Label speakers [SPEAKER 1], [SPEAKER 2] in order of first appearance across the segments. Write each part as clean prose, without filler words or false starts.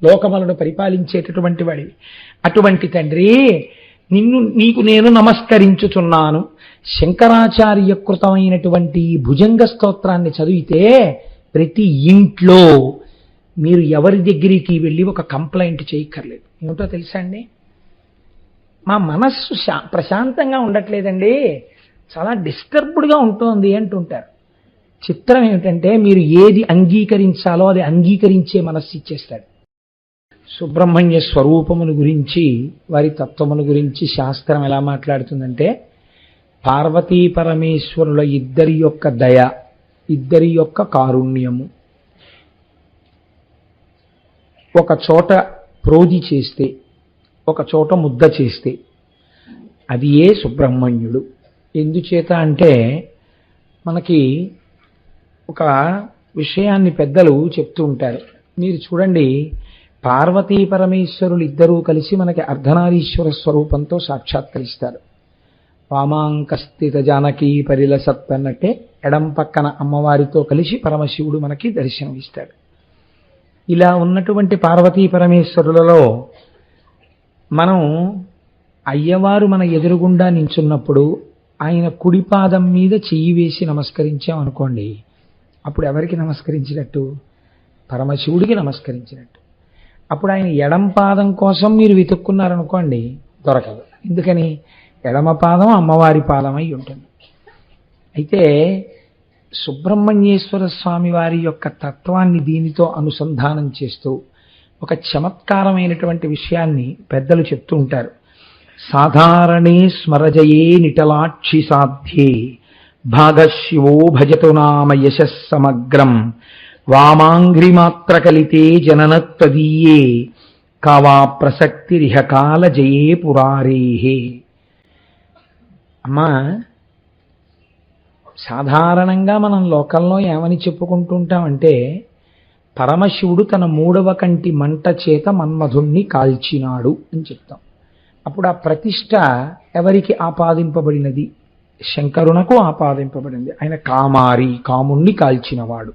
[SPEAKER 1] లోకములను పరిపాలించేటటువంటి వాడివి. అటువంటి తండ్రి నీకు నేను నమస్కరించుచున్నాను. శంకరాచార్య కృతమైనటువంటి భుజంగ స్తోత్రాన్ని చదివితే ప్రతి ఇంట్లో మీరు ఎవరి దగ్గరికి వెళ్ళి ఒక కంప్లైంట్ చేయక్కర్లేదు. ఏమిటో తెలుసా అండి, మా మనస్సు ప్రశాంతంగా ఉండట్లేదండి, చాలా డిస్టర్బ్డ్గా ఉంటుంది అంటుంటారు. చిత్రం ఏమిటంటే మీరు ఏది అంగీకరించాలో అది అంగీకరించే మనస్సు ఇచ్చేస్తాడు. సుబ్రహ్మణ్య స్వరూపమును గురించి, వారి తత్వమును గురించి శాస్త్రం ఎలా మాట్లాడుతుందంటే, పార్వతీ పరమేశ్వరుల ఇద్దరి యొక్క దయ, ఇద్దరి యొక్క కారుణ్యము ఒక చోట ప్రోది చేస్తే, ఒక చోట ముద్ద చేస్తే అది ఏ సుబ్రహ్మణ్యుడు. ఎందుచేత అంటే మనకి ఒక విషయాన్ని పెద్దలు చెప్తూ ఉంటారు. మీరు చూడండి, పార్వతీ పరమేశ్వరులు ఇద్దరూ కలిసి మనకి అర్ధనారీశ్వర స్వరూపంతో సాక్షాత్కరిస్తారు. వామాంకస్థిత జానకీ పరిలసత్ అన్నట్టే ఎడం పక్కన అమ్మవారితో కలిసి పరమశివుడు మనకి దర్శనమిస్తాడు. ఇలా ఉన్నటువంటి పార్వతీ పరమేశ్వరులలో మనం అయ్యవారు మన ఎదురుగుండా నించున్నప్పుడు ఆయన కుడి పాదం మీద చెయ్యి వేసి నమస్కరించామనుకోండి, అప్పుడు ఎవరికి నమస్కరించినట్టు? పరమశివుడికి నమస్కరించినట్టు. అప్పుడు ఆయన ఎడం పాదం కోసం మీరు వెతుక్కున్నారనుకోండి, దొరకదు. ఎందుకని? ఎడమ పాదం అమ్మవారి పాదమై ఉంటుంది. అయితే సుబ్రహ్మణ్యేశ్వర స్వామి వారి యొక్క తత్వాన్ని దీనితో అనుసంధానం చేస్తూ ఒక చమత్కారమైనటువంటి విషయాన్ని పెద్దలు చెప్తూ ఉంటారు. సాధారణే స్మరజయే నిటలాక్షి సాధ్యే భాగశివో భజతు నామ యశస్ సమగ్రం వామాంఘ్రిమాత్ర కలితే జననత్వదీయే కావా ప్రసక్తిరిహ కాల జయే పురారేహే. అమ్మా, సాధారణంగా మనం లోకంలో ఏమని చెప్పుకుంటుంటామంటే, పరమశివుడు తన మూడవ కంటి మంట చేత మన్మధుణ్ణి కాల్చినాడు అని చెప్తాం. అప్పుడు ఆ ప్రతిష్ట ఎవరికి ఆపాదింపబడినది? శంకరునకు ఆపాదింపబడింది. ఆయన కామారి, కాముణ్ణి కాల్చినవాడు.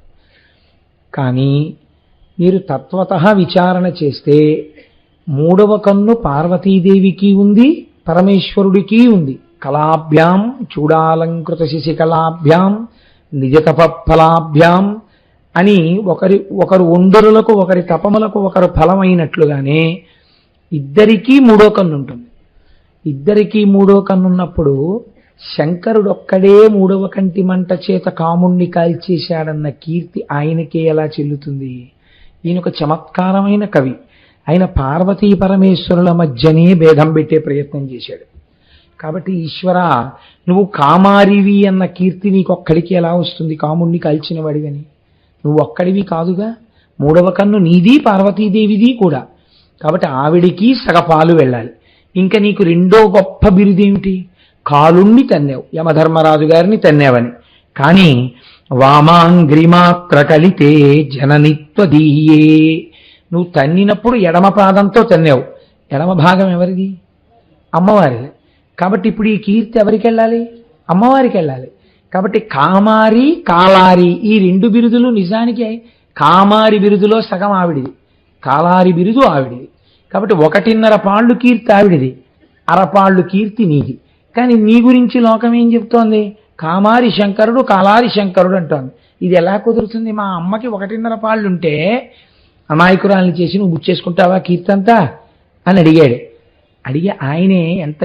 [SPEAKER 1] కానీ మీరు తత్వతః విచారణ చేస్తే మూడవ కన్ను పార్వతీదేవికి ఉంది, పరమేశ్వరుడికి ఉంది. కళాభ్యాం చూడాలంకృత శశికళాభ్యాం నిజతపఫలాభ్యాం అని ఒకరు ఒండరులకు, ఒకరి తపములకు ఒకరు ఫలమైనట్లుగానే ఇద్దరికీ మూడో కన్ను ఉంటుంది. ఇద్దరికీ మూడో కన్నున్నప్పుడు శంకరుడు ఒక్కడే మూడవ కంటి మంట చేత కాముణ్ణి కాల్చేశాడన్న కీర్తి ఆయనకే ఎలా చెల్లుతుంది? ఈయన ఒక చమత్కారమైన కవి. ఆయన పార్వతీ పరమేశ్వరుల మధ్యనే భేదం పెట్టే ప్రయత్నం చేశాడు. కాబట్టి ఈశ్వర, నువ్వు కామారివి అన్న కీర్తి నీకొక్కడికి ఎలా వస్తుంది? కాముణ్ణి కాల్చిన వాడివని నువ్వు ఒక్కడివి కాదుగా. మూడవ కన్ను నీది, పార్వతీదేవిది కూడా. కాబట్టి ఆవిడికి సగపాలు వెళ్ళాలి. ఇంకా నీకు రెండో గొప్ప బిరుదేమిటి? కాలుణ్ణి తన్నావు, యమధర్మరాజు గారిని తన్నావని. కానీ వామాంగ్రిమాత్ర కలితే జననిత్వదీయే, నువ్వు తన్నినప్పుడు ఎడమ పాదంతో తన్నావు. ఎడమ భాగం ఎవరిది? అమ్మవారిది. కాబట్టి ఇప్పుడు ఈ కీర్తి ఎవరికి వెళ్ళాలి? అమ్మవారికి వెళ్ళాలి. కాబట్టి కామారి, కాలారి ఈ రెండు బిరుదులు నిజానికి కామారి బిరుదులో సగం ఆవిడిది, కాలారి బిరుదు ఆవిడిది. కాబట్టి 1.5 పాళ్ళు కీర్తి ఆవిడిది, అరపాళ్ళు కీర్తి నీది. కానీ నీ గురించి లోకం ఏం చెప్తోంది? కామారి శంకరుడు, కాలారి శంకరుడు అంటోంది. ఇది ఎలా కుదురుతుంది? మా అమ్మకి 1.5 పాళ్ళు ఉంటే అమాయకురాల్ని చేసి నువ్వు గుచ్చేసుకుంటావా కీర్తి అంతా అని అడిగాడు. అడిగి ఆయనే ఎంత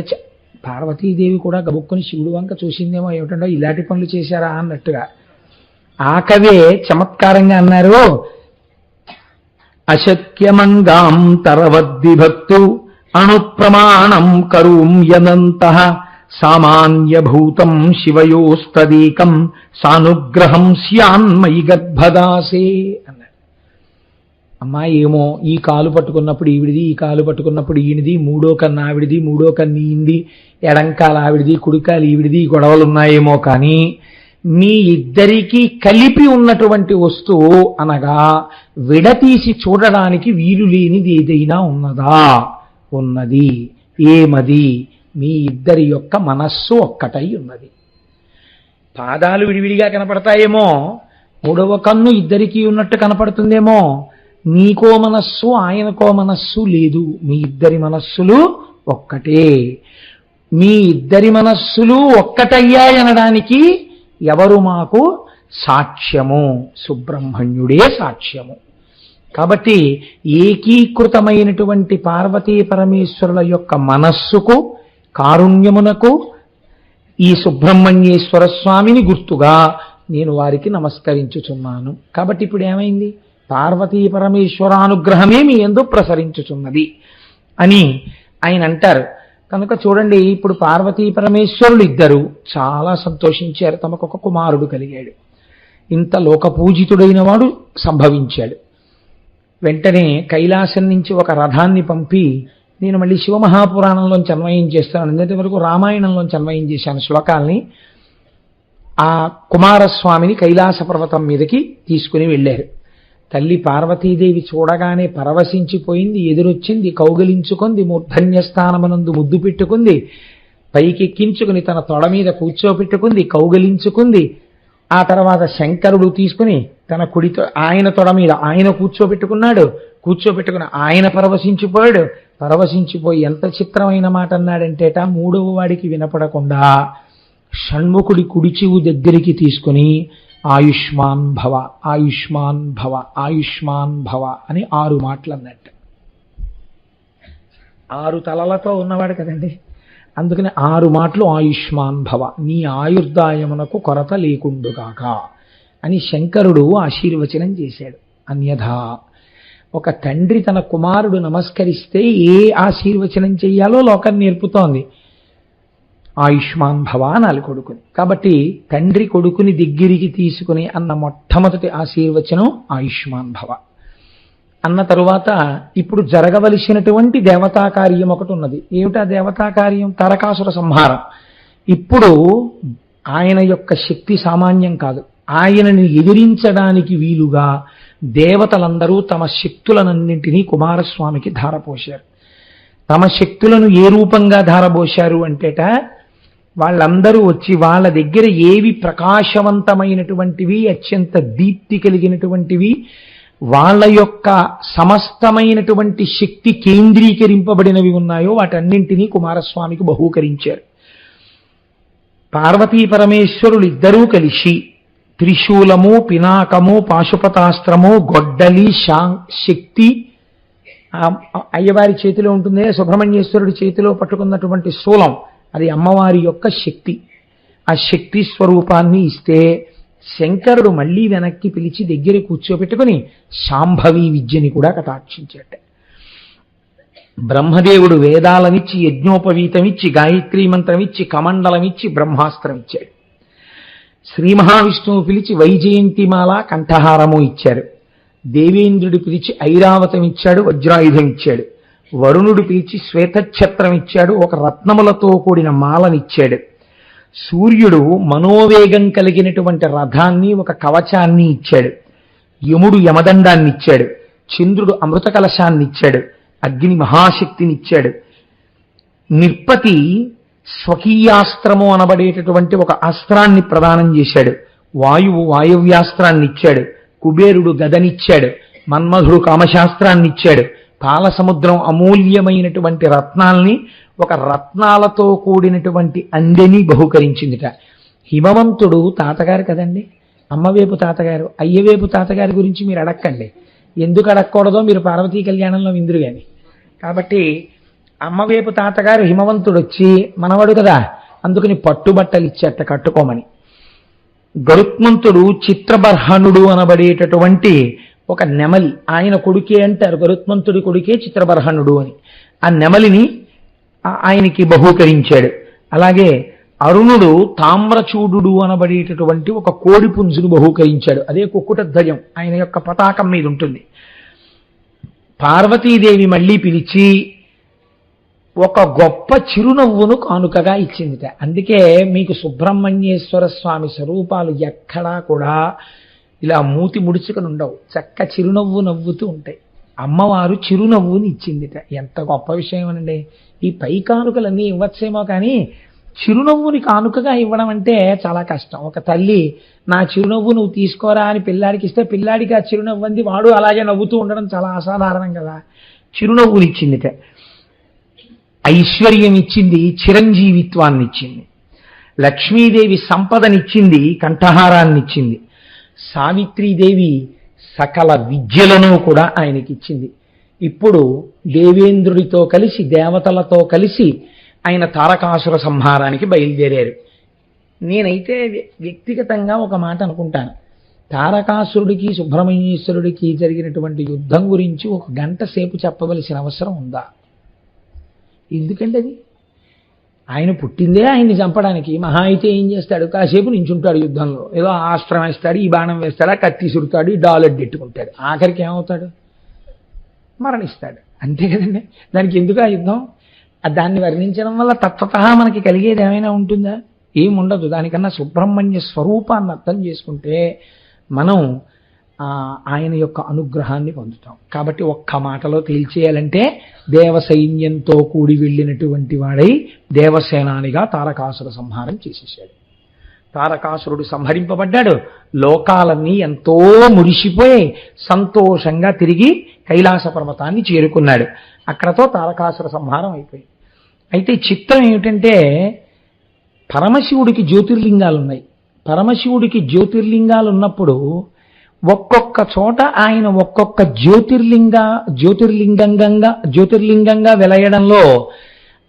[SPEAKER 1] పార్వతీదేవి కూడా గబుక్కుని శివుడు వంక చూసిందేమో, ఏమిటంటే ఇలాంటి పనులు చేశారా అన్నట్టుగా. ఆ కవే చమత్కారంగా అన్నారు, అశక్యమంగాం తరవద్విభక్తు అణుప్రమాణం కరూం యనంతః సామాన్యభూతం శివయోస్తదీకం సానుగ్రహం స్యాన్మయి గర్భదాసే అన్నారు. అమ్మా ఏమో, ఈ కాలు పట్టుకున్నప్పుడు ఈవిడిది, ఈ కాలు పట్టుకున్నప్పుడు ఈయనది, మూడో కన్ను ఆవిడిది, మూడో కన్ను ఈంది, ఎడంకాలు ఆవిడిది, కుడికాలు ఈవిడిది, గొడవలు ఉన్నాయేమో. కానీ మీ ఇద్దరికీ కలిపి ఉన్నటువంటి వస్తువు అనగా విడతీసి చూడడానికి వీలు లేనిది ఏదైనా ఉన్నదా? ఉన్నది. ఏమది? మీ ఇద్దరి యొక్క మనస్సు ఒక్కటై ఉన్నది. పాదాలు విడివిడిగా కనపడతాయేమో, మూడవ కన్ను ఇద్దరికీ ఉన్నట్టు కనపడుతుందేమో, నీకో మనస్సు ఆయనకో మనస్సు లేదు, మీ ఇద్దరి మనస్సులు ఒక్కటే. మీ ఇద్దరి మనస్సులు ఒక్కటయ్యాయనడానికి ఎవరు మాకు సాక్ష్యము? సుబ్రహ్మణ్యుడే సాక్ష్యము. కాబట్టి ఏకీకృతమైనటువంటి పార్వతీ పరమేశ్వరుల యొక్క మనస్సుకు, కారుణ్యమునకు ఈ సుబ్రహ్మణ్యేశ్వర స్వామిని గుర్తుగా నేను వారికి నమస్కరించుచున్నాను. కాబట్టి ఇప్పుడు ఏమైంది? పార్వతీ పరమేశ్వరానుగ్రహమే మీ యందు ప్రసరించుచున్నది అని ఆయన అంటారు. కనుక చూడండి, ఇప్పుడు పార్వతీ పరమేశ్వరులు ఇద్దరు చాలా సంతోషించారు. తమకొక కుమారుడు కలిగాడు. ఇంత లోకపూజితుడైన వాడు సంభవించాడు. వెంటనే కైలాసం నుంచి ఒక రథాన్ని పంపి, నేను మళ్ళీ శివమహాపురాణంలోంచి అన్వయం చేస్తాను, నిన్నటి వరకు రామాయణంలోంచి అన్వయం చేశాను శ్లోకాల్ని. ఆ కుమారస్వామిని కైలాస పర్వతం మీదకి తీసుకుని వెళ్ళారు. తల్లి పార్వతీదేవి చూడగానే పరవశించిపోయింది, ఎదురొచ్చింది, కౌగలించుకుంది, మూర్ధన్యస్థానమునందు ముద్దు పెట్టుకుంది, పైకెక్కించుకుని తన తొడ మీద కూర్చోపెట్టుకుంది, కౌగలించుకుంది. ఆ తర్వాత శంకరుడు తీసుకుని తన కుడితో ఆయన తొడ మీద ఆయన కూర్చోపెట్టుకుని ఆయన పరవశించిపోయాడు. పరవశించిపోయి ఎంత చిత్రమైన మాట అన్నాడంటేట, మూడవ వాడికి వినపడకుండా షణ్ముఖుడి కుడి చెవు దగ్గరికి తీసుకుని ఆయుష్మాన్ భవ, ఆయుష్మాన్ భవ, ఆయుష్మాన్ భవ అని 6 మాటలు అన్నట్టు. 6 తలలతో ఉన్నవాడు కదండి, అందుకని 6 మాటలు ఆయుష్మాన్ భవ, నీ ఆయుర్దాయమునకు కొరత లేకుండుగాక అని శంకరుడు ఆశీర్వచనం చేశాడు. అన్యథా ఒక తండ్రి తన కుమారుడు నమస్కరిస్తే ఏ ఆశీర్వచనం చెయ్యాలో లోకం నేర్పుతోంది. ఆయుష్మాన్ భవ అనాలి కొడుకుని. కాబట్టి తండ్రి కొడుకుని దగ్గరికి తీసుకుని అన్న మొట్టమొదటి ఆశీర్వచనం ఆయుష్మాన్ భవ. అన్న తరువాత ఇప్పుడు జరగవలసినటువంటి దేవతా కార్యం ఒకటి ఉన్నది. ఏమిటా దేవతా కార్యం? తారకాసుర సంహారం. ఇప్పుడు ఆయన యొక్క శక్తి సామాన్యం కాదు. ఆయనని ఎదిరించడానికి వీలుగా దేవతలందరూ తమ శక్తులనన్నింటినీ కుమారస్వామికి ధారపోశారు. తమ శక్తులను ఏ రూపంగా ధారపోశారు అంటేట, వాళ్ళందరూ వచ్చి వాళ్ళ దగ్గర ఏవి ప్రకాశవంతమైనటువంటివి, అత్యంత దీప్తి కలిగినటువంటివి, వాళ్ళ యొక్క సమస్తమైనటువంటి శక్తి కేంద్రీకరింపబడినవి ఉన్నాయో వాటన్నింటినీ కుమారస్వామికి బహూకరించారు. పార్వతీ పరమేశ్వరులు ఇద్దరూ కలిసి త్రిశూలము, పినాకము, పాశుపతాస్త్రము, గొడ్డలి, శక్తి అయ్యవారి చేతిలో ఉంటుంది, సుబ్రహ్మణ్యేశ్వరుడి చేతిలో పట్టుకున్నటువంటి శూలం అది అమ్మవారి యొక్క శక్తి. ఆ శక్తి స్వరూపాన్ని ఇస్తే శంకరుడు మళ్ళీ వెనక్కి పిలిచి దగ్గర కూర్చోబెట్టుకుని శాంభవి విద్యని కూడా కటాక్షించాట. బ్రహ్మదేవుడు వేదాలనిచ్చి, యజ్ఞోపవీతమిచ్చి, గాయత్రీ మంత్రమిచ్చి, కమండలమిచ్చి, బ్రహ్మాస్త్రం ఇచ్చాడు. శ్రీ మహావిష్ణువు పిలిచి వైజయంతిమాల కంఠహారము ఇచ్చారు. దేవేంద్రుడు పిలిచి ఐరావతం ఇచ్చాడు, వజ్రాయుధం ఇచ్చాడు. వరుణుడు పిలిచి శ్వేతఛత్రం ఇచ్చాడు, ఒక రత్నములతో కూడిన మాలనిచ్చాడు. సూర్యుడు మనోవేగం కలిగినటువంటి రథాన్ని, ఒక కవచాన్ని ఇచ్చాడు. యముడు యమదండాన్ని ఇచ్చాడు. చంద్రుడు అమృత కలశాన్ని ఇచ్చాడు. అగ్ని మహాశక్తినిచ్చాడు. నిర్పతి స్వకీయాస్త్రము అనబడేటటువంటి ఒక అస్త్రాన్ని ప్రదానం చేశాడు. వాయువు వాయవ్యాస్త్రాన్ని ఇచ్చాడు. కుబేరుడు గదనిచ్చాడు. మన్మధుడు కామశాస్త్రాన్ని ఇచ్చాడు. పాలసముద్రం అమూల్యమైనటువంటి రత్నాల్ని, ఒక రత్నాలతో కూడినటువంటి అందెని బహుకరించిందిట. హిమవంతుడు తాతగారు కదండి, అమ్మవేపు తాతగారు. అయ్యవేపు తాతగారి గురించి మీరు అడక్కండి, ఎందుకు అడగకూడదో మీరు పార్వతీ కళ్యాణంలో విందురు గాని. కాబట్టి అమ్మవేపు తాతగారు హిమవంతుడు వచ్చి మనవడు కదా, అందుకని పట్టుబట్టలు ఇచ్చేట కట్టుకోమని. గరుత్మంతుడు చిత్రబర్హణుడు అనబడేటటువంటి ఒక నెమలి, ఆయన కొడుకే అంటారు, గరుత్మంతుడి కొడుకే చిత్రబర్హణుడు అని. ఆ నెమలిని ఆయనకి బహూకరించాడు. అలాగే అరుణుడు తామ్రచూడు అనబడేటటువంటి ఒక కోడి పుంజును బహూకరించాడు. అదే కుక్కుట ధ్వజం ఆయన యొక్క పతాకం మీద ఉంటుంది. పార్వతీదేవి మళ్ళీ పిలిచి ఒక గొప్ప చిరునవ్వును కానుకగా ఇచ్చిందిట. అందుకే మీకు సుబ్రహ్మణ్యేశ్వర స్వామి స్వరూపాలు ఎక్కడా కూడా ఇలా మూతి ముడుచుకొని ఉండవు, చక్క చిరునవ్వు నవ్వుతూ ఉంటాయి. అమ్మవారు చిరునవ్వుని ఇచ్చిందిట. ఎంత గొప్ప విషయం అనండి. ఈ పై కానుకలన్నీ ఇవ్వచ్చేమో కానీ చిరునవ్వుని కానుకగా ఇవ్వడం అంటే చాలా కష్టం. ఒక తల్లి నా చిరునవ్వు నువ్వు తీసుకోరా అని పిల్లాడికి ఇస్తే పిల్లాడికి ఆ చిరునవ్వు అంది వాడు అలాగే నవ్వుతూ ఉండడం చాలా అసాధారణం కదా. చిరునవ్వునిచ్చిందిట, ఐశ్వర్యం ఇచ్చింది, చిరంజీవిత్వాన్ని ఇచ్చింది, లక్ష్మీదేవి సంపదనిచ్చింది, కంఠహారాన్నిచ్చింది, సావిత్రీదేవి సకల విద్యలను కూడా ఆయనకిచ్చింది. ఇప్పుడు దేవేంద్రుడితో కలిసి దేవతలతో కలిసి ఆయన తారకాసుర సంహారానికి బయలుదేరారు. నేనైతే వ్యక్తిగతంగా ఒక మాట అనుకుంటాను, తారకాసురుడికి సుబ్రహ్మణ్యేశ్వరుడికి జరిగినటువంటి యుద్ధం గురించి 1 గంట సేపు చెప్పవలసిన అవసరం ఉందా? ఎందుకండి అది? ఆయన పుట్టిందే ఆయన్ని చంపడానికి. మహా అయితే ఏం చేస్తాడు, కాసేపు నించుంటాడు యుద్ధంలో, ఏదో ఆస్త్రం వేస్తాడు, ఈ బాణం వేస్తాడు, ఆ కత్తి సురుతాడు, ఈ డాలెడ్డెట్టుకుంటాడు, ఆఖరికి ఏమవుతాడు, మరణిస్తాడు. అంతే కదండి. దానికి ఎందుకు ఆ యుద్ధం? దాన్ని వర్ణించడం వల్ల తత్వత మనకి కలిగేది ఏమైనా ఉంటుందా? ఏముండదు. దానికన్నా సుబ్రహ్మణ్య స్వరూపాన్ని అర్థం చేసుకుంటే మనం ఆయన యొక్క అనుగ్రహాన్ని పొందుతాం. కాబట్టి ఒక్క మాటలో తేల్చేయాలంటే దేవసైన్యంతో కూడి వెళ్ళినటువంటి వాడై దేవసేనానిగా తారకాసుర సంహారం చేసేసాడు. తారకాసురుడు సంహరింపబడ్డాడు. లోకాలన్నీ ఎంతో మురిసిపోయి సంతోషంగా తిరిగి కైలాస పర్వతాన్ని చేరుకున్నాడు. అక్కడతో తారకాసుర సంహారం అయిపోయింది. అయితే చిత్రం ఏమిటంటే పరమశివుడికి జ్యోతిర్లింగాలు ఉన్నాయి. పరమశివుడికి జ్యోతిర్లింగాలు ఉన్నప్పుడు ఒక్కొక్క చోట ఆయన ఒక్కొక్క జ్యోతిర్లింగంగా వెలయడంలో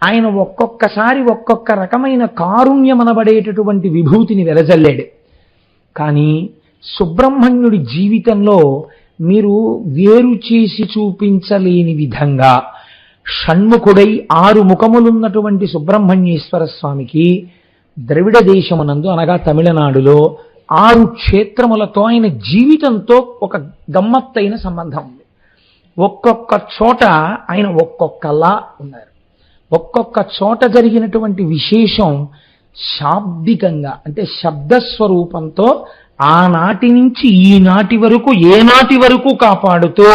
[SPEAKER 1] ఆయన ఒక్కొక్కసారి ఒక్కొక్క రకమైన కారుణ్యమనబడేటటువంటి విభూతిని వెలజల్లాడు. కానీ సుబ్రహ్మణ్యుడి జీవితంలో మీరు వేరు చేసి చూపించలేని విధంగా షణ్ముఖుడై 6 ముఖములున్నటువంటి సుబ్రహ్మణ్యేశ్వర స్వామికి ద్రవిడ దేశమునందు అనగా తమిళనాడులో 6 క్షేత్రములతో ఆయన జీవితంతో ఒక గమ్మత్తైన సంబంధం ఉంది. ఒక్కొక్క చోట ఆయన ఒక్కొక్కలా ఉన్నారు. ఒక్కొక్క చోట జరిగినటువంటి విశేషం శాబ్దికంగా అంటే శబ్దస్వరూపంతో ఆనాటి నుంచి ఈనాటి వరకు ఏనాటి వరకు కాపాడుతూ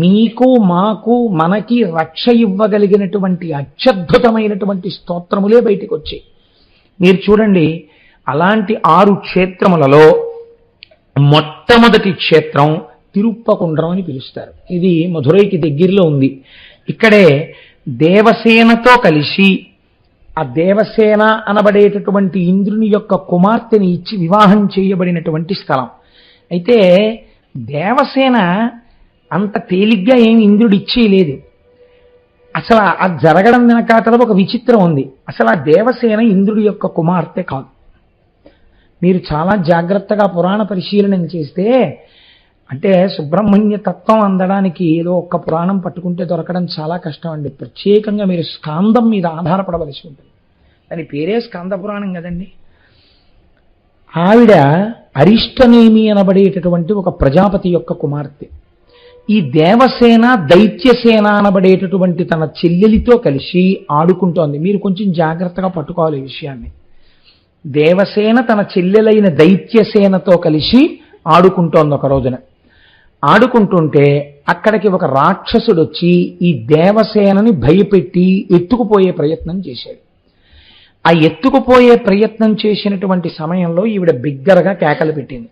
[SPEAKER 1] మీకు మాకు మనకి రక్ష ఇవ్వగలిగినటువంటి అత్యద్భుతమైనటువంటి స్తోత్రములే బయటికి వచ్చాయి. మీరు చూడండి, అలాంటి 6 క్షేత్రములలో మొట్టమొదటి క్షేత్రం తిరుప్పకుండ్రం అని పిలుస్తారు. ఇది మధురైకి దగ్గరలో ఉంది. ఇక్కడే దేవసేనతో కలిసి ఆ దేవసేన అనబడేటటువంటి ఇంద్రుని యొక్క కుమార్తెని ఇచ్చి వివాహం చేయబడినటువంటి స్థలం. అయితే దేవసేన అంత తేలిగ్గా ఏమి ఇంద్రుడు ఇచ్చేయలేదు. అసలు అది జరగడం వెనకాతల ఒక విచిత్రం ఉంది. అసలు ఆ దేవసేన ఇంద్రుడి యొక్క కుమార్తె కాదు. మీరు చాలా జాగ్రత్తగా పురాణ పరిశీలన చేస్తే అంటే సుబ్రహ్మణ్య తత్వం అందడానికి ఏదో ఒక్క పురాణం పట్టుకుంటే దొరకడం చాలా కష్టం అండి. ప్రత్యేకంగా మీరు స్కాందం మీద ఆధారపడవలసి ఉంటుంది. దాని పేరే స్కాంద పురాణం కదండి. ఆవిడ అరిష్టనేమి అనబడేటటువంటి ఒక ప్రజాపతి యొక్క కుమార్తె. ఈ దేవసేన దైత్యసేన అనబడేటటువంటి తన చెల్లెలితో కలిసి ఆడుకుంటోంది. మీరు కొంచెం జాగ్రత్తగా పట్టుకోవాలి ఈ విషయాన్ని. దేవసేన తన చెల్లెలైన దైత్యసేనతో కలిసి ఆడుకుంటోంది. ఒక రోజున ఆడుకుంటుంటే అక్కడికి ఒక రాక్షసుడు వచ్చి ఈ దేవసేనని భయపెట్టి ఎత్తుకుపోయే ప్రయత్నం చేశాడు. ఆ ఎత్తుకుపోయే ప్రయత్నం చేసినటువంటి సమయంలో ఈవిడ బిగ్గరగా కేకలు పెట్టింది.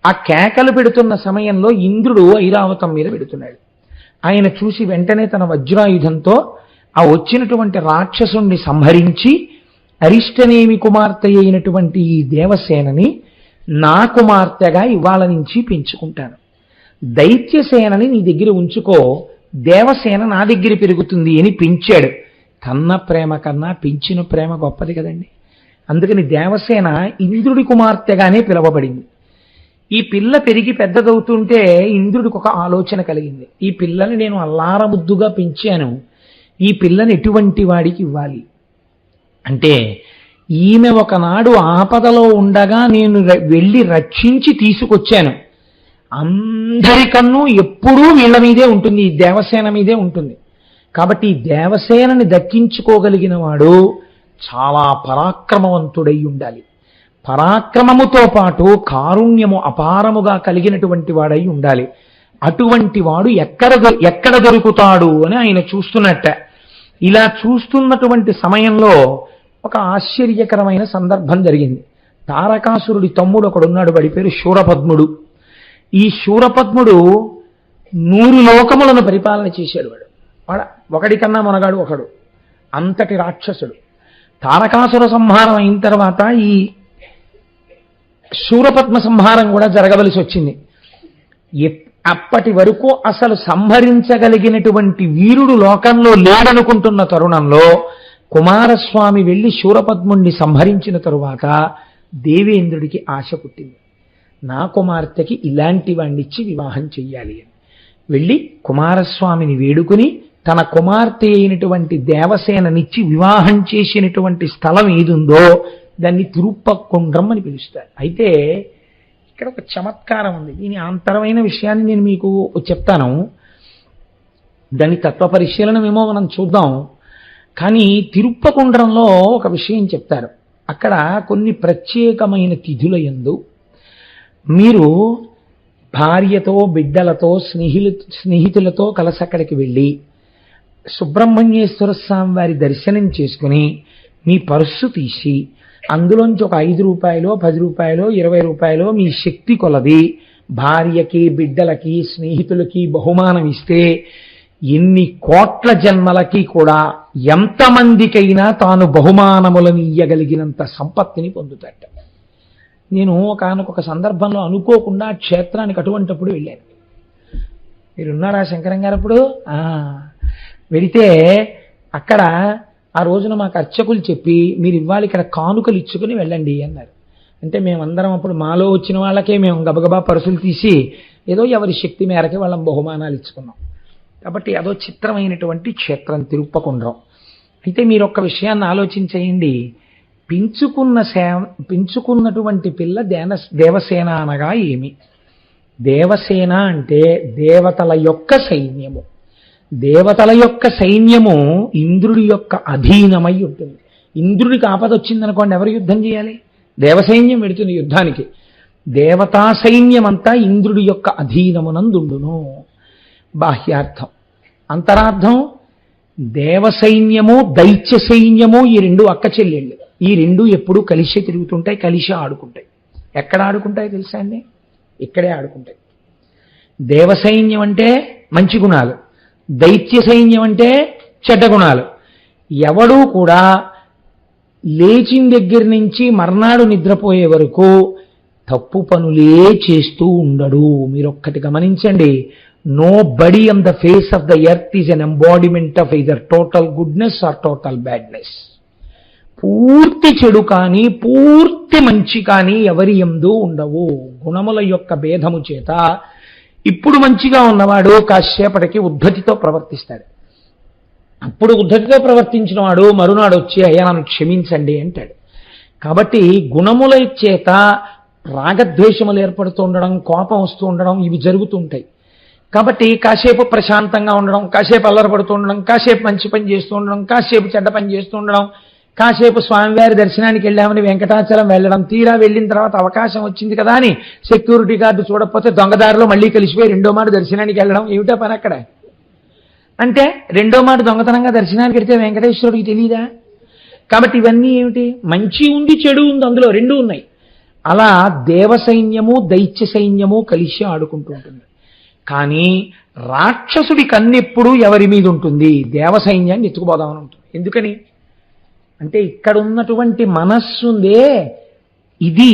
[SPEAKER 1] ఆ కేకలు పెడుతున్న సమయంలో ఇంద్రుడు ఐరావతం మీద పెడుతున్నాడు. ఆయన చూసి వెంటనే తన వజ్రాయుధంతో ఆ వచ్చినటువంటి రాక్షసుణ్ణి సంహరించి అరిష్టనేమి కుమార్తె అయినటువంటి ఈ దేవసేనని నా కుమార్తెగా ఇవాళ నుంచి పెంచుకుంటాను. దైత్యసేనని నీ దగ్గర ఉంచుకో, దేవసేన నా దగ్గర పెరుగుతుంది అని పెంచాడు. కన్న ప్రేమ కన్నా పెంచిన ప్రేమ గొప్పది కదండి. అందుకని దేవసేన ఇంద్రుడి కుమార్తెగానే పిలువబడింది. ఈ పిల్ల పెరిగి పెద్దదవుతుంటే ఇంద్రుడికి ఒక ఆలోచన కలిగింది. ఈ పిల్లని నేను అల్లారముద్దుగా పెంచాను, ఈ పిల్లని ఎటువంటి వాడికి ఇవ్వాలి అంటే, ఈమె ఒకనాడు ఆపదలో ఉండగా నేను వెళ్ళి రక్షించి తీసుకొచ్చాను. అందరికన్ను ఎప్పుడూ వీళ్ళ మీదే ఉంటుంది, ఈ దేవసేన మీదే ఉంటుంది. కాబట్టి ఈ దేవసేనని దక్కించుకోగలిగిన వాడు చాలా పరాక్రమవంతుడై ఉండాలి. పరాక్రమముతో పాటు కారుణ్యము అపారముగా కలిగినటువంటి వాడై ఉండాలి. అటువంటి వాడు ఎక్కడ దొరుకుతాడు అని ఆయన చూస్తున్నట్ట. ఇలా చూస్తున్నటువంటి సమయంలో ఒక ఆశ్చర్యకరమైన సందర్భం జరిగింది. తారకాసురుడి తమ్ముడు ఒకడున్నాడు, వాడి పేరు శూరపద్ముడు. ఈ శూరపద్ముడు 100 లోకములను పరిపాలన చేశాడు. వాడు ఒకడికన్నా మొనగాడు ఒకడు, అంతటి రాక్షసుడు. తారకాసుర సంహారం అయిన తర్వాత ఈ శూరపద్మ సంహారం కూడా జరగవలసి వచ్చింది. అప్పటి వరకు అసలు సంహరించగలిగినటువంటి వీరుడు లోకంలో లేడనుకుంటున్న తరుణంలో కుమారస్వామి వెళ్ళి శూరపద్ముణ్ణి సంహరించిన తరువాత దేవేంద్రుడికి ఆశ పుట్టింది. నా కుమార్తెకి ఇలాంటి వాణ్ణిచ్చి వివాహం చెయ్యాలి అని వెళ్ళి కుమారస్వామిని వేడుకుని తన కుమార్తె అయినటువంటి దేవసేననిచ్చి వివాహం చేసినటువంటి స్థలం ఏదుందో దాన్ని తిరుప్పకుండ్రం అని పిలుస్తారు. అయితే ఇక్కడ ఒక చమత్కారం ఉంది. దీని ఆంతరమైన విషయాన్ని నేను మీకు చెప్తాను. దాని తత్వ పరిశీలనమేమో మనం చూద్దాం. కానీ తిరుప్పకుండ్రంలో ఒక విషయం చెప్తారు. అక్కడ కొన్ని ప్రత్యేకమైన తిథుల యందు మీరు భార్యతో బిడ్డలతో స్నేహితులతో కలిసి అక్కడికి వెళ్ళి సుబ్రహ్మణ్యేశ్వర స్వామి వారి దర్శనం చేసుకుని మీ పర్సు తీసి అందులోంచి ఒక 5 రూపాయలు 10 రూపాయలు 20 రూపాయలు మీ శక్తి కొలది భార్యకి బిడ్డలకి స్నేహితులకి బహుమానం ఇస్తే ఎన్ని కోట్ల జన్మలకి కూడా ఎంతమందికైనా తాను బహుమానములను ఇయ్యగలిగినంత సంపత్తిని పొందుతాట. నేను ఒకానొక సందర్భంలో అనుకోకుండా క్షేత్రానికి అటువంటిప్పుడు వెళ్ళాను. మీరున్నారా శంకరం గారు? అప్పుడు వెళితే అక్కడ ఆ రోజున మాకు అర్చకులు చెప్పి మీరు ఇవ్వాలి ఇక్కడ కానుకలు ఇచ్చుకుని వెళ్ళండి అన్నారు. అంటే మేమందరం అప్పుడు మాలో వచ్చిన వాళ్ళకే మేము గబగబా పరుసులు తీసి ఏదో ఎవరి శక్తి మేరకి వాళ్ళం బహుమానాలు ఇచ్చుకున్నాం. కాబట్టి అదో చిత్రమైనటువంటి క్షేత్రం తిరుప్పకుండ్రం. అయితే మీరు ఒక్క విషయాన్ని ఆలోచించేయండి. పెంచుకున్నటువంటి పిల్ల దేవసేన అనగా ఏమి? దేవసేన అంటే దేవతల యొక్క సైన్యము. దేవతల యొక్క సైన్యము ఇంద్రుడి యొక్క అధీనమై ఉంటుంది. ఇంద్రుడికి ఆపద వచ్చిందనుకోండి, ఎవరు యుద్ధం చేయాలి? దేవసైన్యం పెడుతుంది యుద్ధానికి. దేవతా సైన్యమంతా ఇంద్రుడి యొక్క అధీనమునందుండును. బాహ్యార్థం. అంతరార్థం, దేవసైన్యము దైత్య సైన్యము ఈ 2 అక్క చెల్లెళ్ళు. ఈ 2 ఎప్పుడూ కలిసి తిరుగుతుంటాయి, కలిసి ఆడుకుంటాయి. ఎక్కడ ఆడుకుంటాయి తెలుసా అండి? ఇక్కడే ఆడుకుంటాయి. దేవసైన్యం అంటే మంచి గుణాలు, దైత్య సైన్యం అంటే చెడ్డ గుణాలు. ఎవడూ కూడా లేచిన దగ్గర నుంచి మర్నాడు నిద్రపోయే వరకు తప్పు పనులే చేస్తూ ఉండడు. మీరొక్కటి గమనించండి. Nobody on the face of the earth is an embodiment of either total goodness or total badness. పూర్తి చెడు కానీ పూర్తి మంచి కానీ ఎవరి యందు ఉండవు. గుణముల యొక్క భేదము చేత ఇప్పుడు మంచిగా ఉన్నవాడు కాసేపటికి ఉద్ధతితో ప్రవర్తిస్తాడు. అప్పుడు ఉద్ధతితో ప్రవర్తించిన వాడు మరునాడు వచ్చి అయ్యా నన్ను క్షమించండి అంటాడు. కాబట్టి గుణముల చేత రాగద్వేషములు ఏర్పడుతూ ఉండడం, కోపం వస్తూ ఉండడం ఇవి జరుగుతుంటాయి. కాబట్టి కాసేపు ప్రశాంతంగా ఉండడం, కాసేపు అల్లరపడుతూ ఉండడం, కాసేపు మంచి పని చేస్తూ ఉండడం, కాసేపు చెడ్డ పని చేస్తూ ఉండడం, కాసేపు స్వామివారి దర్శనానికి వెళ్ళామని వెంకటాచలం వెళ్ళడం, తీరా వెళ్ళిన తర్వాత అవకాశం వచ్చింది కదా అని సెక్యూరిటీ గార్డు చూడకపోతే దొంగదారిలో మళ్ళీ కలిసిపోయి 2వ మాట దర్శనానికి వెళ్ళడం. ఏమిటో పని అక్కడ? అంటే 2వ మాట దొంగతనంగా దర్శనానికి వెళ్తే వెంకటేశ్వరుడికి తెలియదా? కాబట్టి ఇవన్నీ ఏమిటి? మంచి ఉంది, చెడు ఉంది, అందులో 2 ఉన్నాయి. అలా దేవసైన్యము దైత్య సైన్యము కలిసి ఆడుకుంటూ ఉంటుంది. కానీ రాక్షసుడి కన్నెప్పుడు ఎవరి మీద ఉంటుంది? దేవసైన్యాన్ని ఎత్తుకుపోదామని ఉంటుంది. ఎందుకని అంటే ఇక్కడ ఉన్నటువంటి మనస్సుందే, ఇది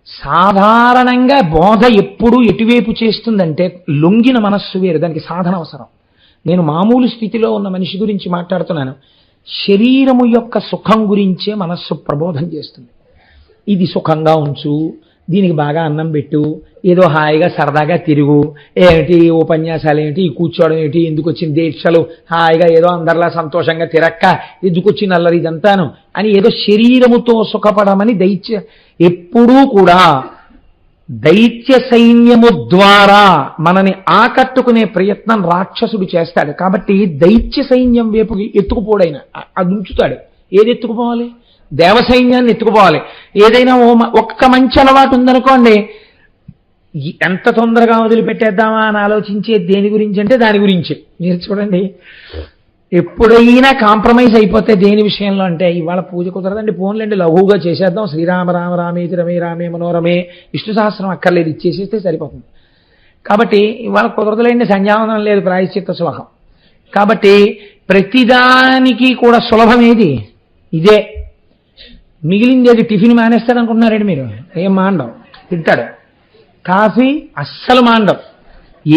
[SPEAKER 1] సాధారణంగా బోధ ఎప్పుడు ఎటువైపు చేస్తుందంటే లొంగిన మనస్సు వేరు, దానికి సాధన అవసరం. నేను మామూలు స్థితిలో ఉన్న మనిషి గురించి మాట్లాడుతున్నాను. శరీరము యొక్క సుఖం గురించే మనస్సు ప్రబోధం చేస్తుంది. ఇది సుఖంగా ఉంచు, దీనికి బాగా అన్నం పెట్టు, ఏదో హాయిగా సరదాగా తిరుగు, ఏమిటి ఉపన్యాసాలు ఏమిటి, ఈ కూర్చోవడం ఏమిటి, ఎందుకు వచ్చిన దీక్షలు, హాయిగా ఏదో అందరిలా సంతోషంగా తిరక్క, ఎందుకు వచ్చిన అల్లరి ఇదంతాను అని ఏదో శరీరముతో సుఖపడమని ఎప్పుడూ కూడా దైత్య సైన్యము ద్వారా మనని ఆకట్టుకునే ప్రయత్నం రాక్షసుడు చేస్తాడు. కాబట్టి దైత్య సైన్యం వైపు ఎత్తుకుపోడైన అది ఉంచుతాడు. ఏది ఎత్తుకుపోవాలి? దేవసైన్యాన్ని ఎత్తుకుపోవాలి. ఏదైనా ఒక్క మంచి అలవాటు ఉందనుకోండి, ఎంత తొందరగా వదిలిపెట్టేద్దామా అని ఆలోచించే దేని గురించి అంటే దాని గురించి. మీరు చూడండి, ఎప్పుడైనా కాంప్రమైజ్ అయిపోతే దేని విషయంలో అంటే ఇవాళ పూజ కుదరదండి, ఫోన్లండి లఘువుగా చేసేద్దాం, శ్రీరామ రామ రామేతి రమే రామే మనోరమే, విష్ణు సహస్రం అక్కర్లేదు, ఇచ్చేసేస్తే సరిపోతుంది. కాబట్టి ఇవాళ కుదరదులేండి, సంధ్యావందనం లేదు, ప్రాయశ్చిత్త శ్లోకం. కాబట్టి ప్రతిదానికి కూడా సులభం ఏది? ఇదే. మిగిలింది అది టిఫిన్ మానేస్తాడు అనుకుంటున్నారండి మీరు? ఏం మాండవు, తింటాడు. కాఫీ అస్సలు మాండవు,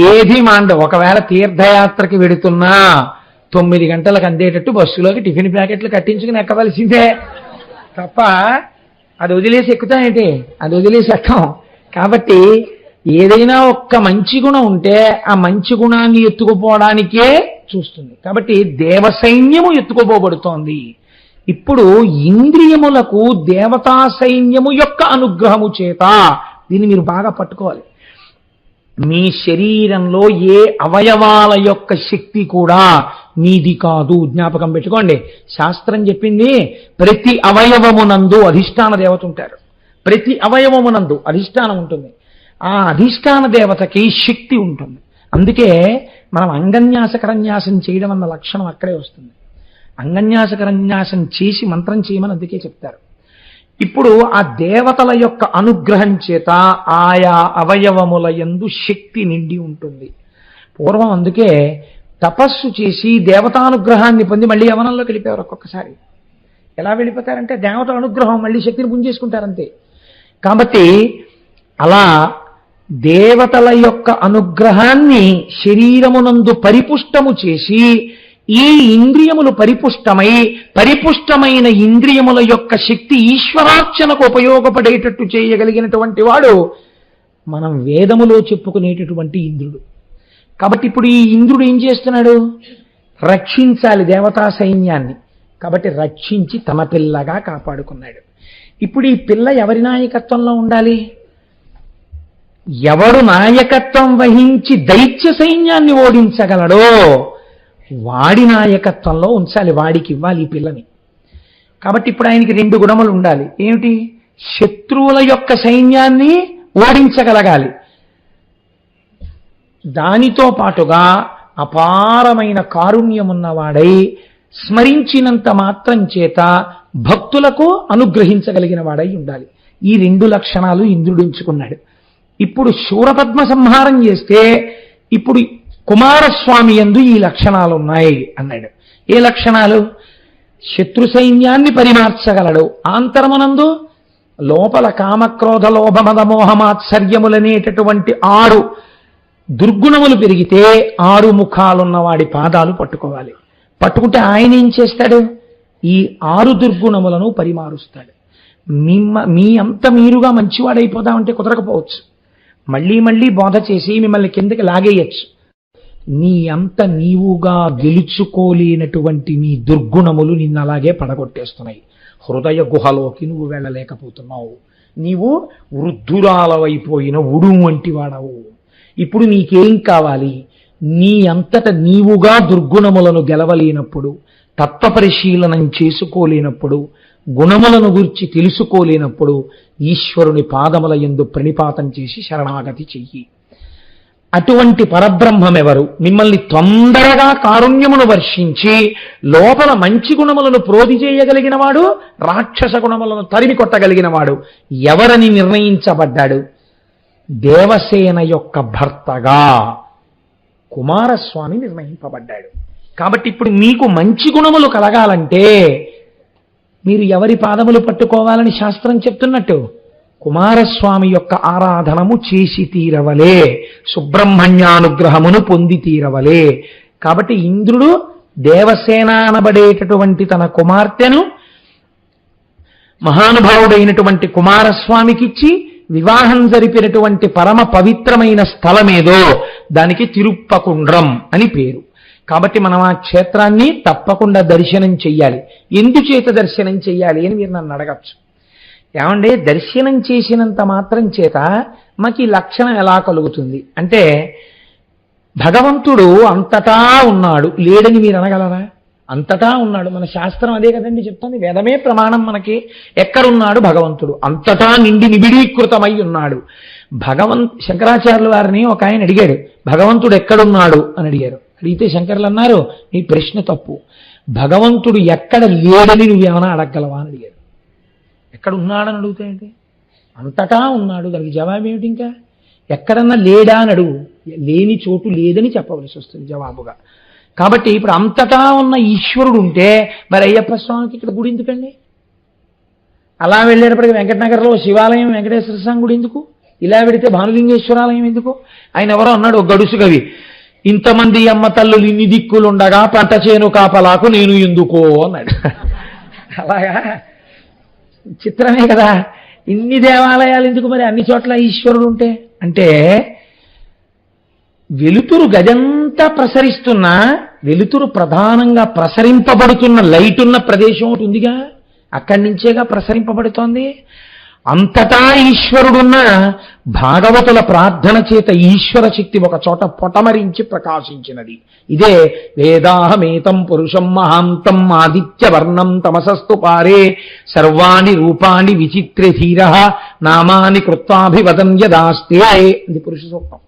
[SPEAKER 1] ఏది మాండవు. ఒకవేళ తీర్థయాత్రకి వెడుతున్నా 9 గంటలకు అందేటట్టు బస్సులోకి టిఫిన్ ప్యాకెట్లు కట్టించుకుని ఎక్కవలసిందే తప్ప అది వదిలేసి ఎక్కుతాయేంటి? అది వదిలేసి ఎక్కం. కాబట్టి ఏదైనా ఒక్క మంచి గుణం ఉంటే ఆ మంచి గుణాన్ని ఎత్తుకుపోవడానికే చూస్తుంది. కాబట్టి దేవసైన్యము ఎత్తుకుపోబడుతోంది. ఇప్పుడు ఇంద్రియములకు దేవతా సైన్యము యొక్క అనుగ్రహము చేత, దీన్ని మీరు బాగా పట్టుకోవాలి. మీ శరీరంలో ఏ అవయవాల యొక్క శక్తి కూడా మీది కాదు, జ్ఞాపకం పెట్టుకోండి. శాస్త్రం చెప్పింది ప్రతి అవయవమునందు అధిష్టాన దేవత ఉంటారు. ప్రతి అవయవమునందు అధిష్టానం ఉంటుంది. ఆ అధిష్టాన దేవతకి శక్తి ఉంటుంది. అందుకే మనం అంగన్యాసకరన్యాసం చేయడం అన్న లక్షణం అక్కడే వస్తుంది. అంగన్యాసకరన్యాసం చేసి మంత్రం చేయమని అందుకే చెప్తారు. ఇప్పుడు ఆ దేవతల యొక్క అనుగ్రహం చేత ఆయా అవయవముల యందు శక్తి నిండి ఉంటుంది. పూర్వం అందుకే తపస్సు చేసి దేవతానుగ్రహాన్ని పొంది మళ్ళీ యవనంలోకి వెళ్ళిపోయారు. ఒక్కొక్కసారి ఎలా వెళ్ళిపోతారంటే దేవతల అనుగ్రహం, మళ్ళీ శక్తిని పుంజేసుకుంటారంతే. కాబట్టి అలా దేవతల యొక్క అనుగ్రహాన్ని శరీరమునందు పరిపుష్టము చేసి ఈ ఇంద్రియములు పరిపుష్టమైన ఇంద్రియముల యొక్క శక్తి ఈశ్వరార్చనకు ఉపయోగపడేటట్టు చేయగలిగినటువంటి వాడు మనం వేదములో చెప్పుకునేటటువంటి ఇంద్రుడు. కాబట్టి ఇప్పుడు ఈ ఇంద్రుడు ఏం చేస్తున్నాడు? రక్షించాలి దేవతా సైన్యాన్ని. కాబట్టి రక్షించి తమ పిల్లగా కాపాడుకున్నాడు. ఇప్పుడు ఈ పిల్ల ఎవరి నాయకత్వంలో ఉండాలి? ఎవడు నాయకత్వం వహించి దైత్య సైన్యాన్ని ఓడించగలడో వాడి నాయకత్వంలో ఉంచాలి, వాడికి ఇవ్వాలి ఈ పిల్లని. కాబట్టి ఇప్పుడు ఆయనకి 2 గుణములు ఉండాలి. ఏమిటి? శత్రువుల యొక్క సైన్యాన్ని ఓడించగలగాలి, దానితో పాటుగా అపారమైన కారుణ్యమున్నవాడై స్మరించినంత మాత్రం చేత భక్తులకు అనుగ్రహించగలిగిన వాడై ఉండాలి. ఈ 2 లక్షణాలు ఇంద్రుడు ఎంచుకున్నాడు. ఇప్పుడు శూరపద్మ సంహారం చేస్తే ఇప్పుడు కుమారస్వామి యందు ఈ లక్షణాలు ఉన్నాయి అన్నాడు. ఏ లక్షణాలు? శత్రు సైన్యాన్ని పరిమార్చగలడు. ఆంతరమునందు లోపల కామక్రోధ లోభమద మోహమాత్సర్యములనేటటువంటి 6 దుర్గుణములు పెరిగితే 6 ముఖాలున్న వాడి పాదాలు పట్టుకోవాలి. పట్టుకుంటే ఆయన ఏం చేస్తాడు? ఈ 6 దుర్గుణములను పరిమారుస్తాడు. మీ అంత మీరుగా మంచివాడైపోదామంటే కుదరకపోవచ్చు. మళ్ళీ మళ్ళీ బోధ చేసి మిమ్మల్ని కిందకి లాగేయచ్చు. నీ అంత నీవుగా గెలుచుకోలేనటువంటి నీ దుర్గుణములు నిన్ను అలాగే పడగొట్టేస్తున్నాయి. హృదయ గుహలోకి నువ్వు వెళ్ళలేకపోతున్నావు. నీవు వృద్ధురాలవైపోయిన ఉడుము వంటి వాడవు. ఇప్పుడు నీకేం కావాలి? నీ అంతట నీవుగా దుర్గుణములను గెలవలేనప్పుడు, తత్వపరిశీలనం చేసుకోలేనప్పుడు, గుణములను గురించి తెలుసుకోలేనప్పుడు ఈశ్వరుని పాదముల యందు ప్రణిపాతం చేసి శరణాగతి చెయ్యి. అటువంటి పరబ్రహ్మమెవరు? మిమ్మల్ని తొందరగా కారుణ్యమును వర్షించి లోపల మంచి గుణములను ప్రోధి చేయగలిగిన వాడు, రాక్షస గుణములను తరిమి కొట్టగలిగిన వాడు ఎవరని నిర్ణయించబడ్డాడు? దేవసేన యొక్క భర్తగా కుమారస్వామి నిర్ణయింపబడ్డాడు. కాబట్టి ఇప్పుడు మీకు మంచి గుణములు కలగాలంటే మీరు ఎవరి పాదములు పట్టుకోవాలని శాస్త్రం చెప్తున్నట్టు? కుమారస్వామి యొక్క ఆరాధనము చేసి తీరవలే, సుబ్రహ్మణ్యానుగ్రహమును పొంది తీరవలే. కాబట్టి ఇంద్రుడు దేవసేన అనబడేటటువంటి తన కుమార్తెను మహానుభావుడైనటువంటి కుమారస్వామికిచ్చి వివాహం జరిపినటువంటి పరమ పవిత్రమైన స్థలమేదో దానికి తిరుప్పకుండ్రం అని పేరు. కాబట్టి మనం ఆ క్షేత్రాన్ని తప్పకుండా దర్శనం చెయ్యాలి. ఎందుచేత దర్శనం చెయ్యాలి అని మీరు నన్ను అడగచ్చు. ఏమంటే దర్శనం చేసినంత మాత్రం చేత మాకు ఈ లక్షణం ఎలా కలుగుతుంది అంటే, భగవంతుడు అంతటా ఉన్నాడు లేడని మీరు అనగలరా? అంతటా ఉన్నాడు. మన శాస్త్రం అదే కదండి చెప్తుంది. వేదమే ప్రమాణం మనకి. ఎక్కడున్నాడు భగవంతుడు? అంతటా నిండి నిబిడీకృతమై ఉన్నాడు. శంకరాచార్యుల వారిని ఒక ఆయన అడిగాడు, భగవంతుడు ఎక్కడున్నాడు అని అడిగారు. అడిగితే శంకరులు అన్నారు, నీ ప్రశ్న తప్పు. భగవంతుడు ఎక్కడ లేడని నువ్వేమైనా అడగలవా అని అడిగారు. ఎక్కడ ఉన్నాడని అడుగుతాయంటే అంతటా ఉన్నాడు. దానికి జవాబు ఏమిటి? ఇంకా ఎక్కడన్నా లేడా అని అడుగు. లేని చోటు లేదని చెప్పవలసి వస్తుంది జవాబుగా. కాబట్టి ఇప్పుడు అంతటా ఉన్న ఈశ్వరుడు ఉంటే మరి అయ్యప్ప స్వామికి ఇక్కడ గుడి ఎందుకండి? అలా వెళ్ళేటప్పటికి వెంకటనగర్లో శివాలయం, వెంకటేశ్వర స్వామి గుడి ఎందుకు? ఇలా పెడితే భానులింగేశ్వరాలయం ఎందుకు? ఆయన ఎవరో అన్నాడు, ఒక గడుసు కవి, ఇంతమంది అమ్మ తల్లులు ఇన్ని దిక్కులుండగా పంట చేను కాపలాకు నేను ఎందుకో అన్నాడు. అలాగా చిత్రమే కదా. ఇన్ని దేవాలయాలు ఎందుకు మరి అన్ని చోట్ల ఈశ్వరుడు ఉంటే? అంటే వెలుతురు గదంతా ప్రసరిస్తున్నా వెలుతురు ప్రధానంగా ప్రసరింపబడుతున్న లైట్ ఉన్న ప్రదేశం ఒకటి ఉందిగా, అక్కడి నుంచేగా ప్రసరింపబడుతోంది. అంతటా ఈశ్వరుడున్న భాగవతుల ప్రార్థన చేత ఈశ్వర శక్తి ఒక చోట పొటమరించి ప్రకాశించినది. ఇదే వేదాహమేతం పురుషం మహాంతం ఆదిత్యవర్ణం తమసస్తు పారే సర్వాణి రూపాణి విచిత్ర ధీర నామాని కృత్వాభివదం యదాస్తే. ఇది పురుష సూక్తం.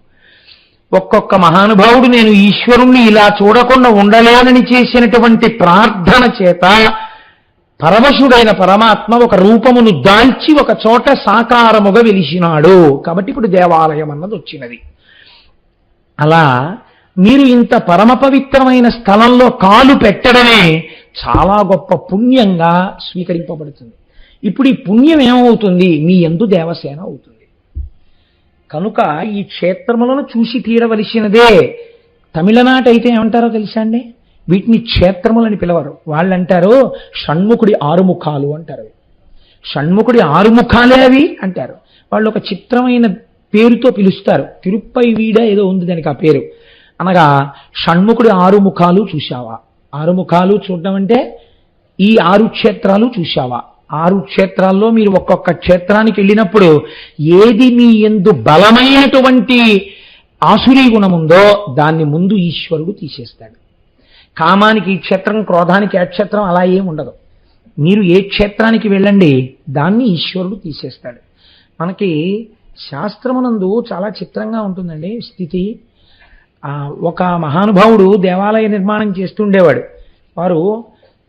[SPEAKER 1] ఒక్కొక్క మహానుభావుడు నేను ఈశ్వరుణ్ణి ఇలా చూడకుండా ఉండలేనని చేసినటువంటి ప్రార్థన చేత పరమశుడైన పరమాత్మ ఒక రూపమును దాల్చి ఒక చోట సాకారముగా వెలిసినాడు. కాబట్టి ఇప్పుడు దేవాలయం అన్నది వచ్చినది. అలా మీరు ఇంత పరమ పవిత్రమైన స్థలంలో కాలు పెట్టడమే చాలా గొప్ప పుణ్యంగా స్వీకరింపబడుతుంది. ఇప్పుడు ఈ పుణ్యం ఏమవుతుంది? మీ యందు దేవసేన అవుతుంది. కనుక ఈ క్షేత్రములను చూసి తీరవలసినదే. తమిళనాట అయితే ఏమంటారో తెలుసా అండి? వీటిని క్షేత్రములని పిలవరు. వాళ్ళంటారు షణ్ముఖుడి ఆరుముఖాలు అంటారు. షణ్ముఖుడి ఆరుముఖాలే అవి అంటారు. వాళ్ళు ఒక చిత్రమైన పేరుతో పిలుస్తారు. తిరుప్పై వీడ ఏదో ఉంది దానికి ఆ పేరు. అనగా షణ్ముఖుడి ఆరుముఖాలు చూశావా? ఆరుముఖాలు చూడడం అంటే ఈ 6 క్షేత్రాలు చూశావా? 6 క్షేత్రాల్లో మీరు ఒక్కొక్క క్షేత్రానికి వెళ్ళినప్పుడు ఏది మీ యందు బలమైనటువంటి ఆసురీ గుణం ఉందో దాన్ని ముందు ఈశ్వరుడు తీసేస్తాడు. కామానికి ఈ క్షేత్రం, క్రోధానికి ఆ క్షేత్రం, అలా ఏం ఉండదు. మీరు ఏ క్షేత్రానికి వెళ్ళండి దాన్ని ఈశ్వరుడు తీసేస్తాడు. మనకి శాస్త్రమునందు చాలా చిత్రంగా ఉంటుందండి స్థితి. ఒక మహానుభావుడు దేవాలయ నిర్మాణం చేస్తుండేవాడు. వారు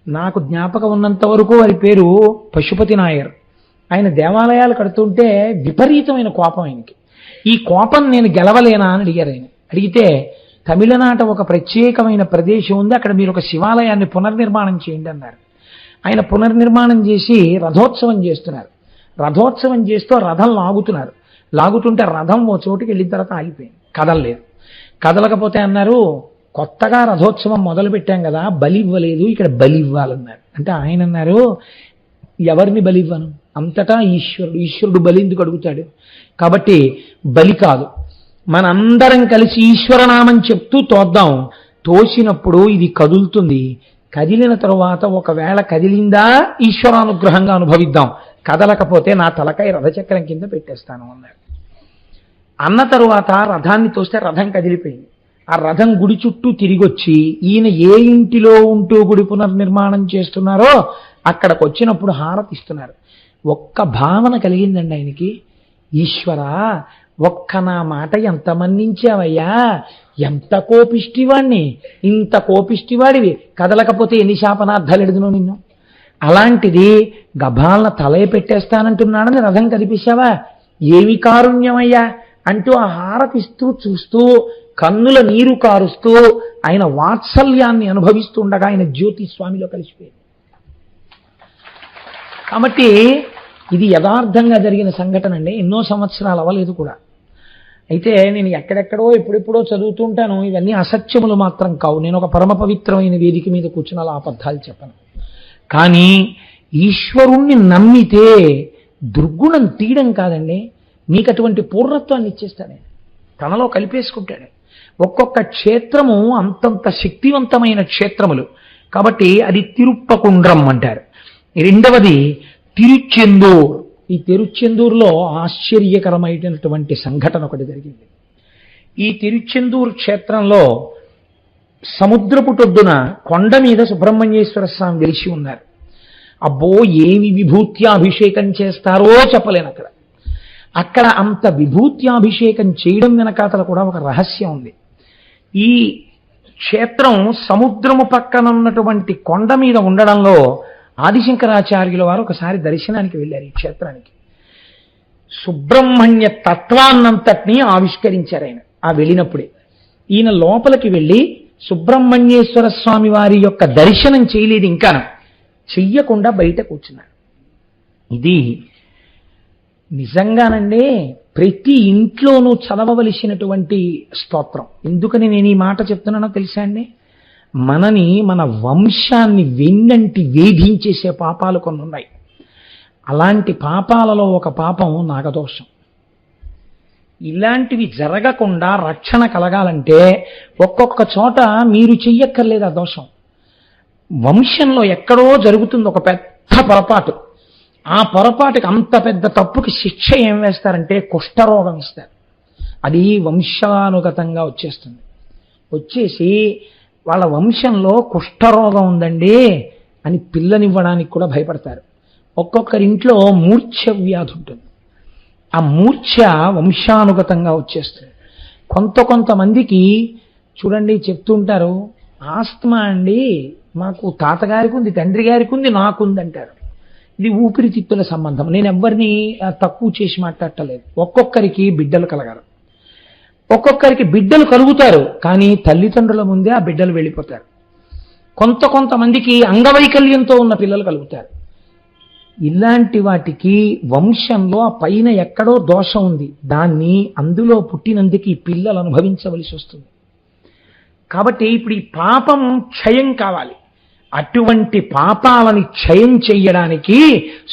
[SPEAKER 1] నాకు జ్ఞాపకం ఉన్నంత వరకు వారి పేరు పశుపతి నాయర్. ఆయన దేవాలయాలు కడుతుంటే విపరీతమైన కోపం ఆయనకి. ఈ కోపం నేను గెలవలేనా అని అడిగారు ఆయన. అడిగితే తమిళనాట ఒక ప్రత్యేకమైన ప్రదేశం ఉంది, అక్కడ మీరు ఒక శివాలయాన్ని పునర్నిర్మాణం చేయండి అన్నారు. ఆయన పునర్నిర్మాణం చేసి రథోత్సవం చేస్తున్నారు. రథోత్సవం చేస్తూ రథం లాగుతున్నారు. లాగుతుంటే రథం ఓ చోటుకి వెళ్ళిన తర్వాత ఆగిపోయింది, కదలలేదు. కదలకపోతే అన్నారు, కొత్తగా రథోత్సవం మొదలు పెట్టాం కదా, బలి ఇవ్వలేదు, ఇక్కడ బలి ఇవ్వాలన్నారు. అంటే ఆయన అన్నారు, ఎవరిని బలి ఇవ్వను? అంతటా ఈశ్వరుడు. ఈశ్వరుడు బలి ఎందుకు అడుగుతాడు? కాబట్టి బలి కాదు, మనందరం కలిసి ఈశ్వరనామం చెప్తూ తోద్దాం. తోసినప్పుడు ఇది కదులుతుంది. కదిలిన తరువాత ఒకవేళ కదిలిందా ఈశ్వరానుగ్రహంగా అనుభవిద్దాం, కదలకపోతే నా తలకాయ రథచక్రం కింద పెట్టేస్తాను అన్నాడు. అన్న తరువాత రథాన్ని తోస్తే రథం కదిలిపోయింది. ఆ రథం గుడి చుట్టూ తిరిగొచ్చి ఈయన ఏ ఇంటిలో ఉంటూ గుడి పునర్నిర్మాణం చేస్తున్నారో అక్కడికి వచ్చినప్పుడు హారతిస్తున్నారు. ఒక్క భావన కలిగిందండి ఆయనకి, ఈశ్వరా ఒక్క నా మాట ఎంత మన్నించావయ్యా, ఎంత కోపిష్టివాణ్ణి, ఇంత కోపిష్టివాడివి, కదలకపోతే ఎన్ని శాపనార్థాలు ఎడుదునో నిన్ను. అలాంటిది గభాలన తలే పెట్టేస్తానంటున్నాడని రథం కదిపేశావా, ఏమి కారుణ్యమయ్యా అంటూ ఆ హారతిస్తూ చూస్తూ కన్నుల నీరు కారుస్తూ ఆయన వాత్సల్యాన్ని అనుభవిస్తూ ఉండగా ఆయన జ్యోతి స్వామిలో కలిసిపోయింది. కాబట్టి ఇది యథార్థంగా జరిగిన సంఘటన అండి. ఎన్నో సంవత్సరాలు అవ్వలేదు కూడా. అయితే నేను ఎక్కడెక్కడో ఎప్పుడెప్పుడో చదువుతుంటాను, ఇవన్నీ అసత్యములు మాత్రం కావు. నేను ఒక పరమ పవిత్రమైన వేదిక మీద కూర్చున్న అలా అబద్ధాలు చెప్పను. కానీ ఈశ్వరుణ్ణి నమ్మితే దుర్గుణం తీయడం కాదండి, మీకు అటువంటి పూర్ణత్వాన్ని ఇచ్చేస్తాడే, తనలో కలిపేసుకుంటాడు. ఒక్కొక్క క్షేత్రము అంతంత శక్తివంతమైన క్షేత్రములు. కాబట్టి అది తిరుప్పకుండ్రం అంటారు. రెండవది తిరుచెందూర్. ఈ తిరుచెందూరులో ఆశ్చర్యకరమైనటువంటి సంఘటన ఒకటి జరిగింది. ఈ తిరుచెందూరు క్షేత్రంలో సముద్రపుటొడ్డున కొండ మీద సుబ్రహ్మణ్యేశ్వర స్వామి వెలిసి ఉన్నారు. అబ్బో ఏమి విభూత్యాభిషేకం చేస్తారో చెప్పలేను. అక్కడ అంత విభూత్యాభిషేకం చేయడం వెనకాతల కూడా ఒక రహస్యం ఉంది. ఈ క్షేత్రం సముద్రము పక్కన ఉన్నటువంటి కొండ మీద ఉండడంలో ఆదిశంకరాచార్యుల వారు ఒకసారి దర్శనానికి వెళ్ళారు ఈ క్షేత్రానికి. సుబ్రహ్మణ్య తత్వాన్నంతటినీ ఆవిష్కరించారు ఆయన ఆ వెళ్ళినప్పుడే. ఈయన లోపలికి వెళ్ళి సుబ్రహ్మణ్యేశ్వర స్వామి వారి యొక్క దర్శనం చేయలేదు, ఇంకా చెయ్యకుండా బయట కూర్చున్నాడు. ఇది నిజంగానండి ప్రతి ఇంట్లోనూ చదవవలసినటువంటి స్తోత్రం. ఎందుకని నేను ఈ మాట చెప్తున్నానో తెలుసా అండి? మనని, మన వంశాన్ని వెన్నంటి వేధించేసే పాపాలు కొన్ని ఉన్నాయి. అలాంటి పాపాలలో ఒక పాపం నాగదోషం. ఇలాంటివి జరగకుండా రక్షణ కలగాలంటే ఒక్కొక్క చోట మీరు చెయ్యక్కర్లేదు ఆ దోషం. వంశంలో ఎక్కడో జరుగుతుంది ఒక పెద్ద పొరపాటు. ఆ పొరపాటుకి అంత పెద్ద తప్పుకి శిక్ష ఏం వేస్తారంటే కుష్ఠరోగం ఇస్తారు. అది వంశానుగతంగా వచ్చేస్తుంది. వచ్చేసి వాళ్ళ వంశంలో కుష్ఠరోగం ఉందండి అని పిల్లనివ్వడానికి కూడా భయపడతారు. ఒక్కొక్కరింట్లో మూర్ఛ వ్యాధి ఉంటుంది. ఆ మూర్ఛ వంశానుగతంగా వచ్చేస్తుంది. కొంతమందికి చూడండి చెప్తుంటారు, ఆస్తమా అండి మాకు తాతగారికి ఉంది, తండ్రి గారికి ఉంది, నాకుంది అంటారు. ఇది ఊపిరితిత్తుల సంబంధం. నేను ఎవరిని తక్కువ చేసి మాట్లాడటలేదు. ఒక్కొక్కరికి బిడ్డలు కలగాలి, ఒక్కొక్కరికి బిడ్డలు కలుగుతారు, కానీ తల్లిదండ్రుల ముందే ఆ బిడ్డలు వెళ్ళిపోతారు. కొంతమందికి అంగవైకల్యంతో ఉన్న పిల్లలు కలుగుతారు. ఇలాంటి వాటికి వంశంలో ఆ పైన ఎక్కడో దోషం ఉంది, దాన్ని అందులో పుట్టినందుకు ఈ పిల్లలు అనుభవించవలసి వస్తుంది. కాబట్టి ఇప్పుడు ఈ పాపం క్షయం కావాలి. అటువంటి పాపాలని క్షయం చెయ్యడానికి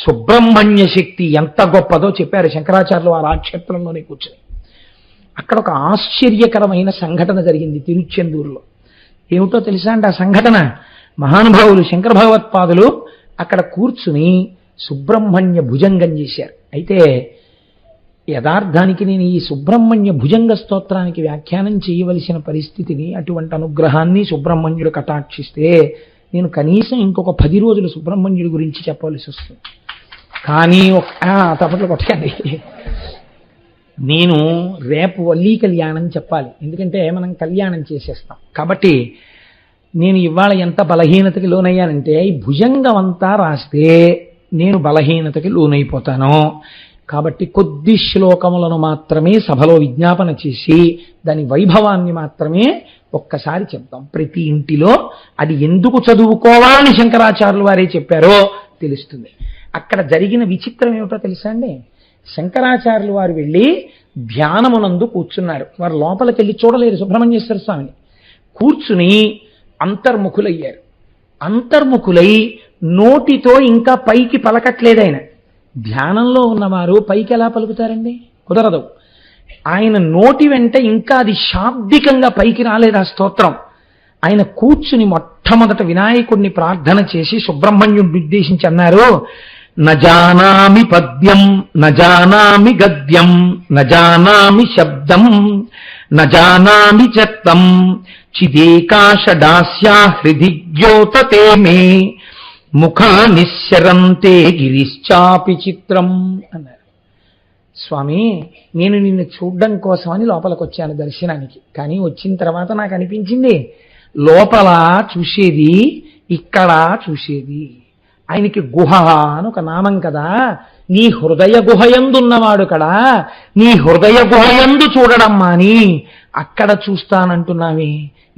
[SPEAKER 1] సుబ్రహ్మణ్య శక్తి ఎంత గొప్పదో చెప్పారు శంకరాచార్యులు వారు ఆ క్షేత్రంలోనే కూర్చొని. అక్కడ ఒక ఆశ్చర్యకరమైన సంఘటన జరిగింది తిరుచెందూరులో. ఏమిటో తెలుసా అండి ఆ సంఘటన? మహానుభావులు శంకర భగవత్పాదులు అక్కడ కూర్చుని సుబ్రహ్మణ్య భుజంగం చేశారు. అయితే యథార్థానికి నేను ఈ సుబ్రహ్మణ్య భుజంగ స్తోత్రానికి వ్యాఖ్యానం చేయవలసిన పరిస్థితిని, అటువంటి అనుగ్రహాన్ని సుబ్రహ్మణ్యుడు కటాక్షిస్తే నేను కనీసం ఇంకొక 10 రోజులు సుబ్రహ్మణ్యుడి గురించి చెప్పవలసి వస్తుంది. కానీ తప్పట్లు కొట్టండి, నేను రేపు వల్లీ కళ్యాణం చెప్పాలి. ఎందుకంటే మనం కళ్యాణం చేసేస్తాం. కాబట్టి నేను ఇవాళ ఎంత బలహీనతకి లోనయ్యానంటే ఈ భుజంగం అంతా రాస్తే నేను బలహీనతకి లోనైపోతాను. కాబట్టి కొద్ది శ్లోకములను మాత్రమే సభలో విజ్ఞాపన చేసి దాని వైభవాన్ని మాత్రమే ఒక్కసారి చెప్తాం. ప్రతి ఇంటిలో అది ఎందుకు చదువుకోవాలని శంకరాచార్యులు వారే చెప్పారో తెలుస్తుంది. అక్కడ జరిగిన విచిత్రం ఏమిటో తెలుసా అండి? శంకరాచార్యులు వారు వెళ్ళి ధ్యానమునందు కూర్చున్నారు. వారు లోపలికి వెళ్ళి చూడలేరు సుబ్రహ్మణ్యేశ్వర స్వామిని. కూర్చుని అంతర్ముఖులయ్యారు. అంతర్ముఖులై నోటితో ఇంకా పైకి పలకట్లేదు ఆయన. ధ్యానంలో ఉన్నవారు పైకి ఎలా పలుకుతారండి? కుదరదు. ఆయన నోటి వెంట ఇంకా అది శాబ్దికంగా పైకి రాలేదు ఆ స్తోత్రం. ఆయన కూర్చుని మొట్టమొదట వినాయకుడిని ప్రార్థన చేసి సుబ్రహ్మణ్యుడిని ఉద్దేశించి అన్నారు, నజానామి పద్యం నజానామి గద్యం నజానామి శబ్దం నజానామి చత్తం చిదేకాశడాస్యా హృది ద్యోతతే మే ముఖా నిశ్చరంతే గిరిశ్చాపి చిత్రం అన్నారు. స్వామి, నేను నిన్ను చూడ్డం కోసమని లోపలికి వచ్చాను దర్శనానికి. కానీ వచ్చిన తర్వాత నాకు అనిపించింది లోపల చూసేది ఇక్కడ చూసేది. ఆయనకి గుహ అని ఒక నామం కదా. నీ హృదయ గుహయందున్నవాడు కదా, నీ హృదయ గుహయందు చూడడం మాని అక్కడ చూస్తానంటున్నావి.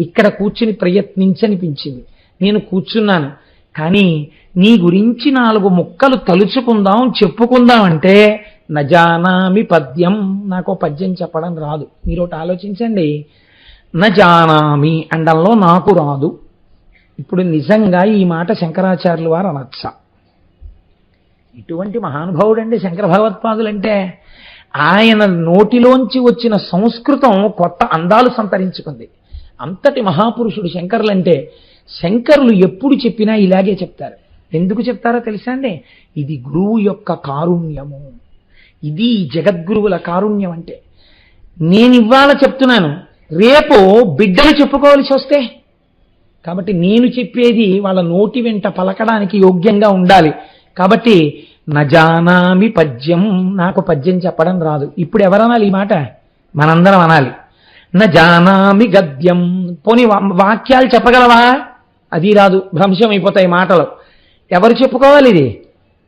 [SPEAKER 1] ఇక్కడ కూర్చుని ప్రయత్నించనిపించింది. నేను కూర్చున్నాను. కానీ నీ గురించి 4 ముక్కలు తలుచుకుందాం, చెప్పుకుందాం అంటే నజానామి పద్యం, నాకు పద్యం చెప్పడం రాదు. మీరు ఒకటి ఆలోచించండి, నజానామి అండంలో నాకు రాదు. ఇప్పుడు నిజంగా ఈ మాట శంకరాచార్యులు వారు అనొచ్చా? ఇటువంటి మహానుభావుడండి శంకర భగవత్పాదులంటే. ఆయన నోటిలోంచి వచ్చిన సంస్కృతం కొత్త అందాలు సంతరించుకుంది. అంతటి మహాపురుషుడు శంకరులంటే. శంకరులు ఎప్పుడు చెప్పినా ఇలాగే చెప్తారు. ఎందుకు చెప్తారో తెలుసా అండి? ఇది గురువు యొక్క కారుణ్యము, ఇది జగద్గురువుల కారుణ్యం. అంటే నేను ఇవాళ చెప్తున్నాను, రేపు బిడ్డలు చెప్పుకోవాల్సి వస్తే, కాబట్టి నేను చెప్పేది వాళ్ళ నోటి వెంట పలకడానికి యోగ్యంగా ఉండాలి. కాబట్టి నజానామి పద్యం, నాకు పద్యం చెప్పడం రాదు. ఇప్పుడు ఎవరనాలి ఈ మాట? మనందరం అనాలి. జానామి గద్యం. పోని వాక్యాలు చెప్పగలవా? అది రాదు, భ్రంశం అయిపోతాయి మాటలు. ఎవరు చెప్పుకోవాలి ఇది?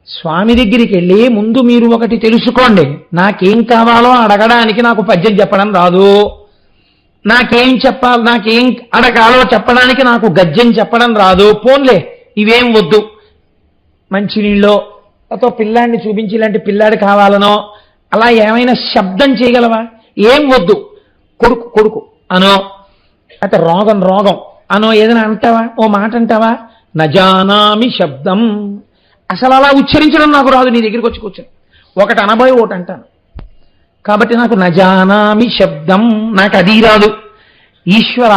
[SPEAKER 1] స్వామి దగ్గరికి వెళ్ళి ముందు మీరు ఒకటి తెలుసుకోండి, నాకేం కావాలో అడగడానికి నాకు పద్యం చెప్పడం రాదు, నాకేం చెప్పాలి, నాకేం అడగాలో చెప్పడానికి నాకు గద్యం చెప్పడం రాదు, పోన్లే ఇవేం వద్దు, మంచినీళ్ళో అతో పిల్లాడిని చూపించి ఇలాంటి పిల్లాడు కావాలనో అలా ఏమైనా శబ్దం చేయగలవా? ఏం వద్దు, కొడుకు కొడుకు అనో, అయితే రోగం రోగం అనో ఏదైనా అంటావా? ఓ మాట అంటావా? నజానామి శబ్దం. అసలు అలా ఉచ్చరించడం నాకు రాదు. నీ దగ్గరికి వచ్చి కూర్చొని ఒకటి అనబోయి ఒకటి అంటాను. కాబట్టి నాకు నజానామి శబ్దం, నాకు అది రాదు. ఈశ్వర,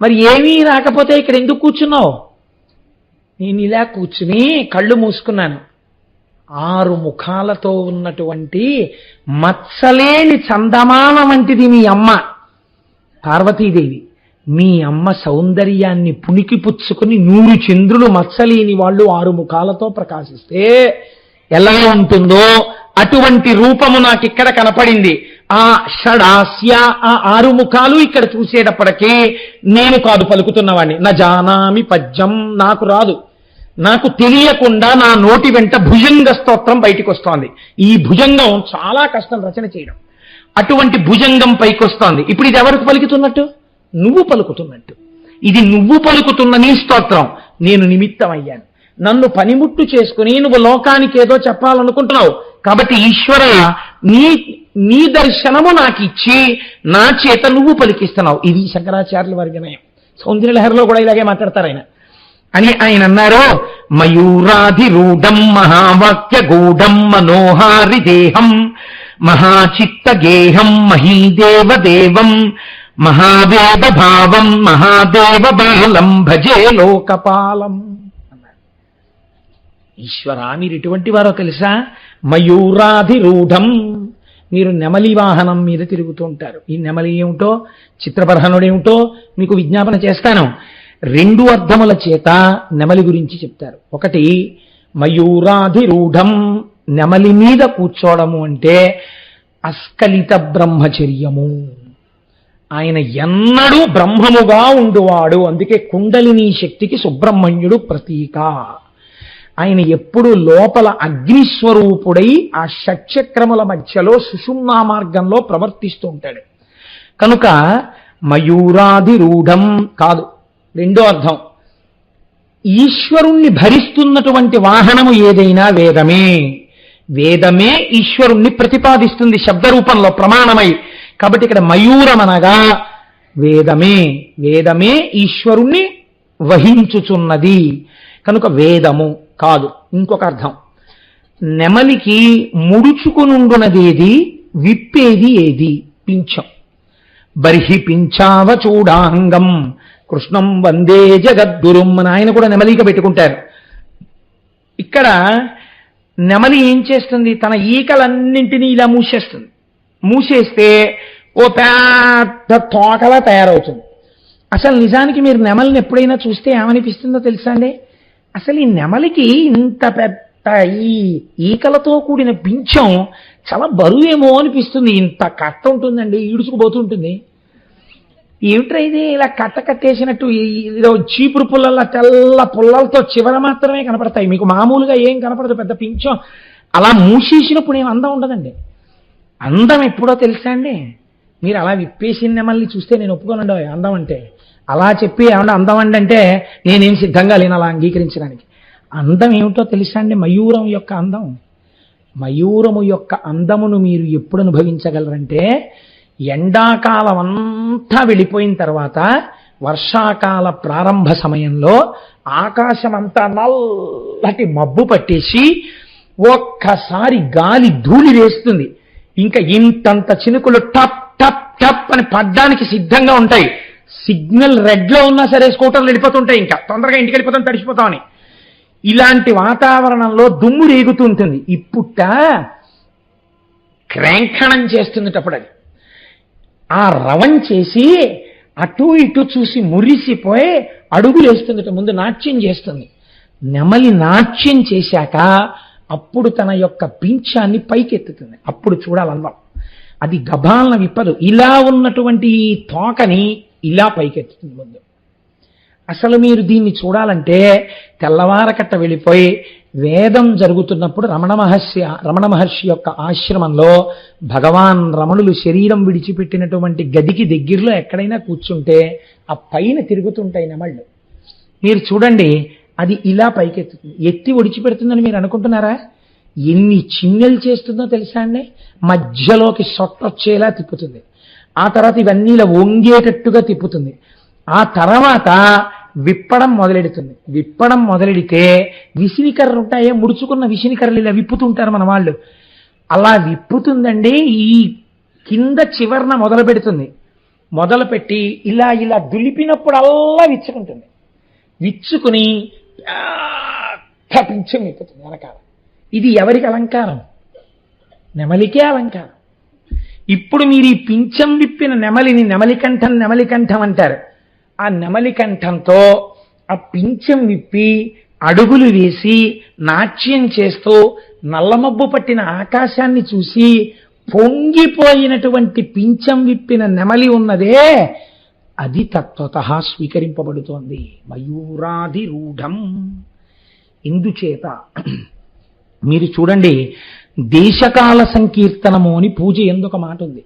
[SPEAKER 1] మరి ఏమీ రాకపోతే ఇక్కడ ఎందుకు కూర్చున్నావు? నేను ఇలా కూర్చుని కళ్ళు మూసుకున్నాను. 6 ముఖాలతో ఉన్నటువంటి మత్సలేని చందమామ వంటిది మీ అమ్మ పార్వతీదేవి. మీ అమ్మ సౌందర్యాన్ని పుణికి పుచ్చుకుని 100 చంద్రులు మత్సలేని వాళ్ళు 6 ముఖాలతో ప్రకాశిస్తే ఎలా ఉంటుందో అటువంటి రూపము నాకు ఇక్కడ కనపడింది. ఆ షడాస్య, ఆ 6 ముఖాలు ఇక్కడ చూసేటప్పటికీ నేను కాదు పలుకుతున్నవాడిని. నా జానామి పద్యం, నాకు రాదు. నాకు తెలియకుండా నా నోటి వెంట భుజంగ స్తోత్రం బయటికి వస్తోంది. ఈ భుజంగం చాలా కష్టం రచన చేయడం. అటువంటి భుజంగం పైకి వస్తోంది. ఇప్పుడు ఇది ఎవరికి పలుకుతున్నట్టు? నువ్వు పలుకుతున్నట్టు. ఇది నువ్వు పలుకుతున్న నీ స్తోత్రం. నేను నిమిత్తమయ్యాను. నన్ను పనిముట్టు చేసుకుని నువ్వు లోకానికి ఏదో చెప్పాలనుకుంటున్నావు. కాబట్టి ఈశ్వర, నీ దర్శనము నాకు ఇచ్చి నా చేత నువ్వు పలికిస్తున్నావు. ఇది శంకరాచార్యుల వారి వినయం. సౌందర్యలహరిలో కూడా ఇలాగే మాట్లాడతారు ఆయన. అని ఆయన అన్నారు, మయూరాధిరూఢం మహావాక్య గూఢం మనోహారి దేహం మహాచిత్త గేహం మహీదేవ దేవం మహాదేవ భావం మహాదేవ బాలం భజే లోకపాలం అన్నారు. ఈశ్వర, మీరు ఎటువంటి వారో తెలుసా? మయూరాధిరూఢం, మీరు నెమలి వాహనం మీద తిరుగుతూ ఉంటారు. ఈ నెమలి ఏమిటో, చిత్రపరహనుడు ఏమిటో మీకు విజ్ఞాపన చేస్తాను. 2 అర్థముల చేత నెమలి గురించి చెప్తారు. ఒకటి, మయూరాధిరూఢం, నెమలి మీద కూర్చోవడము అంటే అస్కలిత బ్రహ్మచర్యము. ఆయన ఎన్నడూ బ్రహ్మముగా ఉండువాడు. అందుకే కుండలిని శక్తికి సుబ్రహ్మణ్యుడు ప్రతీక. ఆయన ఎప్పుడు లోపల అగ్నిస్వరూపుడై ఆ షట్చక్రముల మధ్యలో సుషుమ్నా మార్గంలో ప్రవర్తిస్తూ ఉంటాడు. కనుక మయూరాధిరూఢం కాదు. 2వ అర్థం, ఈశ్వరుణ్ణి భరిస్తున్నటువంటి వాహనము ఏదైనా వేదమే. వేదమే ఈశ్వరుణ్ణి ప్రతిపాదిస్తుంది శబ్దరూపంలో ప్రమాణమై. కాబట్టి ఇక్కడ మయూరం అనగా వేదమే. వేదమే ఈశ్వరుణ్ణి వహించుచున్నది కనుక వేదము కాదు. ఇంకొక అర్థం, నెమలికి ముడుచుకునుండునదేది, విప్పేది ఏది? పింఛం. బర్హి పింఛావ చూడాంగం కృష్ణం వందే జగద్గురుం అని ఆయన కూడా నెమలిక పెట్టుకుంటారు. ఇక్కడ నెమలి ఏం చేస్తుంది? తన ఈకలన్నింటినీ ఇలా మూసేస్తుంది. మూసేస్తే ఓ పెద్ద తోకలా తయారవుతుంది. అసలు నిజానికి మీరు నెమలిని ఎప్పుడైనా చూస్తే ఏమనిపిస్తుందో తెలుసా అండి? అసలు ఈ నెమలికి ఇంత పెద్ద ఈ ఈకలతో కూడిన పింఛం చాలా బరువేమో అనిపిస్తుంది. ఇంత కట్ట ఉంటుందండి, ఈడుచుకుపోతుంటుంది. ఏమిట్రా ఇది ఇలా కట్ట కట్టేసినట్టు, ఏదో చీపురు పుల్లల తెల్ల పుల్లలతో చివర మాత్రమే కనపడతాయి, మీకు మామూలుగా ఏం కనపడదు. పెద్ద పింఛం అలా మూసేసినప్పుడు ఏం అందం ఉండదండి. అందం ఎప్పుడో తెలుసా అండి? మీరు అలా విప్పేసిన నెమల్ని చూస్తే నేను ఒప్పుకోనండి అందం అంటే. అలా చెప్పి ఏమన్నా అందం అండి అంటే నేనేం సిద్ధంగా లేను అలా అంగీకరించడానికి. అందం ఏమిటో తెలుసా అండి? మయూరం యొక్క అందం. మయూరము యొక్క అందమును మీరు ఎప్పుడు అనుభవించగలరంటే, ఎండాకాలం అంతా వెళ్ళిపోయిన తర్వాత వర్షాకాల ప్రారంభ సమయంలో ఆకాశం అంతా నల్లటి మబ్బు పట్టేసి ఒక్కసారి గాలి ధూళి వేస్తుంది. ఇంకా ఇంతంత చినుకులు టప్ టప్ టప్ అని పడ్డానికి సిద్ధంగా ఉంటాయి. సిగ్నల్ రెడ్లో ఉన్నా సరే స్కూటర్లు వెళ్ళిపోతుంటాయి, ఇంకా తొందరగా ఇంటికి వెళ్ళిపోతాం తడిసిపోతామని. ఇలాంటి వాతావరణంలో దుమ్ము రేగుతుంటుంది. ఇప్పుట క్రాంఖణం చేస్తున్నప్పుడు అది ఆ రవం చేసి అటు ఇటు చూసి మురిసిపోయి అడుగులు వేస్తుందట. ముందు నాట్యం చేస్తుంది. నెమలి నాట్యం చేశాక అప్పుడు తన యొక్క పింఛాన్ని పైకెత్తుతుంది. అప్పుడు చూడాలందాం. అది గభాలన విప్పదు. ఇలా ఉన్నటువంటి ఈ తోకని ఇలా పైకెత్తుతుంది ముందు. అసలు మీరు దీన్ని చూడాలంటే తెల్లవారకట్ట వెళ్ళిపోయి వేదం జరుగుతున్నప్పుడు రమణ మహర్షి యొక్క ఆశ్రమంలో భగవాన్ రమణులు శరీరం విడిచిపెట్టినటువంటి గదికి దగ్గరలో ఎక్కడైనా కూర్చుంటే ఆ పైన తిరుగుతుంటాయి నెమళ్ళు. మీరు చూడండి, అది ఇలా పైకెత్తుతుంది. ఎత్తి ఒడిచిపెడుతుందని మీరు అనుకుంటున్నారా? ఎన్ని చిన్నెలు చేస్తుందో తెలుసా అండి? మధ్యలోకి సొట్టొచ్చేలా తిప్పుతుంది. ఆ తర్వాత ఇవన్నీ ఇలా వంగేటట్టుగా తిప్పుతుంది. ఆ తర్వాత విప్పడం మొదలెడుతుంది. విప్పడం మొదలెడితే విసినికర్రలు ఉంటాయే, ముడుచుకున్న విసినికర్రలు ఇలా విప్పుతుంటారు మన వాళ్ళు. అలా విప్పుతుందండి. ఈ కింద చివర్న మొదలు పెడుతుంది. మొదలుపెట్టి ఇలా ఇలా దులిపినప్పుడు అల్లా విచ్చుకుంటుంది. విచ్చుకుని పింఛం విప్పుతుంది వెనకాల. ఇది ఎవరికి అలంకారం? నెమలికే అలంకారం. ఇప్పుడు మీరు ఈ పింఛం విప్పిన నెమలిని నెమలికంఠం అంటారు. ఆ నెమలికంఠంతో ఆ పింఛం విప్పి అడుగులు వేసి నాట్యం చేస్తూ నల్లమబ్బు పట్టిన ఆకాశాన్ని చూసి పొంగిపోయినటువంటి పింఛం విప్పిన నెమలి ఉన్నదే, అది తత్వతః స్వీకరింపబడుతోంది. మయూరాధిరూఢం. ఇందుచేత మీరు చూడండి, దేశకాల సంకీర్తనము అని పూజ ఎందుకు మాట ఉంది.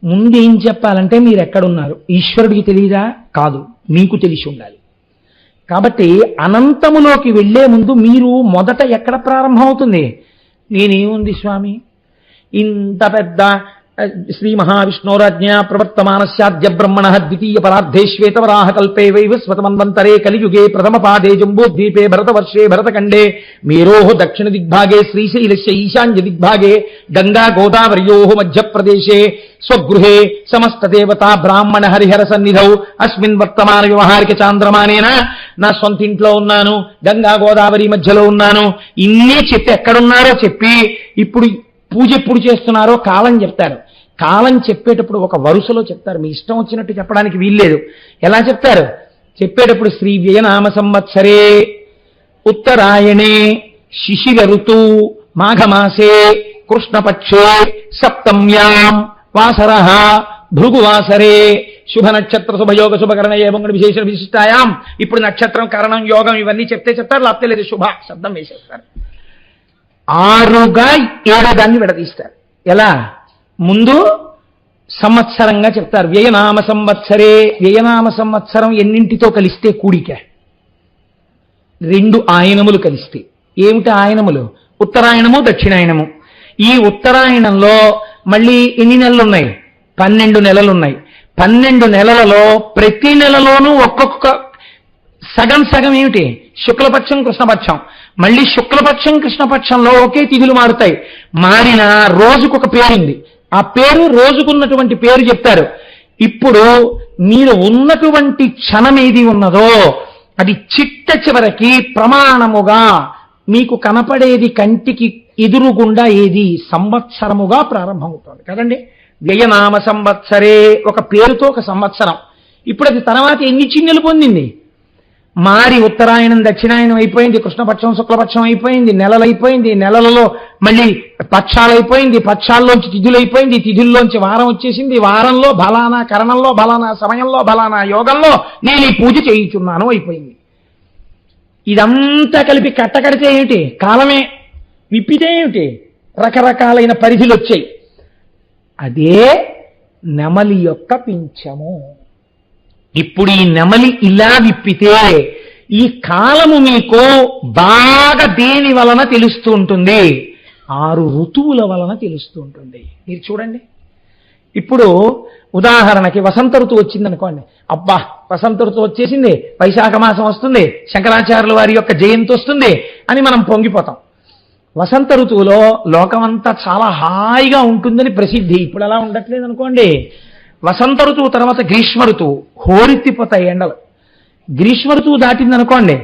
[SPEAKER 1] ముందేం చెప్పాలంటే మీరు ఎక్కడున్నారు, ఈశ్వరుడికి తెలియదా? కాదు, మీకు తెలిసి ఉండాలి. కాబట్టి అనంతములోకి వెళ్లే ముందు మీరు మొదట ఎక్కడ ప్రారంభమవుతుంది? నేనేముంది స్వామి, ఇంత పెద్ద శ్రీ మహావిష్ణోరాజ్ఞ ప్రవర్తమానస్యాద్య బ్రహ్మణ ద్వితీయ పరార్ధే శ్వేతవరాహ కల్పే వైవస్వతమన్వంతరే కలియుగే ప్రథమ పాదే జంబూద్వీపే భరతవర్షే భరతఖండే మేరోః దక్షిణ దిగ్భాగే శ్రీశైలస్య ఈశాన్య దిగ్భాగే గంగా గోదావర్యోః మధ్యప్రదేశే స్వగృహే సమస్తదేవతా బ్రాహ్మణ హరిహర సన్నిధౌ అస్మిన్ వర్తమాన వ్యవహారిక చాంద్రమానేన. నా సొంత ఇంట్లో ఉన్నాను, గంగా గోదావరి మధ్యలో ఉన్నాను. ఇన్ని చెప్పి ఎక్కడున్నారో చెప్పి ఇప్పుడు పూజ ఎప్పుడు చేస్తున్నారో కాలం చెప్తారు. కాలం చెప్పేటప్పుడు ఒక వరుసలో చెప్తారు. మీ ఇష్టం వచ్చినట్టు చెప్పడానికి వీల్లేదు. ఎలా చెప్తారు? చెప్పేటప్పుడు శ్రీ వ్యయనామ సంవత్సరే ఉత్తరాయణే శిశిర ఋతు మాఘమాసే కృష్ణపక్షే సప్తమ్యాం వాసర భృగువాసరే శుభ నక్షత్ర శుభయోగ శుభకరణ ఏమంగళ విశేష విశిష్టాయాం. ఇప్పుడు నక్షత్రం, కరణం, యోగం ఇవన్నీ చెప్తారు. లేకపోతే లేదు శుభ శబ్దం వేసేస్తారు. 6గా 7 దాన్ని విడదీస్తారు. ఎలా? ముందు సంవత్సరంగా చెప్తారు. వ్యయనామ సంవత్సరే. వ్యయనామ సంవత్సరం ఎన్నింటితో కలిస్తే కూడిక? 2 ఆయనములు కలిస్తే. ఏమిటి ఆయనములు? ఉత్తరాయణము, దక్షిణాయనము. ఈ ఉత్తరాయణంలో మళ్ళీ ఎన్ని నెలలు ఉన్నాయి? 12 నెలలు ఉన్నాయి. 12 నెలలలో ప్రతి నెలలోనూ ఒక్కొక్క సగం సగం ఏమిటి? శుక్లపక్షం, కృష్ణపక్షం. మళ్ళీ శుక్లపక్షం, కృష్ణపక్షంలో ఒకే తిథులు మారుతాయి. మారిన రోజుకొక పేరుంది. ఆ పేరు రోజుకున్నటువంటి పేరు చెప్తారు. ఇప్పుడు మీరు ఉన్నటువంటి క్షణం ఏది ఉన్నదో అది చిట్ట చివరికి ప్రమాణముగా మీకు కనపడేది కంటికి ఎదురుగుండా ఏది? సంవత్సరముగా ప్రారంభమవుతుంది కదండి. వ్యయనామ సంవత్సరే ఒక పేరుతో ఒక సంవత్సరం. ఇప్పుడు అది తర్వాత ఎన్ని చిహ్నలు పొందింది? మారి ఉత్తరాయణం, దక్షిణాయనం అయిపోయింది, కృష్ణపక్షం, శుక్లపక్షం అయిపోయింది, నెలలు అయిపోయింది, నెలలలో మళ్ళీ పక్షాలు అయిపోయింది, పక్షాల్లోంచి తిథులు అయిపోయింది, తిథుల్లోంచి వారం వచ్చేసింది, వారంలో బలానా, కరణంలో బలానా, సమయంలో బలానా, యోగంలో నేను ఈ పూజ చేయించున్నాను అయిపోయింది. ఇదంతా కలిపి కట్టకడితే ఏమిటి? కాలమే. విప్పితే ఏమిటి? రకరకాలైన పరిధులు వచ్చాయి. అదే నెమలి యొక్క పింఛము. ఇప్పుడు ఈ నెమలి ఇలా విప్పితే ఈ కాలము మీకు బాగా దేని వలన తెలుస్తూ ఉంటుంది? 6 ఋతువుల వలన తెలుస్తూ ఉంటుంది. మీరు చూడండి, ఇప్పుడు ఉదాహరణకి వసంత ఋతువు వచ్చిందనుకోండి. అబ్బా, వసంత ఋతువు వచ్చేసింది, వైశాఖ మాసం వస్తుంది, శంకరాచార్యుల వారి యొక్క జయంతి వస్తుంది అని మనం పొంగిపోతాం. వసంత ఋతువులో లోకమంతా చాలా హాయిగా ఉంటుందని ప్రసిద్ధి. ఇప్పుడు అలా ఉండట్లేదు అనుకోండి. వసంత ఋతువు తర్వాత గ్రీష్మ ఋతువు, హోరెత్తిపోతాయి ఎండలు. గ్రీష్మ ఋతువు దాటిందనుకోండి,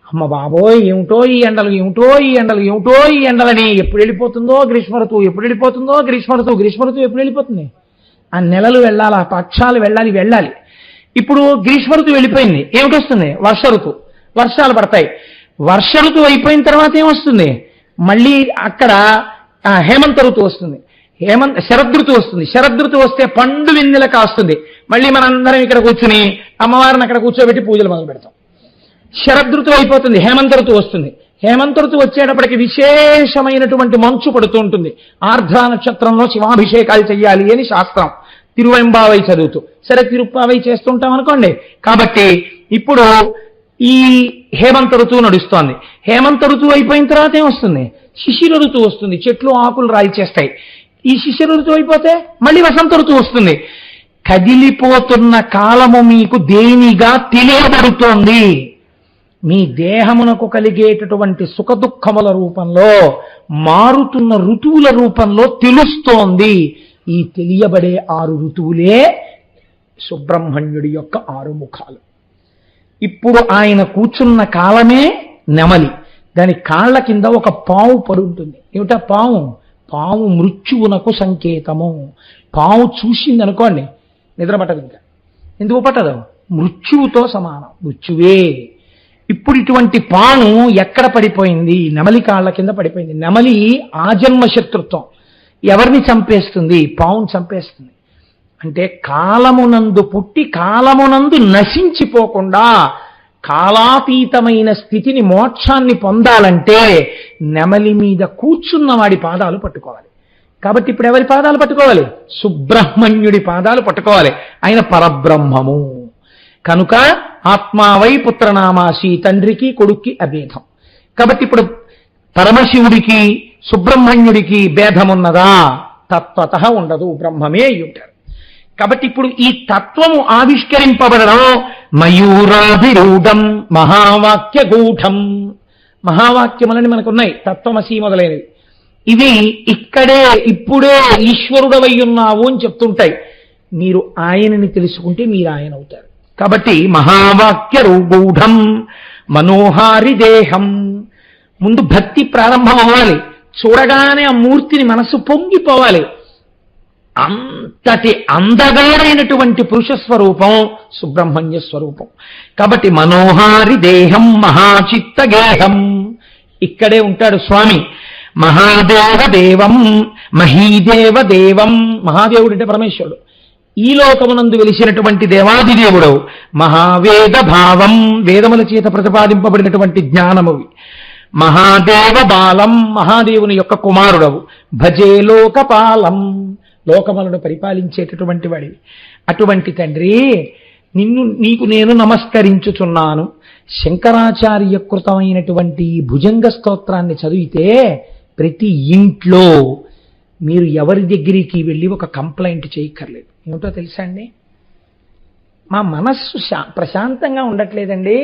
[SPEAKER 1] అమ్మ బాబోయ్ ఏమిటో ఈ ఎండలు, ఏమిటో ఈ ఎండలు, ఏమిటో ఈ ఎండలని. ఎప్పుడు వెళ్ళిపోతుందో గ్రీష్మ ఋతువు, ఎప్పుడు వెళ్ళిపోతుందో గ్రీష్మ ఋతువు. గ్రీష్మ ఋతువు ఎప్పుడు వెళ్ళిపోతుంది? ఆ నెలలు వెళ్ళాలి, ఆ పక్షాలు వెళ్ళాలి. ఇప్పుడు గ్రీష్మ ఋతువు వెళ్ళిపోయింది, ఏమిటి వస్తుంది? వర్ష ఋతువు. వర్షాలు పడతాయి. వర్ష ఋతువు అయిపోయిన తర్వాత ఏమొస్తుంది? మళ్ళీ అక్కడ హేమంత ఋతువు వస్తుంది. శరదృతువు వస్తుంది. శరదృతువు వస్తే పండు వెన్నెల కాస్తుంది. మళ్ళీ మనందరం ఇక్కడ కూర్చుని అమ్మవారిని అక్కడ కూర్చోబెట్టి పూజలు మొదలు పెడతాం. శరదృతువు అయిపోతుంది, హేమంత ఋతువు వస్తుంది. హేమంత ఋతువు వచ్చేటప్పటికి విశేషమైనటువంటి మంచు పడుతూ ఉంటుంది. ఆర్ద్ర నక్షత్రంలో శివాభిషేకాలు చెయ్యాలి అని శాస్త్రం. తిరువెంబావై చదువుతూ, సరే తిరుప్పావై చేస్తుంటాం అనుకోండి. కాబట్టి ఇప్పుడు ఈ హేమంత ఋతువు నడుస్తోంది. హేమంత ఋతువు అయిపోయిన తర్వాత ఏమొస్తుంది? శిశిర ఋతువు వస్తుంది. చెట్లు ఆకులు రాల్చేస్తాయి. ఈ శిశిర ఋతువు అయిపోతే మళ్ళీ వసంత ఋతువు వస్తుంది. కదిలిపోతున్న కాలము మీకు దేనిగా తెలియబడుతోంది? మీ దేహమునకు కలిగేటటువంటి సుఖదుఖముల రూపంలో, మారుతున్న ఋతువుల రూపంలో తెలుస్తోంది. ఈ తెలియబడే 6 ఋతువులే సుబ్రహ్మణ్యుడి యొక్క 6 ముఖాలు. ఇప్పుడు ఆయన కూర్చున్న కాలమే నెమలి. దాని కాళ్ళ కింద ఒక పాము పడుంటుంది. ఏమిటా పాము? పాము మృత్యువునకు సంకేతము. పాము చూసింది అనుకోండి, నిద్ర పట్టదు. ఇంకా ఎందుకు పట్టదు? మృత్యువుతో సమానం, మృత్యువే. ఇప్పుడు ఇటువంటి పాము ఎక్కడ పడిపోయింది? నెమలి కాళ్ళ కింద పడిపోయింది. నెమలి ఆజన్మ శత్రుత్వం. ఎవరిని చంపేస్తుంది? పావును చంపేస్తుంది. అంటే కాలమునందు పుట్టి కాలమునందు నశించిపోకుండా కాలాతీతమైన స్థితిని, మోక్షాన్ని పొందాలంటే నెమలి మీద కూర్చున్న వాడి పాదాలు పట్టుకోవాలి. కాబట్టి ఇప్పుడు ఎవరి పాదాలు పట్టుకోవాలి? సుబ్రహ్మణ్యుడి పాదాలు పట్టుకోవాలి. ఆయన పరబ్రహ్మము కనుక ఆత్మావై పుత్రనామాసి, తండ్రికి కొడుక్కి అభేదం. కాబట్టి ఇప్పుడు పరమశివుడికి సుబ్రహ్మణ్యుడికి భేదమున్నదా? తత్వతః ఉండదు, బ్రహ్మమే అయి ఉంటారు. కాబట్టి ఇప్పుడు ఈ తత్వము ఆవిష్కరింపబడడం మయూరాభిరూఢం మహావాక్య గూఢం. మహావాక్యములని మనకున్నాయి, తత్వమసి మొదలైనవి. ఇవి ఇక్కడే ఇప్పుడే ఈశ్వరుడవై ఉన్నావు అని చెప్తుంటాయి. మీరు ఆయనని తెలుసుకుంటే మీరు ఆయన అవుతారు. కాబట్టి మహావాక్య రూఢం మనోహారి దేహం. ముందు భక్తి ప్రారంభం అవ్వాలి. చూడగానే ఆ మూర్తిని మనసు పొంగిపోవాలి. అంతటి అందగారైనటువంటి పురుష స్వరూపం సుబ్రహ్మణ్య స్వరూపం. కాబట్టి మనోహారి దేహం మహాచిత్త గేహం. ఇక్కడే ఉంటాడు స్వామి. మహాదేవ దేవం మహీదేవ దేవం. మహాదేవుడు అంటే పరమేశ్వరుడు. ఈ లోకమునందు వెలిసినటువంటి దేవాదిదేవుడవు. మహావేద భావం, వేదముల చేత ప్రతిపాదింపబడినటువంటి జ్ఞానమువి. మహాదేవ బాలం, మహాదేవుని యొక్క కుమారుడవు. భజే లోకపాలం, లోకములను పరిపాలించేటటువంటి వాడివి. అటువంటి తండ్రి నీకు నేను నమస్కరించుచున్నాను. శంకరాచార్య కృతమైనటువంటి భుజంగ స్తోత్రాన్ని చదివితే ప్రతి ఇంట్లో మీరు ఎవరి దగ్గరికి వెళ్ళి ఒక కంప్లైంట్ చేయక్కర్లేదు. ఏమిటో తెలుసా అండి? మా మనస్సు ప్రశాంతంగా ఉండట్లేదండి,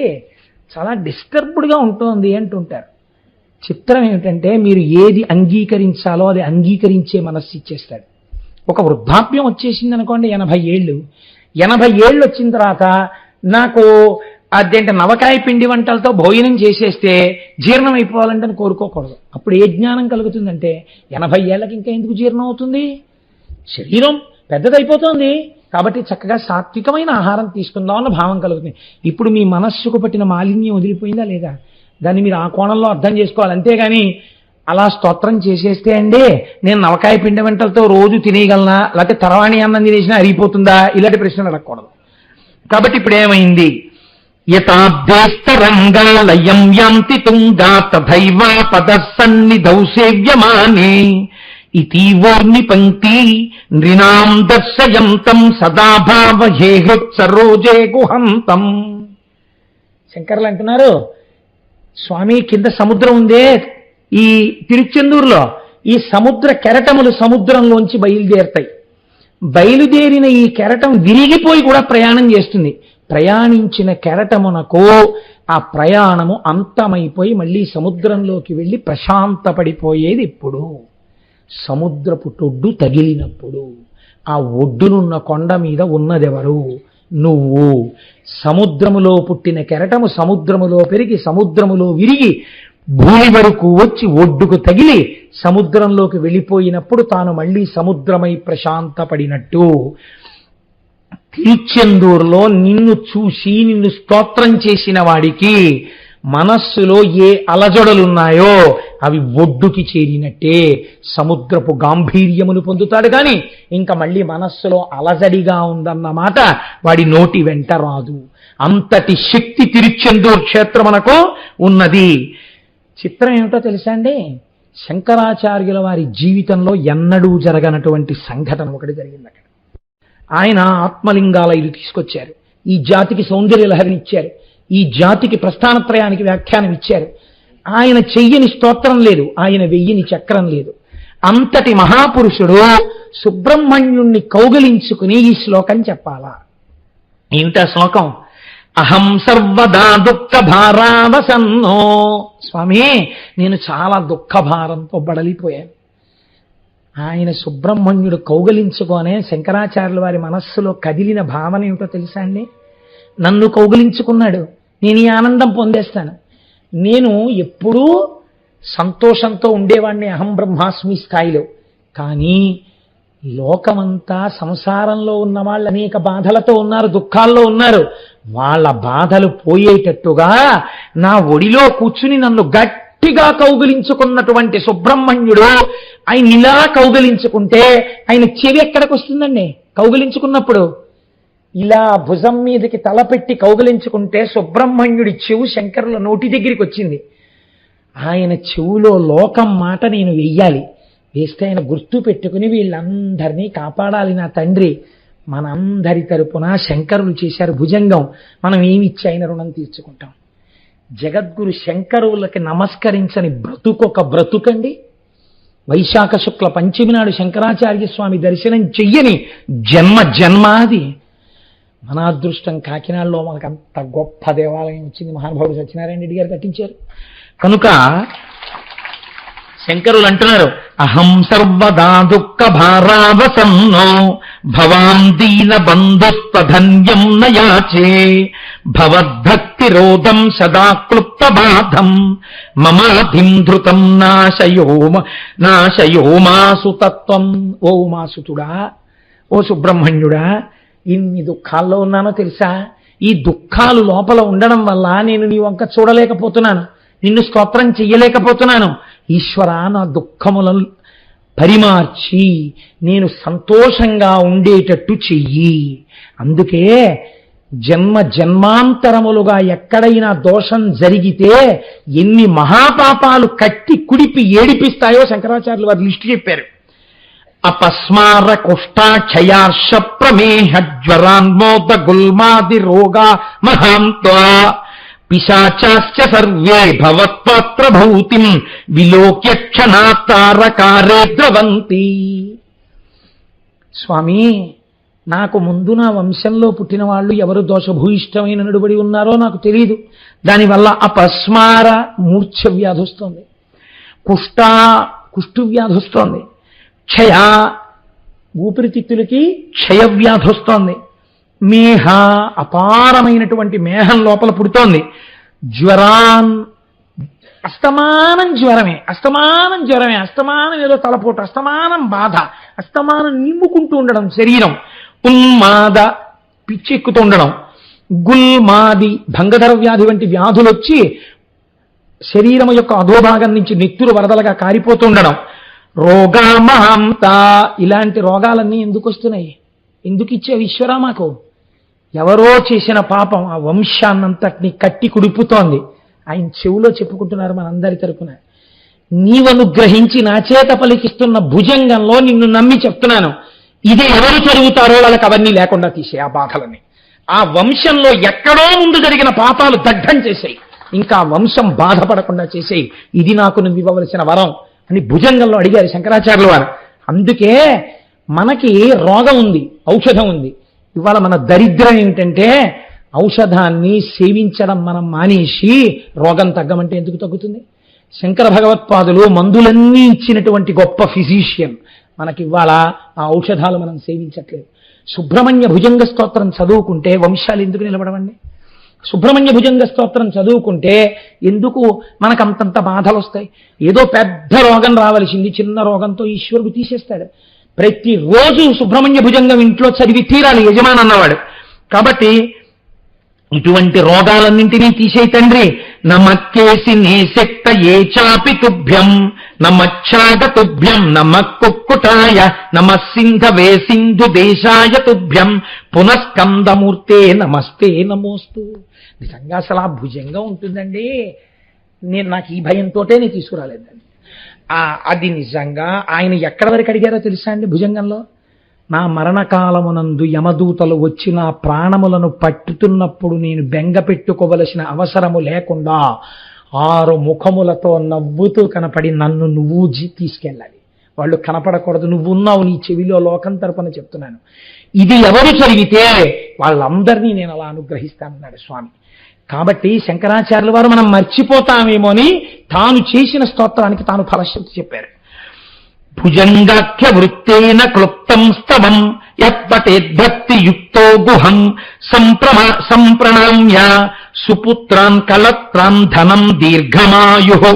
[SPEAKER 1] చాలా డిస్టర్బ్డ్గా ఉంటుంది అంటుంటారు. చిత్రం ఏమిటంటే మీరు ఏది అంగీకరించాలో అది అంగీకరించే మనస్సు ఇచ్చేస్తాడు. ఒక వృద్ధాప్యం వచ్చేసింది అనుకోండి, 80 ఏళ్ళు. 80 ఏళ్ళు వచ్చిన తర్వాత నాకు అదేంటి నవకాయ పిండి వంటలతో భోజనం చేసేస్తే జీర్ణం అయిపోవాలంటే అని కోరుకోకూడదు. అప్పుడు ఏ జ్ఞానం కలుగుతుందంటే 80 ఏళ్ళకి ఇంకా ఎందుకు జీర్ణం అవుతుంది? శరీరం పెద్దదైపోతుంది కాబట్టి చక్కగా సాత్వికమైన ఆహారం తీసుకుందాం అన్న భావం కలుగుతుంది. ఇప్పుడు మీ మనస్సుకు పట్టిన మాలిన్యం వదిలిపోయిందా లేదా? దాన్ని మీరు ఆ కోణంలో అర్థం చేసుకోవాలి. అంతేగాని అలా స్తోత్రం చేసేస్తే అండి నేను నవకాయ పిండి వంటలతో రోజు తినేయగలనా, లేకపోతే తరవాణి అన్నం తినేసినా అరిగిపోతుందా, ఇలాంటి ప్రశ్నలు అడగకూడదు. కాబట్టి ఇప్పుడు ఏమైంది? యథాభ్యస్తరంగాలయం యాంతి తుంగా తథైవ పదసన్నిధౌ సేవ్యమానే ఇతీవోర్ని పంక్తి నృణాం దర్శయంతం సదా భావహే హృత్సరోజే గుహంతం. శంకర్లు అంటున్నారు, స్వామి కింద సముద్రం ఉందే ఈ తిరుచెందూరులో, ఈ సముద్ర కెరటములు సముద్రంలోంచి బయలుదేరుతాయి. బయలుదేరిన ఈ కెరటం విరిగిపోయి కూడా ప్రయాణం చేస్తుంది. ప్రయాణించిన కెరటమునకు ఆ ప్రయాణము అంతమైపోయి మళ్ళీ సముద్రంలోకి వెళ్ళి ప్రశాంతపడిపోయేది ఎప్పుడు? సముద్రపు టొడ్డు తగిలినప్పుడు. ఆ ఒడ్డునున్న కొండ మీద ఉన్నదెవరు? నువ్వు. సముద్రములో పుట్టిన కెరటము సముద్రములో పెరిగి సముద్రములో విరిగి భూమి వరకు వచ్చి ఒడ్డుకు తగిలి సముద్రంలోకి వెళ్ళిపోయినప్పుడు తాను మళ్ళీ సముద్రమై ప్రశాంతపడినట్టు తిరుచెందూరులో నిన్ను చూసి నిన్ను స్తోత్రం చేసిన వాడికి మనస్సులో ఏ అలజడులున్నాయో అవి ఒడ్డుకి చేరినట్టే సముద్రపు గాంభీర్యమును పొందుతాడు. కానీ ఇంకా మళ్ళీ మనస్సులో అలజడిగా ఉందన్నమాట వాడి నోటి వెంట రాదు. అంతటి శక్తి తిరుచెందూరు క్షేత్రమునకు ఉన్నది. చిత్రం ఏమిటో తెలుసా అండి, శంకరాచార్యుల వారి జీవితంలో ఎన్నడూ జరగనటువంటి సంఘటన ఒకటి జరిగింది అక్కడ. ఆయన ఆత్మలింగాల ఇది తీసుకొచ్చారు, ఈ జాతికి సౌందర్య లహరినిచ్చారు, ఈ జాతికి ప్రస్థానత్రయానికి వ్యాఖ్యానం ఇచ్చారు. ఆయన చెయ్యని స్తోత్రం లేదు, ఆయన వెయ్యని చక్రం లేదు. అంతటి మహాపురుషుడు సుబ్రహ్మణ్యుణ్ణి కౌగిలించుకుని ఈ శ్లోకం చెప్పాలా? ఏమిటా శ్లోకం? అహం సర్వదా దుఃఖ భారావసన్నో. స్వామి, నేను చాలా దుఃఖ భారంతో బడలిపోయాను. ఆయన సుబ్రహ్మణ్యుడు కౌగిలించుకోనే శంకరాచార్యుల వారి మనస్సులో కదిలిన భావన ఏమిటో తెలుసా అండి? నన్ను కౌగిలించుకున్నాడు, నేను ఈ ఆనందం పొందేస్తాను. నేను ఎప్పుడూ సంతోషంతో ఉండేవాడిని అహం బ్రహ్మాస్మి స్థాయిలో. కానీ లోకమంతా సంసారంలో ఉన్న వాళ్ళు అనేక బాధలతో ఉన్నారు, దుఃఖాల్లో ఉన్నారు. వాళ్ళ బాధలు పోయేటట్టుగా నా ఒడిలో కూర్చుని నన్ను గట్టిగా కౌగిలించుకున్నటువంటి సుబ్రహ్మణ్యుడు ఆయన ఇలా కౌగిలించుకుంటే ఆయన చెవి ఎక్కడికి వస్తుందండి? కౌగిలించుకున్నప్పుడు ఇలా భుజం మీదకి తలపెట్టి కౌగిలించుకుంటే సుబ్రహ్మణ్యుడి చెవు శంకరుల నోటి దగ్గరికి వచ్చింది. ఆయన చెవులో లోకం మాట నేను వెయ్యాలి, వేస్తే ఆయన గుర్తు పెట్టుకుని వీళ్ళందరినీ కాపాడాలి నా తండ్రి. మనందరి తరపున శంకరులు చేశారు భుజంగం, మనం ఏమిచ్చి ఆయన రుణం తీర్చుకుంటాం? జగద్గురు శంకరులకి నమస్కరించని బ్రతుకొక బ్రతుకండి. వైశాఖ శుక్ల పంచమి నాడు శంకరాచార్య స్వామి దర్శనం చెయ్యని జన్మాది. మన అదృష్టం కాకినాడలో మనకు అంత గొప్ప దేవాలయం వచ్చింది, మహానుభావుడు సత్యనారాయణ రెడ్డి గారు కట్టించారు. కనుక శంకరులు అంటున్నారు, అహం సర్వదా దుఃఖ భారావసన్నో భవాం దీన బంధుస్తధన్యం నయాచే భవద్భక్తిరోధం సదా క్లుప్త బాధం మమాధిం ధృతం నాశయో మాసు తత్వం. ఓ ఉమాసుతుడా, ఓ సుబ్రహ్మణ్యుడా, ఇన్ని దుఃఖాల్లో ఉన్నానో తెలుసా? ఈ దుఃఖాలు లోపల ఉండడం వల్ల నేను నీ వంక చూడలేకపోతున్నాను, నిన్ను స్తోత్రం చెయ్యలేకపోతున్నాను. ఈశ్వర, నా దుఃఖములను పరిమార్చి నేను సంతోషంగా ఉండేటట్టు చెయ్యి. అందుకే జన్మాంతరములుగా ఎక్కడైనా దోషం జరిగితే ఎన్ని మహాపాపాలు కట్టి కుడిపి ఏడిపిస్తాయో శంకరాచార్యులు వారు లిస్టు చెప్పారు. అపస్మార కుష్టాక్షయార్ష ప్రమేహ జ్వరాన్మోద గుల్మాది రోగా మహాంత్వా పిశాచాశ్చ సర్వే భవత్పాత్ర భౌతిం విలోక్య క్షణాతారకారే ద్రవంతి. స్వామి, నాకు ముందు నా వంశంలో పుట్టిన వాళ్ళు ఎవరు దోషభూయిష్టమైన నడుబడి ఉన్నారో నాకు తెలియదు. దానివల్ల అపస్మార మూర్ఛ వ్యాధి వస్తోంది, కుష్టు వ్యాధి వస్తోంది, క్షయ ఊపిరితిత్తులకి క్షయ వ్యాధి వస్తోంది, మేహ అపారమైనటువంటి మేహం లోపల పుడుతోంది, జ్వరాన్ అస్తమానం జ్వరమే, అస్తమానం ఏదో తలపోటు, అస్తమానం బాధ, అస్తమానం నిమ్ముకుంటూ ఉండడం శరీరం, ఉన్మాద పిచ్చెక్కుతూ ఉండడం, గుల్మాది భంగధర వ్యాధి వంటి వ్యాధులు వచ్చి శరీరం యొక్క అధోభాగం నుంచి నెత్తురు వరదలుగా కారిపోతూ ఉండడం, రోగామహంత. ఇలాంటి రోగాలన్నీ ఎందుకు వస్తున్నాయి? ఎందుకు ఇచ్చావు ఈశ్వరా మాకు? ఎవరో చేసిన పాపం ఆ వంశాన్నంతటిని కట్టి కుడిపుతోంది. ఆయన చెవులో చెప్పుకుంటున్నారు మనందరి తరపున, నీవనుగ్రహించి నా చేత పలికిస్తున్న భుజంగంలో నిన్ను నమ్మి చెప్తున్నాను, ఇది ఎవరు చదువుతారో వాళ్ళకి అవన్నీ లేకుండా తీసే ఆ బాధలని. ఆ వంశంలో ఎక్కడో ముందు జరిగిన పాపాలు దగ్ధం చేసేయి, ఇంకా వంశం బాధపడకుండా చేసేయి, ఇది నాకు నువ్వు ఇవ్వవలసిన వరం అని భుజంగంలో అడిగారు శంకరాచార్యుల వారు. అందుకే మనకి రోగం ఉంది, ఔషధం ఉంది. ఇవాళ మన దరిద్రం ఏమిటంటే ఔషధాన్ని సేవించడం మనం మానేసి రోగం తగ్గమంటే ఎందుకు తగ్గుతుంది? శంకర భగవత్పాదులు మందులన్నీ ఇచ్చినటువంటి గొప్ప ఫిజీషియన్. మనకి ఇవాళ ఆ ఔషధాలు మనం సేవించట్లేదు. సుబ్రహ్మణ్య భుజంగ స్తోత్రం చదువుకుంటే వంశాలు ఎందుకు నిలబడవండి? సుబ్రహ్మణ్య భుజంగ స్తోత్రం చదువుకుంటే ఎందుకు మనకు అంతంత బాధలు వస్తాయి? ఏదో పెద్ద రోగం రావలసింది, చిన్న రోగంతో ఈశ్వరుడు తీసేస్తాడు. ప్రతిరోజు సుబ్రహ్మణ్య భుజంగం ఇంట్లో చదివి తీరాలి యజమాని అన్నవాడు. కాబట్టి ఇటువంటి రోగాలన్నింటినీ తీసేయి తండ్రి. నమక్కేసి నేశక్త ఏ చాపి తుభ్యం నమచ్చాగ తుభ్యం నమక్కుక్కుటాయ నమస్సింధవే సింధు దేశాయ తుభ్యం పునఃస్కందమూర్తే నమస్తే నమోస్తు. నిజంగా అసలు ఆ భుజంగా ఉంటుందండి. నాకు ఈ భయంతోటే నేను తీసుకురాలేదండి. అది నిజంగా ఆయన ఎక్కడి వరకు అడిగారో తెలుసా అండి? భుజంగంలో, నా మరణకాలమునందు యమదూతలు వచ్చి నా ప్రాణములను పట్టుతున్నప్పుడు నేను బెంగ పెట్టుకోవలసిన అవసరము లేకుండా 6 ముఖములతో నవ్వుతూ కనపడి నన్ను నువ్వు తీసుకెళ్ళాలి. వాళ్ళు కనపడకూడదు, నువ్వు ఉన్నావు నీ చెవిలో, లోకం తరపున చెప్తున్నాను. ఇది ఎవరు చదివితే వాళ్ళందరినీ నేను అలా అనుగ్రహిస్తానన్నాడు స్వామి. కాబట్టి శంకరాచార్యుల వారు మనం మర్చిపోతామేమో అని తాను చేసిన స్తోత్రానికి తాను ఫలశ్రుతి చెప్పారు. భుజంగాఖ్య వృత్తేన క్లుప్తం స్తవం యత్పటేద్భక్తి యుక్తో గుహం సంప్రణామ్య సుపుత్రాన్ కలత్రాన్ ధనం దీర్ఘమాయు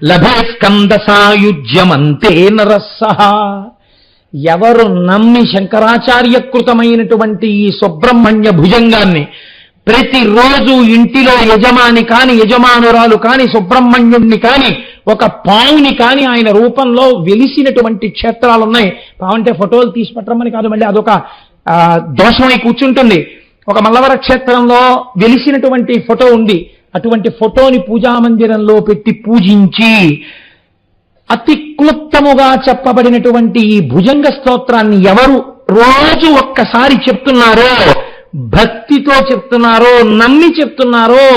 [SPEAKER 1] లభే స్కంద సాయుజ్యమంతే నరస్సహ. ఎవరు నమ్మి శంకరాచార్యకృతమైనటువంటి ఈ సుబ్రహ్మణ్య భుజంగాన్ని ప్రతిరోజు ఇంటిలో యజమాని కాని యజమానురాలు కాని సుబ్రహ్మణ్యుణ్ణి కాని ఒక పావుని కాని ఆయన రూపంలో వెలిసినటువంటి క్షేత్రాలున్నాయి. పావంటే ఫోటోలు తీసి పట్టరమని కాదు, మళ్ళీ అదొక దోషమై కూర్చుంటుంది. ఒక మల్లవర క్షేత్రంలో వెలిసినటువంటి ఫోటో ఉంది. అటువంటి ఫోటోని పూజామందిరంలో పెట్టి పూజించి అతి క్లుప్తముగా చెప్పబడినటువంటి ఈ భుజంగ స్తోత్రాన్ని ఎవరు రోజు ఒక్కసారి చెప్తున్నారో, భక్తితో చెప్తున్నారో, నమ్మి చెప్తున్నారో,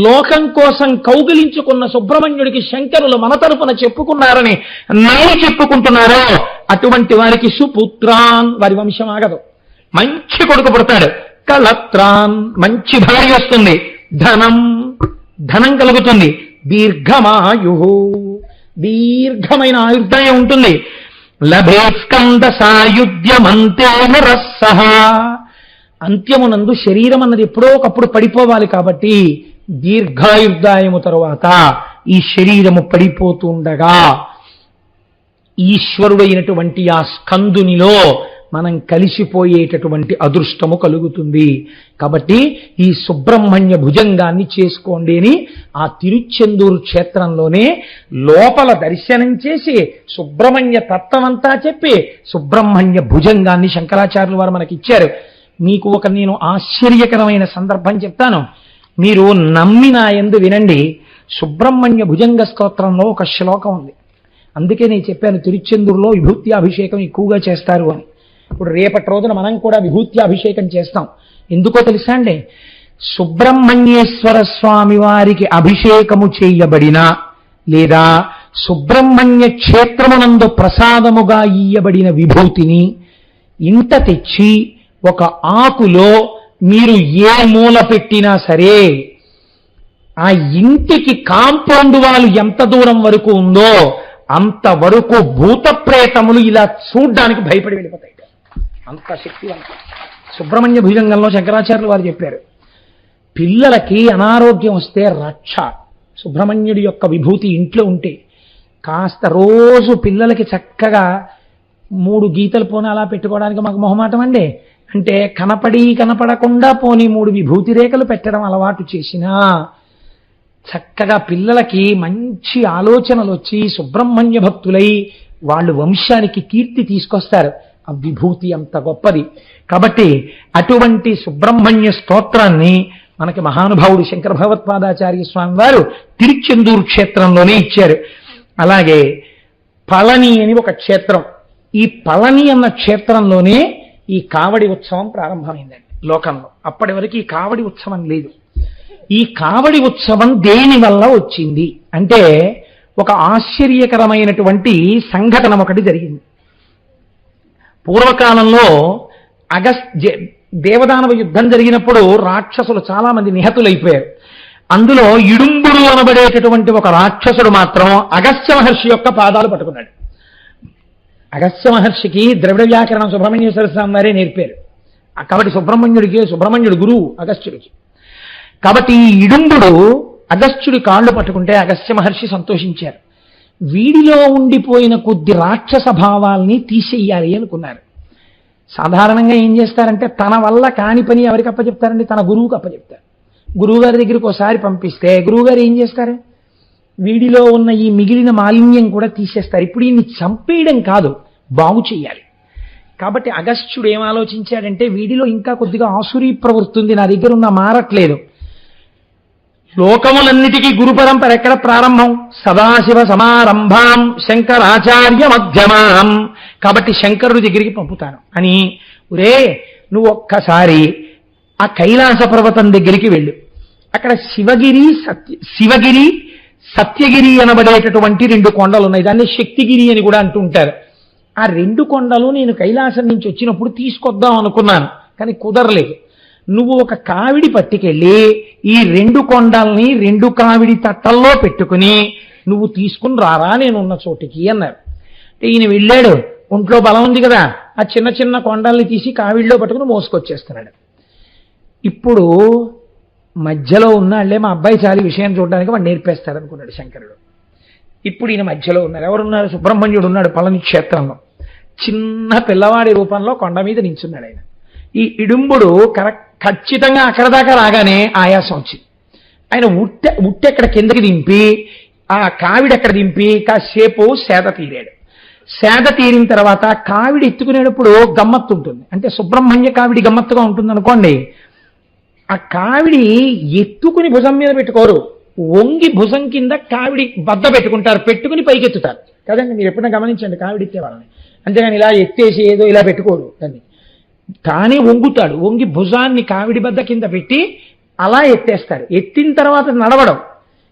[SPEAKER 1] లోకం కోసం కౌగిలించుకున్న సుబ్రహ్మణ్యుడికి శంకరులు మన తరపున చెప్పుకున్నారని నమ్మి చెప్పుకుంటున్నారో అటువంటి వారికి సుపుత్రాన్, వారి వంశం ఆగదు, మంచి కొడుకు పుడతాడు. కలత్రాన్, మంచి భార్య వస్తుంది. ధనం కలుగుతుంది. దీర్ఘమాయు, దీర్ఘమైన ఆయుర్దాయం ఉంటుంది. లభే స్కంద సాయుధ్యమంతే నరస్సహ. అంత్యమునందు శరీరం అన్నది ఎప్పుడో ఒకప్పుడు పడిపోవాలి కాబట్టి దీర్ఘాయుర్దాయము తరువాత ఈ శరీరము పడిపోతుండగా ఈశ్వరుడైనటువంటి ఆ స్కందునిలో మనం కలిసిపోయేటటువంటి అదృష్టము కలుగుతుంది. కాబట్టి ఈ సుబ్రహ్మణ్య భుజంగాన్ని చేసుకోండి అని ఆ తిరుచెందూరు క్షేత్రంలోనే లోపల దర్శనం చేసి సుబ్రహ్మణ్య తత్వమంతా చెప్పి సుబ్రహ్మణ్య భుజంగాన్ని శంకరాచార్యుల వారు మనకిచ్చారు. మీకు ఒక నేను ఆశ్చర్యకరమైన సందర్భం చెప్తాను, మీరు నమ్మి నా యందు వినండి. సుబ్రహ్మణ్య భుజంగ స్తోత్రంలో ఒక శ్లోకం ఉంది. అందుకే నేను చెప్పాను తిరుచెందూరులో విభూతి అభిషేకం ఎక్కువగా చేస్తారు అని. ఇప్పుడు రేపటి రోజున మనం కూడా విభూతి అభిషేకం చేస్తాం. ఎందుకో తెలుసా అండి? సుబ్రహ్మణ్యేశ్వర స్వామి వారికి అభిషేకము చేయబడిన లేదా సుబ్రహ్మణ్య క్షేత్రమునందు ప్రసాదముగా ఇయ్యబడిన విభూతిని ఇంట తెచ్చి ఒక ఆకులో మీరు ఏ మూల పెట్టినా సరే ఆ ఇంటికి కాంపౌండ్ వాళ్ళు ఎంత దూరం వరకు ఉందో అంతవరకు భూత ప్రేతములు ఇలా చూడ్డానికి భయపడి వెళ్ళిపోతాయి. అంత శక్తివంతం సుబ్రహ్మణ్య భుజంగంలో శంకరాచార్యులు వారు చెప్పారు. పిల్లలకి అనారోగ్యం వస్తే రక్ష సుబ్రహ్మణ్యుడి యొక్క విభూతి ఇంట్లో ఉంటే కాస్త రోజు పిల్లలకి చక్కగా 3 గీతలు పోనీ అలా పెట్టుకోవడానికి మాకు మొహమాటం అండి. అంటే కనపడకుండా పోనీ 3 విభూతి రేఖలు పెట్టడం అలవాటు చేసినా చక్కగా పిల్లలకి మంచి ఆలోచనలు వచ్చి సుబ్రహ్మణ్య భక్తులై వాళ్ళు వంశానికి కీర్తి తీసుకొస్తారు. ఆ విభూతి అంత గొప్పది. కాబట్టి అటువంటి సుబ్రహ్మణ్య స్తోత్రాన్ని మనకి మహానుభావుడు శంకర భగవత్పాదాచార్య స్వామి వారు తిరుచెందూరు క్షేత్రంలోనే ఇచ్చారు. అలాగే పళని అని ఒక క్షేత్రం, ఈ పళని అన్న క్షేత్రంలోనే ఈ కావడి ఉత్సవం ప్రారంభమైందండి లోకంలో. అప్పటి వరకు ఈ కావడి ఉత్సవం లేదు. ఈ కావడి ఉత్సవం దేని వల్ల వచ్చింది అంటే ఒక ఆశ్చర్యకరమైనటువంటి సంఘటన ఒకటి జరిగింది. పూర్వకాలంలో దేవదానవ యుద్ధం జరిగినప్పుడు రాక్షసులు చాలా మంది నిహతులైపోయారు. అందులో ఇడుంబుడు అనబడేటటువంటి ఒక రాక్షసుడు మాత్రం అగస్త్య మహర్షి యొక్క పాదాలు పట్టుకున్నాడు. అగస్త్య మహర్షికి ద్రవిడ వ్యాకరణం సుబ్రహ్మణ్యేశ్వర స్వామి వారే నేర్పారు. కాబట్టి సుబ్రహ్మణ్యుడు గురువు అగస్త్యుడికి. కాబట్టి ఈ ఇడుంబుడు అగస్త్యుడి కాళ్ళు పట్టుకుంటే అగస్త్య మహర్షి సంతోషించారు. వీడిలో ఉండిపోయిన కొద్ది రాక్షస భావాల్ని తీసేయాలి అనుకున్నారు. సాధారణంగా ఏం చేస్తారంటే తన వల్ల కాని పని ఎవరికి అప్పచెప్తారండి? తన గురువుకి అప్పచెప్తారు. గురువుగారి దగ్గరికి ఒకసారి పంపిస్తే గురువుగారు ఏం చేస్తారు? వీడిలో ఉన్న ఈ మిగిలిన మాలిన్యం కూడా తీసేస్తారు. ఇప్పుడు ఈయన్ని చంపేయడం కాదు, బాగు చేయాలి. కాబట్టి అగస్త్యుడు ఏం ఆలోచించాడంటే, వీడిలో ఇంకా కొద్దిగా ఆసురీ ప్రవృత్తి ఉంది, నా దగ్గర ఉన్న మారట్లేదు. లోకములన్నిటికీ గురు పరంపర ఎక్కడ ప్రారంభం? సదాశివ సమారంభాం శంకరాచార్య మధ్యమాం. కాబట్టి శంకరుడి దగ్గరికి పంపుతాను అని, ఒరే నువ్వు ఒక్కసారి ఆ కైలాస పర్వతం దగ్గరికి వెళ్ళు. అక్కడ శివగిరి సత్యగిరి అనబడేటటువంటి 2 కొండలు ఉన్నాయి. దాన్ని శక్తిగిరి అని కూడా అంటుంటారు. ఆ 2 కొండలు నేను కైలాసం నుంచి వచ్చినప్పుడు తీసుకొద్దాం అనుకున్నాను, కానీ కుదరలేదు. నువ్వు ఒక కావిడి పట్టుకెళ్ళి ఈ 2 కొండల్ని 2 కావిడి తట్టల్లో పెట్టుకుని నువ్వు తీసుకుని రారా నేనున్న చోటికి అన్నారు. ఈయన వెళ్ళాడు, ఒంట్లో బలం ఉంది కదా, ఆ చిన్న చిన్న కొండల్ని తీసి కావిడిలో పట్టుకుని మోసుకొచ్చేస్తున్నాడు. ఇప్పుడు మధ్యలో ఉన్నాళ్లే, మా అబ్బాయి చాలి విషయం చూడడానికి వాడు నేర్పేస్తాడు అనుకున్నాడు శంకరుడు. ఇప్పుడు ఈయన మధ్యలో ఉన్నారు. ఎవరున్నారు? సుబ్రహ్మణ్యుడు ఉన్నాడు పళని క్షేత్రంలో. చిన్న పిల్లవాడి రూపంలో కొండ మీద నించున్నాడు ఆయన. ఈ ఇడుంబుడు ఖచ్చితంగా అక్కడ దాకా రాగానే ఆయాసం వచ్చింది. ఆయన ఉట్టెక్కడ కిందకి దింపి ఆ కావిడెక్కడ దింపి కాసేపు సేద తీరాడు. సేద తీరిన తర్వాత కావిడి ఎత్తుకునేటప్పుడు గమ్మత్తు ఉంటుంది. అంటే సుబ్రహ్మణ్య కావిడి గమ్మత్తుగా ఉంటుంది అనుకోండి. ఆ కావిడి ఎత్తుకుని భుజం మీద పెట్టుకోరు, వంగి భుజం కింద కావిడి బద్ద పెట్టుకుంటారు, పెట్టుకుని పైకెత్తుతారు కదండి. మీరు ఎప్పుడైనా గమనించండి కావిడి ఎత్తే వాళ్ళని. అంతేగాని ఇలా ఎత్తేసి ఏదో ఇలా పెట్టుకోరు దాన్ని. తానే వంగుతాడు, వంగి భుజాన్ని కావిడి బద్ద కింద పెట్టి అలా ఎత్తేస్తాడు. ఎత్తిన తర్వాత నడవడం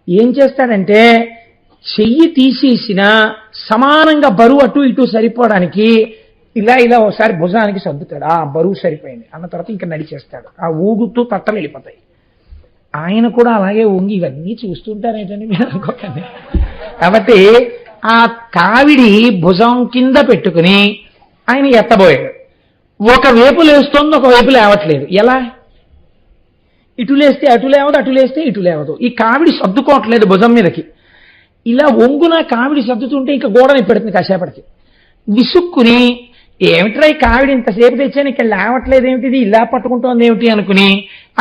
[SPEAKER 1] ఏం చేస్తాడంటే, చెయ్యి తీసేసిన సమానంగా బరువు అటు ఇటు సరిపోవడానికి ఇలా ఇలా ఒకసారి భుజానికి సర్దుతాడు. ఆ బరువు సరిపోయింది అన్న తర్వాత ఇంకా నడిచేస్తాడు. ఆ ఊగుతూ తట్టలు వెళ్ళిపోతాయి. ఆయన కూడా అలాగే వంగి ఇవన్నీ చూస్తుంటారేంటని మీరు అనుకోకండి. కాబట్టి ఆ కావిడి భుజం కింద పెట్టుకుని ఆయన ఎత్తబోయాడు. ఒకవైపు లేస్తోంది, ఒకవైపు లేవట్లేదు. ఎలా? ఇటు లేస్తే అటు లేవదు, అటు లేస్తే ఇటు లేవదు. ఈ కావిడి సర్దుకోవట్లేదు భుజం మీదకి. ఇలా వంగున కావిడి సర్దుతుంటే ఇంకా గోడని పెడుతుంది. కాసేపటికి విసుక్కుని, ఏమిట్రా ఈ కావిడి ఇంతసేపు తెచ్చాను ఇక్కడ లేవట్లేదు ఏమిటిది, ఇలా పట్టుకుంటోంది ఏమిటి అనుకుని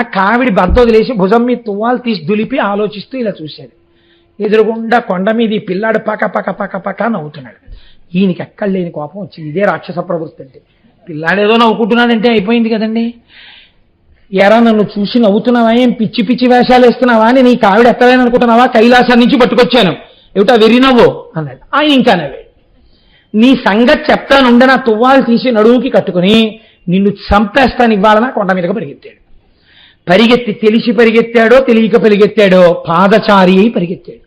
[SPEAKER 1] ఆ కావిడి బద్ద వదిలేసి భుజం మీద తువ్వాలు తీసి దులిపి ఆలోచిస్తూ ఇలా చూశాడు. ఎదురుగుండా కొండ మీద ఈ పిల్లాడు పక్క పక్క పక్క పక్క నవ్వుతున్నాడు. ఈయనకి ఎక్కడ లేని కోపం వచ్చింది. ఇదే రాక్షస ప్రవృత్తి అంటే. పిల్లాడేదో నవ్వుకుంటున్నాడంటే అయిపోయింది కదండి. ఎరా నన్ను చూసి నవ్వుతున్నావా, ఏం పిచ్చి పిచ్చి వేషాలు వేస్తున్నావా అని నీ కావిడ ఎక్కడైనా అనుకుంటున్నావా, కైలాసం నుంచి పట్టుకొచ్చాను, ఏమిటా వెర్రి నవ్వు అన్నాడు. ఆయన ఇంకా నవ్వాడు. నీ సంగతి చెప్తానుండే నా తువ్వాలు తీసి నడువుకి కట్టుకుని నిన్ను చంపేస్తాను ఇవ్వాలన్నా కొండ మీదగా పరిగెత్తాడు. పరిగెత్తి తెలిసి పరిగెత్తాడో తెలియక పరిగెత్తాడో పాదచారి అయి పరిగెత్తాడు.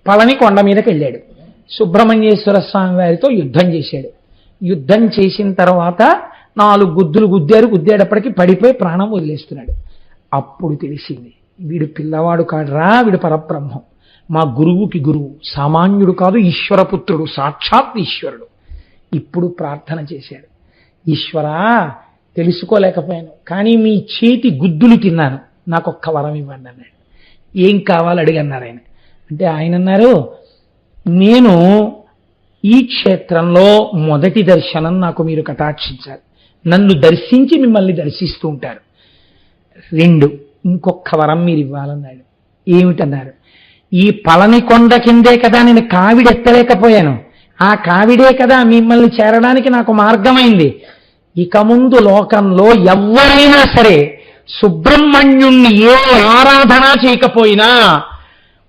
[SPEAKER 1] పళని కొండ మీదకి వెళ్ళాడు. సుబ్రహ్మణ్యేశ్వర స్వామి వారితో యుద్ధం చేశాడు. యుద్ధం చేసిన తర్వాత 4 గుద్దులు గుద్దేటప్పటికి పడిపోయి ప్రాణం వదిలేస్తున్నాడు. అప్పుడు తెలిసింది, వీడు పిల్లవాడు కాడురా, వీడు పరబ్రహ్మం, మా గురువుకి గురువు, సామాన్యుడు కాదు, ఈశ్వరపుత్రుడు, సాక్షాత్ ఈశ్వరుడు. ఇప్పుడు ప్రార్థన చేశాడు, ఈశ్వరా తెలుసుకోలేకపోయాను, కానీ మీ చేతి గుద్దులు తిన్నాను, నాకొక్క వరం ఇవ్వండి అన్నాడు. ఏం కావాలి అడిగన్నారు ఆయన. అంటే ఆయన అన్నారు, నేను ఈ క్షేత్రంలో మొదటి దర్శనం నాకు మీరు కటాక్షించాలి, నన్ను దర్శించి మిమ్మల్ని దర్శిస్తూ ఉంటారు. 2 ఇంకొక వరం మీరు ఇవ్వాలన్నాడు. ఏమిటన్నారు? ఈ పళని కొండ కిందే కదా నేను కావిడి ఎత్తలేకపోయాను, ఆ కావిడే కదా మిమ్మల్ని చేరడానికి నాకు మార్గమైంది. ఇక ముందు లోకంలో ఎవరైనా సరే సుబ్రహ్మణ్యుణ్ణి ఏ ఆరాధన చేయకపోయినా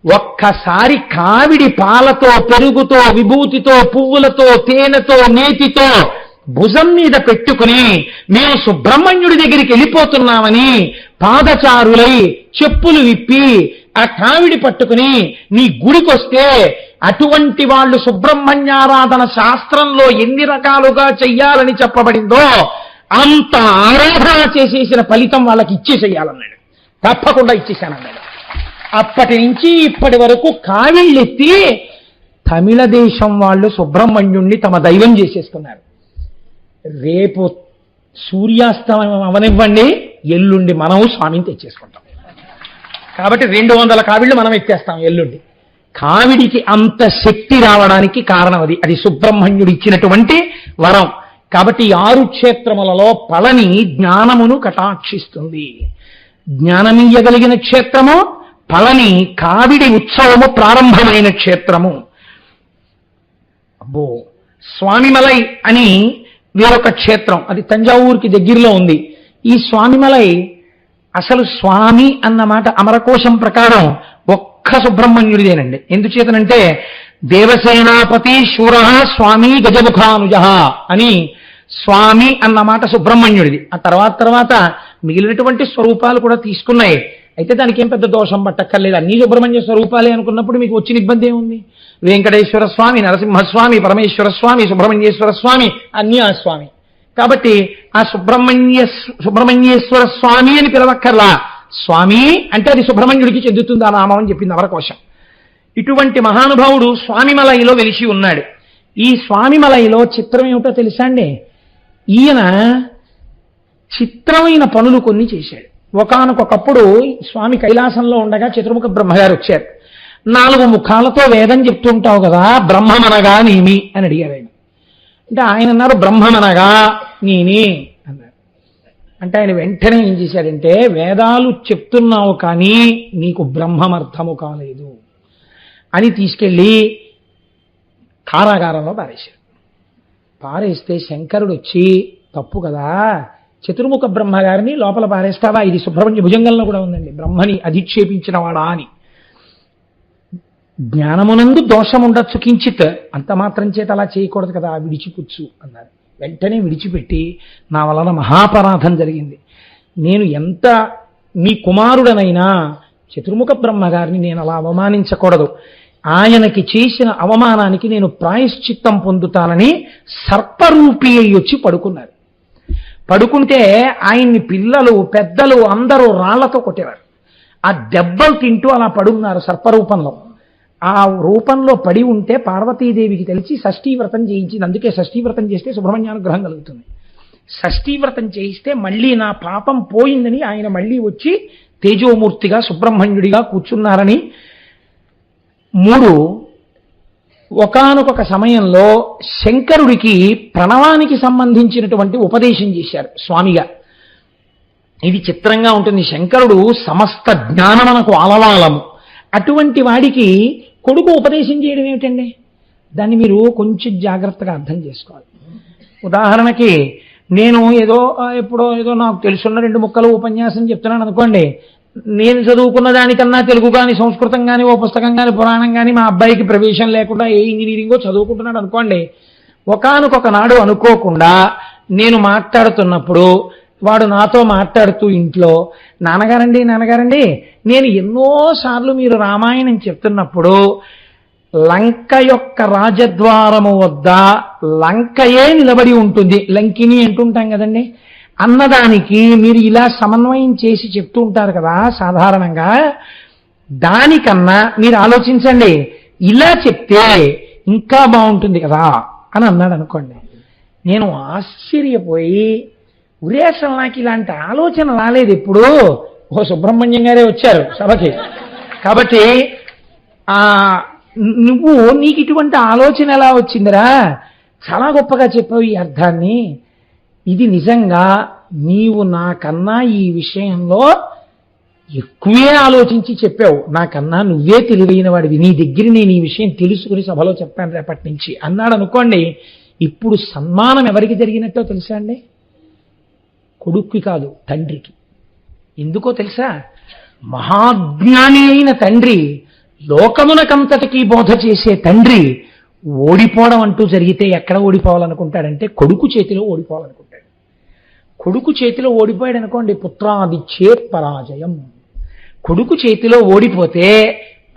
[SPEAKER 1] ఒక్కసారి కావిడి పాలతో, పెరుగుతో, విభూతితో, పువ్వులతో, తేనెతో, నేతితో భుజం మీద పెట్టుకుని మేము సుబ్రహ్మణ్యుడి దగ్గరికి వెళ్ళిపోతున్నామని పాదచారులై చెప్పులు విప్పి ఆ కావిడి పట్టుకుని నీ గుడికొస్తే అటువంటి వాళ్ళు సుబ్రహ్మణ్యారాధన శాస్త్రంలో ఎన్ని రకాలుగా చెయ్యాలని చెప్పబడిందో అంత ఆరాధన చేసేసిన ఫలితం వాళ్ళకి ఇచ్చేసేయాలన్నాడు. తప్పకుండా ఇచ్చేశానన్నాడు. అప్పటి నుంచి ఇప్పటి వరకు కావిళ్ళెత్తి తమిళ దేశం వాళ్ళు సుబ్రహ్మణ్యుణ్ణి తమ దైవం చేసేసుకున్నారు. రేపు సూర్యాస్తమయం అవనివ్వండి, ఎల్లుండి మనం స్వామిని తెచ్చేసుకుంటాం. కాబట్టి 200 కావిళ్ళు మనం ఎత్తేస్తాం ఎల్లుండి. కావిడికి అంత శక్తి రావడానికి కారణం అది సుబ్రహ్మణ్యుడు ఇచ్చినటువంటి వరం. కాబట్టి 6 క్షేత్రములలో పళని జ్ఞానమును కటాక్షిస్తుంది. జ్ఞానమీయగలిగిన క్షేత్రము, పళని కావిడి ఉత్సవము ప్రారంభమైన క్షేత్రము. అబ్బో, స్వామిమలై అని వేరొక క్షేత్రం, అది తంజావూరుకి దగ్గరలో ఉంది. ఈ స్వామిమలై అసలు స్వామి అన్న మాట అమరకోశం ప్రకారం ఒక్క సుబ్రహ్మణ్యుడిదేనండి. ఎందుచేతనంటే దేవసేనాపతి శూర స్వామి గజముఖానుజ అని స్వామి అన్న మాట సుబ్రహ్మణ్యుడిది. ఆ తర్వాత మిగిలినటువంటి స్వరూపాలు కూడా తీసుకున్నాయి. అయితే దానికి ఏం పెద్ద దోషం పట్టక్కర్లేదు. అన్ని సుబ్రహ్మణ్య స్వరూపాలే అనుకున్నప్పుడు మీకు వచ్చిన ఇబ్బంది ఏముంది? వెంకటేశ్వర స్వామి, నరసింహస్వామి, పరమేశ్వర స్వామి, సుబ్రహ్మణ్యేశ్వర స్వామి, అన్నీ ఆ స్వామి. కాబట్టి ఆ సుబ్రహ్మణ్యేశ్వర స్వామి అని పిలవక్కర్లా. స్వామి అంటే అది సుబ్రహ్మణ్యుడికి చెందుతుంది ఆ నామం అని చెప్పింది అమరకోశం. ఇటువంటి మహానుభావుడు స్వామిమలైలో వెలిసి ఉన్నాడు. ఈ స్వామిమలైలో చిత్రం ఏమిటో తెలుసా అండి? ఈయన చిత్రమైన పనులు కొన్ని చేశాడు. ఒకానొకప్పుడు స్వామి కైలాసంలో ఉండగా చతుర్ముఖ బ్రహ్మగారు వచ్చారు. 4 ముఖాలతో వేదం చెప్తుంటావు కదా, బ్రహ్మమనగా నేమి అని అడిగారు ఆయన. అంటే ఆయన అన్నారు బ్రహ్మమనగా నేని అన్నారు. అంటే ఆయన వెంటనే ఏం చేశాడంటే, వేదాలు చెప్తున్నావు కానీ నీకు బ్రహ్మమర్థము కాలేదు అని తీసుకెళ్ళి కారాగారంలో పారేశాడు. పారేస్తే శంకరుడు వచ్చి, తప్పు కదా, చతుర్ముఖ బ్రహ్మగారిని లోపల పారేస్తావా? ఇది సుబ్రహ్మణ్య భుజంగంలో కూడా ఉందండి, బ్రహ్మని అధిక్షేపించిన వాడా అని. జ్ఞానమునందు దోషం ఉండొచ్చు కించిత్, అంత మాత్రం చేత అలా చేయకూడదు కదా, విడిచిపుచ్చు అన్నారు. వెంటనే విడిచిపెట్టి, నా వలన మహాపరాధం జరిగింది, నేను ఎంత మీ కుమారుడనైనా చతుర్ముఖ బ్రహ్మగారిని నేను అలా అవమానించకూడదు, ఆయనకి చేసిన అవమానానికి నేను ప్రాయశ్చిత్తం పొందుతానని సర్పరూపి అయి వచ్చి పడుకున్నారు. పడుకుంటే ఆయన్ని పిల్లలు పెద్దలు అందరూ రాళ్లతో కొట్టేవారు. ఆ దెబ్బలు తింటూ అలా పడున్నారు సర్పరూపంలో. ఆ రూపంలో పడి ఉంటే పార్వతీదేవికి తెలిసి షష్ఠీవ్రతం చేయించింది. అందుకే షష్ఠీవ్రతం చేస్తే సుబ్రహ్మణ్యానుగ్రహం కలుగుతుంది. షష్ఠీవ్రతం చేయిస్తే మళ్ళీ నా పాపం పోయిందని ఆయన మళ్ళీ వచ్చి తేజోమూర్తిగా సుబ్రహ్మణ్యుడిగా కూర్చున్నారని. 3 ఒకానొక సమయంలో శంకరుడికి ప్రణవానికి సంబంధించినటువంటి ఉపదేశం చేశారు స్వామిగా. ఇది చిత్రంగా ఉంటుంది. శంకరుడు సమస్త జ్ఞానమునకు ఆలవాలము. అటువంటి వాడికి కొడుకు ఉపదేశం చేయడం ఏమిటండి? దాన్ని మీరు కొంచెం జాగ్రత్తగా అర్థం చేసుకోవాలి. ఉదాహరణకి నేను ఎప్పుడో నాకు తెలుసున్న 2 ముక్కలు ఉపన్యాసం చెప్తున్నాను అనుకోండి. నేను చదువుకున్న దానికన్నా తెలుగు కానీ సంస్కృతం కానీ ఓ పుస్తకం కానీ పురాణం కానీ మా అబ్బాయికి ప్రవేశం లేకుండా ఏ ఇంజనీరింగో చదువుకుంటున్నాడు అనుకోండి. ఒకానొక నాడు అనుకోకుండా నేను మాట్లాడుతున్నప్పుడు వాడు నాతో మాట్లాడుతూ ఇంట్లో, నాన్నగారండి నేను ఎన్నోసార్లు మీరు రామాయణం చెప్తున్నప్పుడు లంక యొక్క రాజద్వారము వద్ద లంకయే నిలబడి ఉంటుంది, లంకిని అంటుంటాం కదండి, అన్నదానికి మీరు ఇలా సమన్వయం చేసి చెప్తూ ఉంటారు కదా సాధారణంగా, దానికన్నా మీరు ఆలోచించండి, ఇలా చెప్తే ఇంకా బాగుంటుంది కదా అని అన్నాడు అనుకోండి. నేను ఆశ్చర్యపోయి, ఉరేసం నాకు ఇలాంటి ఆలోచన రాలేదు ఎప్పుడు. ఓ సుబ్రహ్మణ్యం గారే వచ్చారు సభకి, కాబట్టి నీకు ఇటువంటి ఆలోచన ఎలా వచ్చిందిరా, చాలా గొప్పగా చెప్పావు ఈ అర్థాన్ని. ఇది నిజంగా నీవు నాకన్నా ఈ విషయంలో ఎక్కువే ఆలోచించి చెప్పావు, నాకన్నా నువ్వే తెలివైన వాడివి, నీ దగ్గర నేను ఈ విషయం తెలుసుకుని సభలో చెప్పాను రేపటి నుంచి అన్నాడు అనుకోండి. ఇప్పుడు సన్మానం ఎవరికి జరిగినట్టో తెలుసా అండి? కొడుక్కి కాదు, తండ్రికి. ఎందుకో తెలుసా? మహాజ్ఞాని అయిన తండ్రి, లోకమునకంతటికీ బోధ చేసే తండ్రి ఓడిపోవడం అంటూ జరిగితే ఎక్కడ ఓడిపోవాలనుకుంటాడంటే కొడుకు చేతిలో ఓడిపోవాలనుకుంటాడు. కొడుకు చేతిలో ఓడిపోయాడు అనుకోండి, పుత్రాదిచ్చేత్ పరాజయం. కొడుకు చేతిలో ఓడిపోతే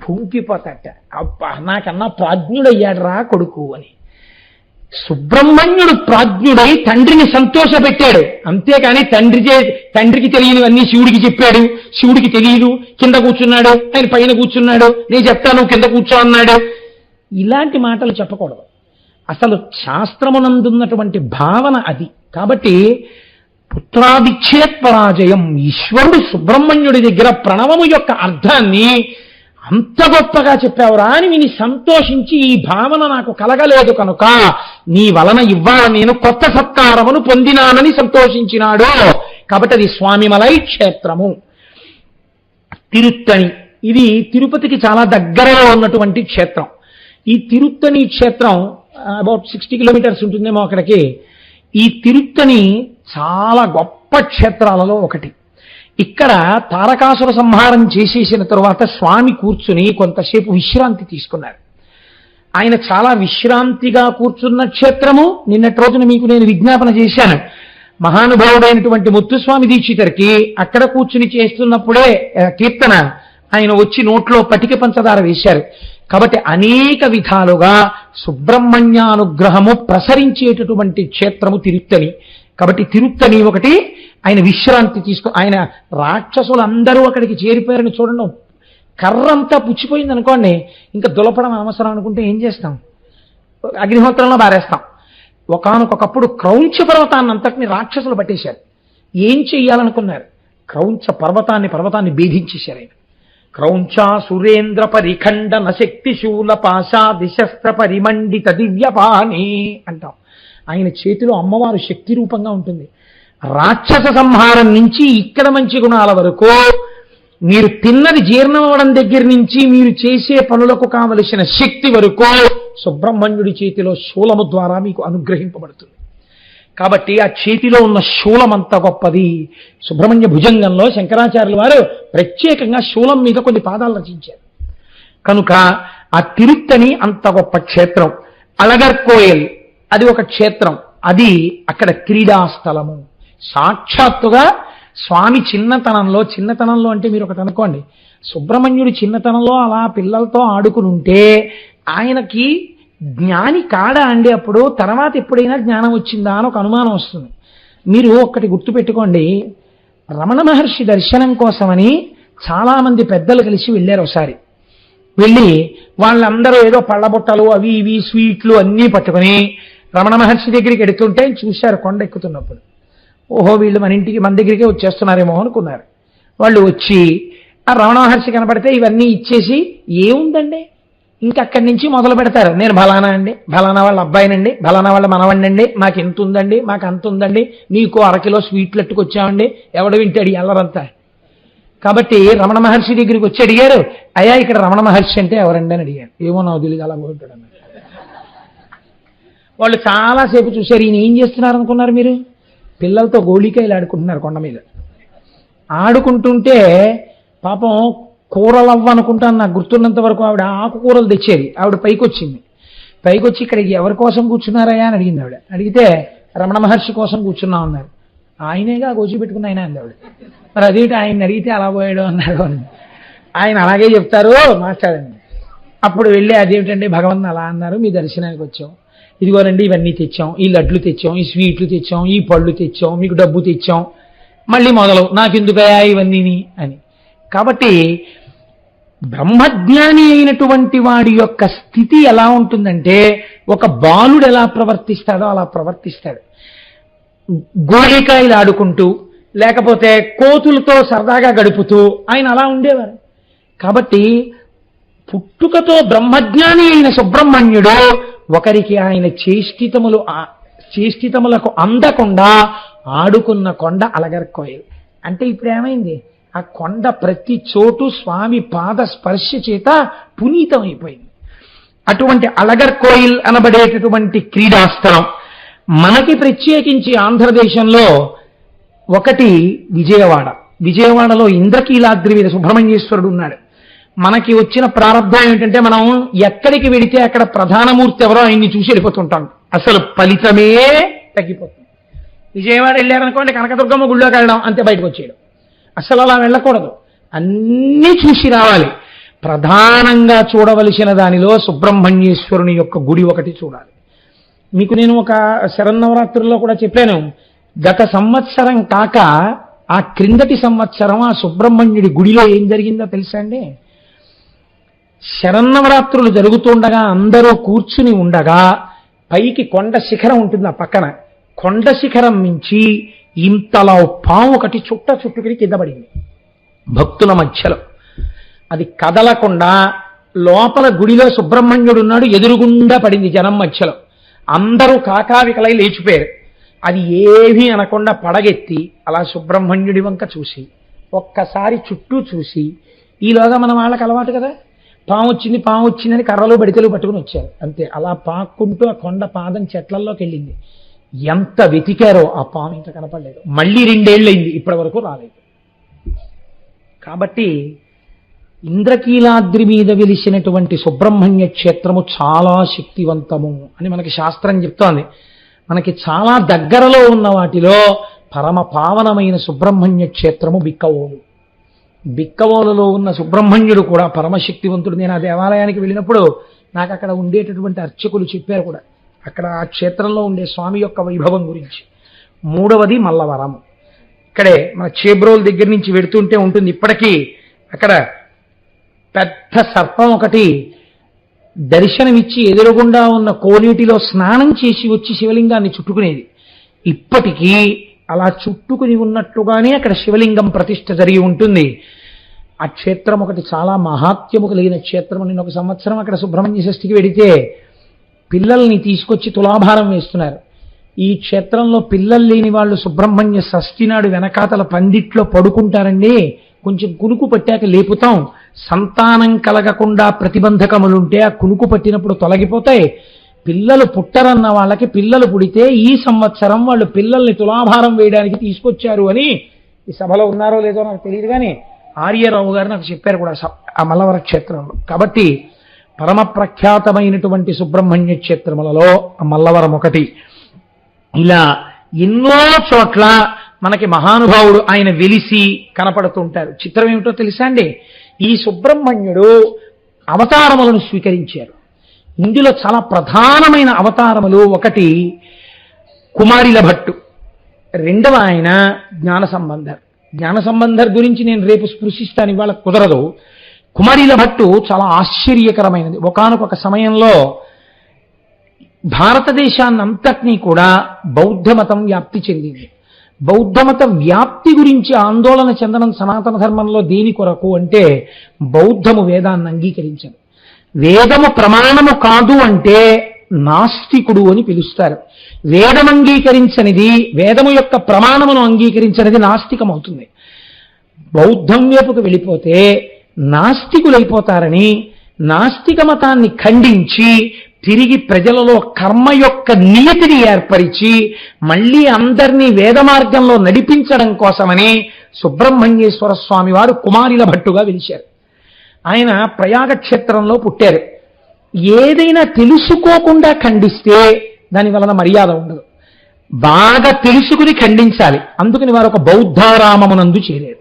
[SPEAKER 1] కుంగిపోతాట, అబ్బా నాకన్నా ప్రాజ్ఞుడయ్యాడురా కొడుకు అని. సుబ్రహ్మణ్యుడు ప్రాజ్ఞుడై తండ్రిని సంతోషపెట్టాడు, అంతేకాని తండ్రికి తెలియనివన్నీ శివుడికి చెప్పాడు, శివుడికి తెలియదు, కింద కూర్చున్నాడు, ఆయన పైన కూర్చున్నాడు, నేను చెప్తాను కింద కూర్చో అన్నాడు. ఇలాంటి మాటలు చెప్పకూడదు. అసలు శాస్త్రమునందున్నటువంటి భావన అది. కాబట్టి పుత్రాదిచ్చేత్ పరాజయం, ఈశ్వరుడు సుబ్రహ్మణ్యుడి దగ్గర ప్రణవము యొక్క అర్థాన్ని అంత గొప్పగా చెప్పావురా అని విని సంతోషించి, ఈ భావన నాకు కలగలేదు కనుక నీ వలన ఇవ్వాల నేను కొత్త సత్కారమును పొందినానని సంతోషించినాడు. కాబట్టి అది స్వామిమలై క్షేత్రము. తిరుత్తణి, ఇది తిరుపతికి చాలా దగ్గరలో ఉన్నటువంటి క్షేత్రం. ఈ తిరుత్తణి క్షేత్రం అబౌట్ 60 కిలోమీటర్స్ ఉంటుందేమో అక్కడికి. ఈ తిరుత్తణి చాలా గొప్ప క్షేత్రాలలో ఒకటి. ఇక్కడ తారకాసుర సంహారం చేసేసిన తరువాత స్వామి కూర్చుని కొంతసేపు విశ్రాంతి తీసుకున్నారు. ఆయన చాలా విశ్రాంతిగా కూర్చున్న క్షేత్రము. నిన్నటి రోజున మీకు నేను విజ్ఞాపన చేశాను, మహానుభావుడైనటువంటి ముత్తుస్వామి దీక్షితరికి అక్కడ కూర్చుని చేస్తున్నప్పుడే కీర్తన ఆయన వచ్చి నోట్లో పటిక పంచదార వేశారు. కాబట్టి అనేక విధాలుగా సుబ్రహ్మణ్యానుగ్రహము ప్రసరించేటటువంటి క్షేత్రము తిరుత్తణి. కాబట్టి తిరుత్తణి ఒకటి. ఆయన విశ్రాంతి ఆయన రాక్షసులందరూ అక్కడికి చేరిపోయారని చూడండి. కర్రంతా పుచ్చిపోయింది అనుకోండి, ఇంకా దులపడం అవసరం అనుకుంటే ఏం చేస్తాం? అగ్నిహోత్రంలో బారేస్తాం. ఒకానొకప్పుడు క్రౌంచ పర్వతాన్ని అంతటిని రాక్షసులు పట్టేశారు. ఏం చెయ్యాలనుకున్నారు? క్రౌంచ పర్వతాన్ని భేదించేశారు ఆయన. క్రౌంచా సురేంద్ర పరిఖండన శక్తిశూల పాశాదిశస్త్ర పరిమండిత దివ్యపాణి అంటాం. ఆయన చేతిలో అమ్మవారు శక్తి రూపంగా ఉంటుంది. రాక్షస సంహారం నుంచి ఇక్కడ మంచి గుణాల వరకు, మీరు తిన్నది జీర్ణం అవడం దగ్గర నుంచి మీరు చేసే పనులకు కావలసిన శక్తి వరకు సుబ్రహ్మణ్యుడి చేతిలో శూలము ద్వారా మీకు అనుగ్రహింపబడుతుంది. కాబట్టి ఆ చేతిలో ఉన్న శూలం అంత గొప్పది. సుబ్రహ్మణ్య భుజంగంలో శంకరాచార్యుల వారు ప్రత్యేకంగా శూలం మీద కొన్ని పాదాలు రచించారు. కనుక ఆ తిరుత్తణి అంత గొప్ప క్షేత్రం. అళగర్కోయల్ అది ఒక క్షేత్రం. అది అక్కడ క్రీడాస్థలము. సాక్షాత్తుగా స్వామి చిన్నతనంలో అంటే మీరు ఒకటి అనుకోండి, సుబ్రహ్మణ్యుడి చిన్నతనంలో అలా పిల్లలతో ఆడుకుని ఉంటే ఆయనకి జ్ఞాని కాడా అండి అప్పుడు? తర్వాత ఎప్పుడైనా జ్ఞానం వచ్చిందా అని ఒక అనుమానం వస్తుంది. మీరు ఒక్కటి గుర్తుపెట్టుకోండి, రమణ మహర్షి దర్శనం కోసమని చాలామంది పెద్దలు కలిసి వెళ్ళారు. ఒకసారి వెళ్ళి వాళ్ళందరూ ఏదో పళ్ళబొట్టలు అవి ఇవి స్వీట్లు అన్నీ పట్టుకుని రమణ మహర్షి దగ్గరికి ఎడుతుంటే చూశారు కొండ ఎక్కుతున్నప్పుడు. ఓహో, వీళ్ళు మన దగ్గరికే వచ్చేస్తున్నారేమో అనుకున్నారు. వాళ్ళు వచ్చి ఆ రమణ మహర్షి కనపడితే ఇవన్నీ ఇచ్చేసి, ఏముందండి ఇంకా అక్కడి నుంచి మొదలు పెడతారు. నేను ఫలానా అండి, ఫలానా వాళ్ళ అబ్బాయినండి, ఫలానా వాళ్ళ మనవండి, మాకు ఎంత ఉందండి, మాకు అంత ఉందండి, నీకు 1 కిలో స్వీట్లు ఎట్టుకొచ్చామండి, ఎవడు వింటాడు ఎల్లరంతా. కాబట్టి రమణ మహర్షి దగ్గరికి వచ్చి అడిగారు, అయ్యా ఇక్కడ రమణ మహర్షి అంటే ఎవరండి అని అడిగారు. ఏమో నాకు తెలియదు, అలా పోతాడు అన్నారు. వాళ్ళు చాలాసేపు చూశారు. ఈయన ఏం చేస్తున్నారు అనుకున్నారు మీరు? పిల్లలతో గోళికాయలు ఆడుకుంటున్నారు కొండ మీద. ఆడుకుంటుంటే పాపం కూరలవ్వ అనుకుంటాను, నాకు గుర్తున్నంత వరకు ఆవిడ ఆకుకూరలు తెచ్చేది. ఆవిడ పైకి వచ్చి ఇక్కడ ఎవరి కోసం కూర్చున్నారయ్యా అని అడిగింది. ఆవిడ అడిగితే రమణ మహర్షి కోసం కూర్చున్నాం అన్నారు. ఆయనేగా గోచి పెట్టుకున్న ఆయన అంది ఆవిడ. మరి అదేంటి ఆయన అడిగితే అలా పోయాడు అన్నాడు అని. ఆయన అలాగే చెప్తారు, మాట్లాడండి. అప్పుడు వెళ్ళి అదేమిటండి భగవంతుని అలా అన్నారు, మీ దర్శనానికి వచ్చాం, ఇదిగోనండి ఇవన్నీ తెచ్చాం, ఈ లడ్లు తెచ్చాం, ఈ స్వీట్లు తెచ్చాం, ఈ పళ్ళు తెచ్చాం, మీకు డబ్బు తెచ్చాం, మళ్ళీ మొదలు నాకెందుకయా ఇవన్నీ అని. కాబట్టి బ్రహ్మజ్ఞాని అయినటువంటి వాడి యొక్క స్థితి ఎలా ఉంటుందంటే, ఒక బాలుడు ఎలా ప్రవర్తిస్తాడో అలా ప్రవర్తిస్తాడు. గోళికాయలు ఆడుకుంటూ లేకపోతే కోతులతో సరదాగా గడుపుతూ ఆయన అలా ఉండేవారు. కాబట్టి పుట్టుకతో బ్రహ్మజ్ఞాని అయిన సుబ్రహ్మణ్యుడు ఒకరికి ఆయన చేష్టితములకు అందకుండా ఆడుకున్న కొండ అళగర్కోయల్. అంటే ఇప్పుడు ఏమైంది? ఆ కొండ ప్రతి చోటు స్వామి పాద స్పర్శ చేత పునీతం అయిపోయింది. అటువంటి అళగర్కోయల్ అనబడేటటువంటి క్రీడాస్థలం మనకి ప్రత్యేకించి ఆంధ్రదేశంలో ఒకటి విజయవాడలో ఇంద్రకీలాద్రి మీద సుబ్రహ్మణ్యేశ్వరుడు ఉన్నాడు. మనకి వచ్చిన ప్రారంభం ఏమిటంటే, మనం ఎక్కడికి వెడితే అక్కడ ప్రధానమూర్తి ఎవరో ఆయన్ని చూసి వెళ్ళిపోతుంటాం. అసలు ఫలితమే తగ్గిపోతుంది. విజయవాడ వెళ్ళారనుకోండి, కనకదుర్గమ్మ గుళ్ళోకి వెళ్ళడం అంతే, బయటకు వచ్చేయడం. అసలు అలా వెళ్ళకూడదు, అన్నీ చూసి రావాలి. ప్రధానంగా చూడవలసిన దానిలో సుబ్రహ్మణ్యేశ్వరుని యొక్క గుడి ఒకటి చూడాలి. మీకు నేను ఒక శరన్నవరాత్రుల్లో కూడా చెప్పాను, గత సంవత్సరం కాక ఆ క్రిందటి సంవత్సరం ఆ సుబ్రహ్మణ్యుడి గుడిలో ఏం జరిగిందో తెలుసా అండి? శరన్నవరాత్రులు జరుగుతుండగా అందరూ కూర్చుని ఉండగా పైకి కొండ శిఖరం ఉంటుంది, ఆ పక్కన కొండ శిఖరం నుంచి ఇంతలా పాము ఒకటి చుట్టుకుని కింద పడింది భక్తుల మధ్యలో. అది కదలకుండా లోపల గుడిలో సుబ్రహ్మణ్యుడు ఉన్నాడు, ఎదురుగుండా పడింది జనం మధ్యలో. అందరూ కాకావికలై లేచిపోయారు. అది ఏమీ అనకుండా పడగెత్తి అలా సుబ్రహ్మణ్యుడి వంక చూసి ఒక్కసారి చుట్టూ చూసి ఈలోగా మన వాళ్ళకి అలవాటు కదా, పాము వచ్చిందని కర్రలు బడితలు పట్టుకుని వచ్చారు అంతే. అలా పాక్కుంటూ ఆ కొండ పాదం చెట్లల్లోకి వెళ్ళింది. ఎంత వెతికారో ఆ పాము ఇంకా కనపడలేదు. మళ్ళీ 2 ఏళ్ళయింది, ఇప్పటి వరకు రాలేదు. కాబట్టి ఇంద్రకీలాద్రి మీద వెలిసినటువంటి సుబ్రహ్మణ్య క్షేత్రము చాలా శక్తివంతము అని మనకి శాస్త్రం చెప్తోంది. మనకి చాలా దగ్గరలో ఉన్న వాటిలో పరమ పావనమైన సుబ్రహ్మణ్య క్షేత్రము బిక్కవోలు. బిక్కవోలులో ఉన్న సుబ్రహ్మణ్యుడు కూడా పరమశక్తివంతుడు. నేను ఆ దేవాలయానికి వెళ్ళినప్పుడు నాకు అక్కడ ఉండేటటువంటి అర్చకులు చెప్పారు కూడా, అక్కడ ఆ క్షేత్రంలో ఉండే స్వామి యొక్క వైభవం గురించి. 3వది మల్లవరం. ఇక్కడే మన చేబ్రోల్ దగ్గర నుంచి వెడుతుంటే ఉంటుంది ఇప్పటికీ. అక్కడ పెద్ద సర్పం ఒకటి దర్శనమిచ్చి ఎదురుగుండా ఉన్న కోనేటిలో స్నానం చేసి వచ్చి శివలింగాన్ని చుట్టుకునేది. ఇప్పటికీ అలా చుట్టుకుని ఉన్నట్లుగానే అక్కడ శివలింగం ప్రతిష్ఠ జరిగి ఉంటుంది. ఆ క్షేత్రం ఒకటి చాలా మహాత్యము కలిగిన క్షేత్రం. నేను ఒక సంవత్సరం అక్కడ సుబ్రహ్మణ్య షష్ఠికి వెడితే పిల్లల్ని తీసుకొచ్చి తులాభారం వేస్తున్నారు. ఈ క్షేత్రంలో పిల్లలు లేని వాళ్ళు సుబ్రహ్మణ్య షష్ఠి నాడు వెనకాతల పందిట్లో పడుకుంటారండి. కొంచెం కునుకు పట్టాక లేపుతాం. సంతానం కలగకుండా ప్రతిబంధకములుంటే ఆ కునుకు పట్టినప్పుడు తొలగిపోతాయి. పిల్లలు పుట్టరన్న వాళ్ళకి పిల్లలు పుడితే ఈ సంవత్సరం వాళ్ళు పిల్లల్ని తులాభారం వేయడానికి తీసుకొచ్చారు అని ఈ సభలో ఉన్నారో లేదో నాకు తెలియదు, కానీ ఆర్యరావు గారు నాకు చెప్పారు కూడా ఆ మల్లవర క్షేత్రంలో. కాబట్టి పరమ ప్రఖ్యాతమైనటువంటి సుబ్రహ్మణ్య క్షేత్రములలో ఆ మల్లవరం ఒకటి. ఇలా ఎన్నో చోట్ల మనకి మహానుభావుడు ఆయన వెలిసి కనపడుతుంటారు. చిత్రం ఏమిటో తెలుసా అండి, ఈ సుబ్రహ్మణ్యుడు అవతారములను స్వీకరించారు. ఇందులో చాలా ప్రధానమైన అవతారములు, ఒకటి కుమారిల భట్టు, 2వ ఆయన జ్ఞాన సంబంధర్. జ్ఞాన సంబంధర్ గురించి నేను రేపు స్పృశిస్తాను, ఇవాళ కుదరదు. కుమారిల భట్టు చాలా ఆశ్చర్యకరమైనది. ఒకానొక సమయంలో భారతదేశాన్నంతటినీ కూడా బౌద్ధ మతం వ్యాప్తి చెందింది. బౌద్ధ మత వ్యాప్తి గురించి ఆందోళన చెందడం సనాతన ధర్మంలో దేని కొరకు అంటే, బౌద్ధము వేదాన్ని అంగీకరించదు. వేదము ప్రమాణము కాదు అంటే నాస్తికుడు అని పిలుస్తారు. వేదం అంగీకరించనిది, వేదము యొక్క ప్రమాణమును అంగీకరించనిది నాస్తికం అవుతుంది. బౌద్ధం వైపుకు వెళ్ళిపోతే నాస్తికులైపోతారని నాస్తిక మతాన్ని ఖండించి తిరిగి ప్రజలలో కర్మ యొక్క నియతిని ఏర్పరిచి మళ్ళీ అందరినీ వేద మార్గంలో నడిపించడం కోసమని సుబ్రహ్మణ్యేశ్వర స్వామి వారు కుమారిల భట్టుగా వెలిశారు. ఆయన ప్రయాగ క్షేత్రంలో పుట్టారు. ఏదైనా తెలుసుకోకుండా ఖండిస్తే దాని వలన మర్యాద ఉండదు, బాగా తెలుసుకుని ఖండించాలి. అందుకని వారు ఒక బౌద్ధారామమునందు చేరారు.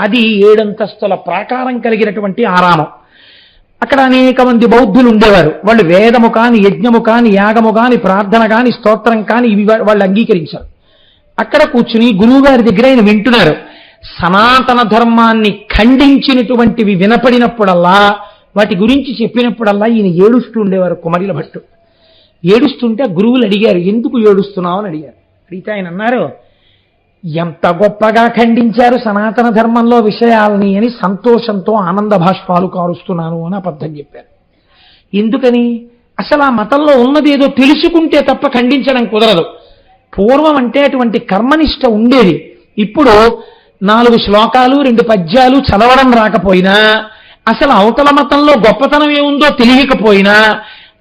[SPEAKER 1] అది 7 అంతస్తుల ప్రాకారం కలిగినటువంటి ఆరామం. అక్కడ అనేక మంది బౌద్ధులు ఉండేవారు. వాళ్ళు వేదము కాని, యజ్ఞము కాని, యాగము కాని, ప్రార్థన కాని, స్తోత్రం కాని ఇవి వాళ్ళు అంగీకరించారు. అక్కడ కూర్చుని గురువు గారి దగ్గర ఆయన వింటున్నారు. సనాతన ధర్మాన్ని ఖండించినటువంటివి వినపడినప్పుడల్లా, వాటి గురించి చెప్పినప్పుడల్లా ఈయన ఏడుస్తూ ఉండేవారు కుమారిల భట్టు. ఏడుస్తుంటే గురువులు అడిగారు, ఎందుకు ఏడుస్తున్నావు అని అడిగారు. అడిగితే ఆయన అన్నారు, ఎంత గొప్పగా ఖండించారు సనాతన ధర్మంలో విషయాలని అని సంతోషంతో ఆనంద భాష్పాలు కారుస్తున్నాను అని అబద్ధం చెప్పారు. ఎందుకని? అసలు ఆ మతంలో ఉన్నదేదో తెలుసుకుంటే తప్ప ఖండించడం కుదరదు. పూర్వం అంటే అటువంటి కర్మనిష్ట ఉండేది. ఇప్పుడు 4 శ్లోకాలు 2 పద్యాలు చదవడం రాకపోయినా, అసలు అవతల మతంలో గొప్పతనం ఏముందో తెలియకపోయినా,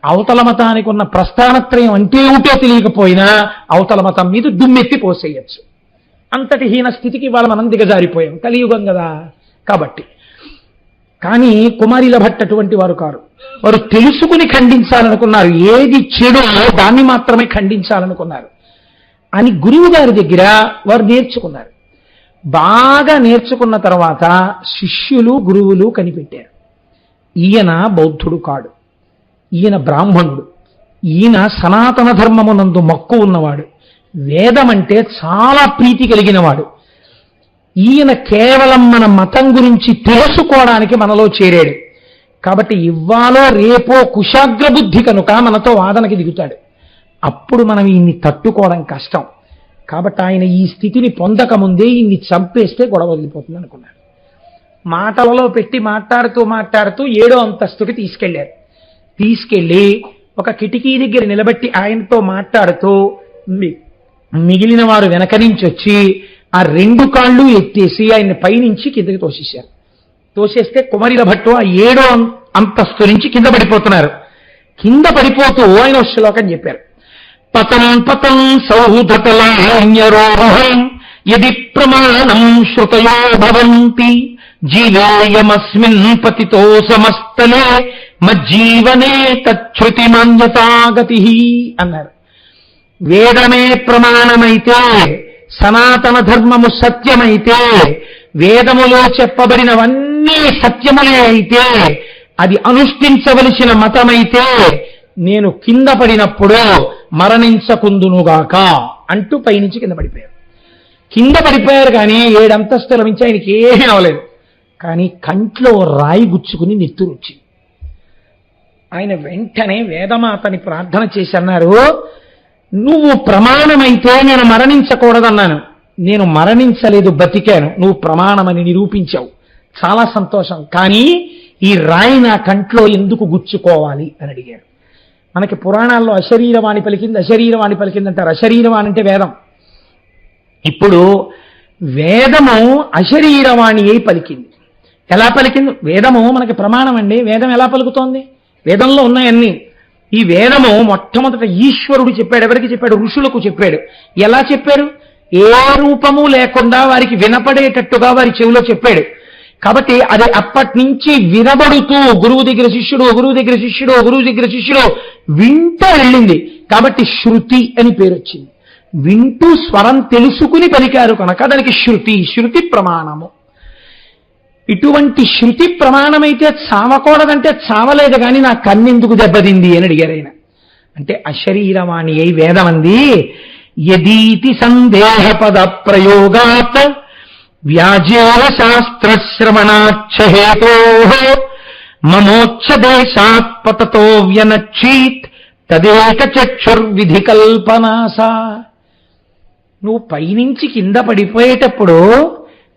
[SPEAKER 1] అవతల మతానికి ఉన్న ప్రస్థానత్రయం అంటే ఏమిటో తెలియకపోయినా అవతల మతం మీద దుమ్మెత్తి పోసేయచ్చు. అంతటి హీన స్థితికి వాళ్ళ మనం దిగజారిపోయాం, కలియుగం కదా కాబట్టి. కానీ కుమారిల భట్ అటువంటి వారు కారు. వారు తెలుసుకుని ఖండించాలనుకున్నారు. ఏది చెడో దాన్ని మాత్రమే ఖండించాలనుకున్నారు అని గురువు గారి దగ్గర వారు నేర్చుకున్నారు. బాగా నేర్చుకున్న తర్వాత శిష్యులు గురువులు కనిపెట్టారు, ఈయన బౌద్ధుడు కాడు, ఈయన బ్రాహ్మణుడు, ఈయన సనాతన ధర్మమునందు మక్కువ ఉన్నవాడు, వేదం అంటే చాలా ప్రీతి కలిగినవాడు, ఈయన కేవలం మన మతం గురించి తెలుసుకోవడానికి మనలో చేరాడు. కాబట్టి ఇవ్వాలో రేపో కుశాగ్ర బుద్ధి కనుక మనతో వాదనకి దిగుతాడు. అప్పుడు మనం ఈయన్ని తట్టుకోవడం కష్టం. కాబట్టి ఆయన ఈ స్థితిని పొందకముందే ఈయన్ని చంపేస్తే గొడవ వదిలిపోతుంది అనుకున్నాడు. మాటలలో పెట్టి మాట్లాడుతూ 7వ అంతస్తుకి తీసుకెళ్లారు. తీసుకెళ్లి ఒక కిటికీ దగ్గర నిలబెట్టి ఆయనతో మాట్లాడుతూ మిగిలిన వారు వెనక నుంచి వచ్చి ఆ 2 కాళ్ళు ఎత్తేసి ఆయన పైనుంచి కిందకి తోసేశారు. తోసేస్తే కుమారిల భట్టు ఆ 7వ అంతస్తు నుంచి కింద పడిపోతున్నారు. కింద పడిపోతూ ఆయన శ్లోకం చెప్పారు. పతం పతం సౌధతలాన్యరోహం యది ప్రమాణం శ్రుతయో భవంతి జీవేయమస్మిన్ పతితో సమస్తలే మజ్జీవనే తచ్ఛృతిమాన్యతాగతి అన్నారు. వేదమే ప్రమాణమైతే, సనాతన ధర్మము సత్యమైతే, వేదములో చెప్పబడినవన్నీ సత్యములే అయితే, అది అనుష్ఠించవలసిన మతమైతే, నేను కింద పడినప్పుడు మరణించకుందునుగాక అంటూ పైనుంచి కింద పడిపోయారు. కింద పడిపోయారు కానీ 7 అంతస్తుల నుంచి ఆయనకి ఏమీ అవ్వలేదు. కానీ కంట్లో రాయి గుచ్చుకుని నెత్తురు వచ్చింది. ఆయన వెంటనే వేదమాతని ప్రార్థన చేసి అన్నారు, నువ్వు ప్రమాణమైతే నేను మరణించకూడదన్నాను, నేను మరణించలేదు, బతికాను, నువ్వు ప్రమాణమని నిరూపించావు, చాలా సంతోషం. కానీ ఈ రాయి నా కంట్లో ఎందుకు గుచ్చుకోవాలి అని అడిగారు. మనకి పురాణాల్లో అశరీరవాణి పలికింది, అశరీరవాణి పలికింది అంటారు. అశరీరవాణి అంటే వేదం. ఇప్పుడు వేదము అశరీరవాణి అయి పలికింది. ఎలా పలికింది? వేదము మనకి ప్రమాణం అండి. వేదం ఎలా పలుకుతోంది? వేదంలో ఉన్నాయన్నీ. ఈ వేదము మొట్టమొదట ఈశ్వరుడు చెప్పాడు. ఎవరికి చెప్పాడు? ఋషులకు చెప్పాడు. ఎలా చెప్పాడు? ఏ రూపము లేకుండా వారికి వినపడేటట్టుగా వారి చెవిలో చెప్పాడు. కాబట్టి అది అప్పటి నుంచి వినబడుతూ గురువు దగ్గర శిష్యుడు, గురువు దగ్గర శిష్యుడు, గురువు దగ్గర శిష్యుడు వింటూ వెళ్ళింది. కాబట్టి శృతి అని పేరు వచ్చింది. వింటూ స్వరం తెలుసుకుని పలికారు కనుక దానికి శృతి, శృతి ప్రమాణము. ఇటువంటి శృతి ప్రమాణమైతే చావకూడదంటే చావలేదు, కానీ నా కన్నెందుకు దెబ్బతింది అని అడిగారు ఆయన. అంటే అశరీరవాణి అయి వేదమంది, యదీతి సందేహ పద ప్రయోగాత్ వ్యాజేవ శాస్త్రశ్రవణాచ్ఛేతో మమోచ్ఛదేశాత్ పతతో వ్యనక్షీత్ తదేక చక్షుర్విధి కల్పనాసా. నువ్వు పైనుంచి కింద పడిపోయేటప్పుడు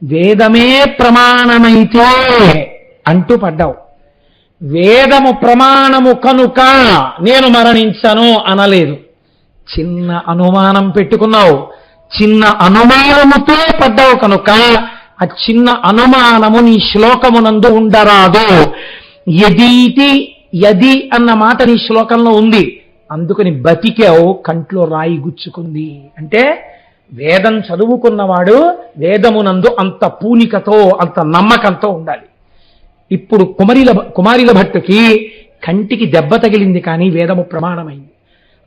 [SPEAKER 1] వేదమే ప్రమాణమైతే అంటూ పడ్డావు. వేదము ప్రమాణము కనుక నేను మరణించను అనలేదు. చిన్న అనుమానం పెట్టుకున్నావు, చిన్న అనుమానముతో పడ్డావు కనుక ఆ చిన్న అనుమానము నీ శ్లోకమునందు ఉండరాదు. యదీతి, యది అన్న మాట నీ శ్లోకంలో ఉంది, అందుకని బతికావు. కంట్లో రాయి గుచ్చుకుంది అంటే వేదం చదువుకున్నవాడు వేదమునందు అంత పూనికతో, అంత నమ్మకంతో ఉండాలి. ఇప్పుడు కుమారిల భట్టుకి కంటికి దెబ్బ తగిలింది, కానీ వేదము ప్రమాణమైంది.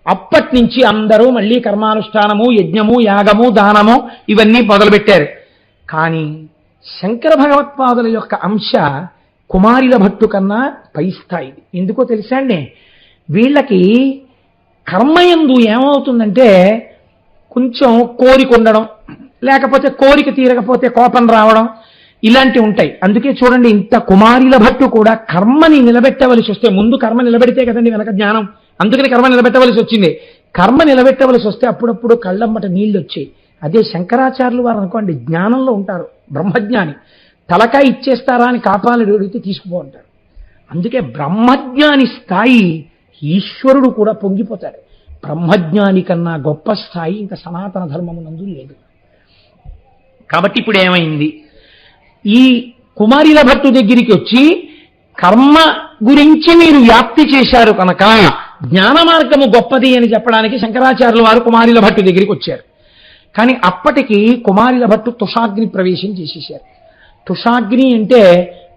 [SPEAKER 1] అప్పటి నుంచి అందరూ మళ్ళీ కర్మానుష్ఠానము, యజ్ఞము, యాగము, దానము ఇవన్నీ మొదలుపెట్టారు. కానీ శంకర భగవత్పాదుల యొక్క అంశ కుమారిల భట్టు కన్నా పై స్థాయిది. ఎందుకో తెలుసా అండి? వీళ్ళకి కర్మయందు ఏమవుతుందంటే కొంచెం కోరిక ఉండడం, లేకపోతే కోరిక తీరకపోతే కోపం రావడం, ఇలాంటివి ఉంటాయి. అందుకే చూడండి, ఇంత కుమారిల భట్టు కూడా కర్మని నిలబెట్టవలసి వస్తే, ముందు కర్మ నిలబెడితే కదండి వెనక జ్ఞానం. అందుకని కర్మ నిలబెట్టవలసి వచ్చింది. కర్మ నిలబెట్టవలసి వస్తే అప్పుడప్పుడు కళ్ళమ్మట నీళ్ళు వచ్చాయి. అదే శంకరాచార్యులు వారు అనుకోండి, జ్ఞానంలో ఉంటారు, బ్రహ్మజ్ఞాని. తలకాయ ఇచ్చేస్తారా అని కాపాలి అడిగితే తీసుకుపోంటారు. అందుకే బ్రహ్మజ్ఞాని స్థాయి ఈశ్వరుడు కూడా పొంగిపోతాడు. బ్రహ్మజ్ఞాని కన్నా గొప్ప స్థాయి ఇంకా సనాతన ధర్మమునందు లేదు. కాబట్టి ఇప్పుడు ఏమైంది? ఈ కుమారిల భట్టు దగ్గరికి వచ్చి కర్మ గురించి మీరు వ్యాప్తి చేశారు కనుక జ్ఞాన మార్గము గొప్పది అని చెప్పడానికి శంకరాచార్యుల వారు కుమారిల భట్టు దగ్గరికి వచ్చారు. కానీ అప్పటికి కుమారిల భట్టు తుషాగ్ని ప్రవేశం చేసేశారు. తుషాగ్ని అంటే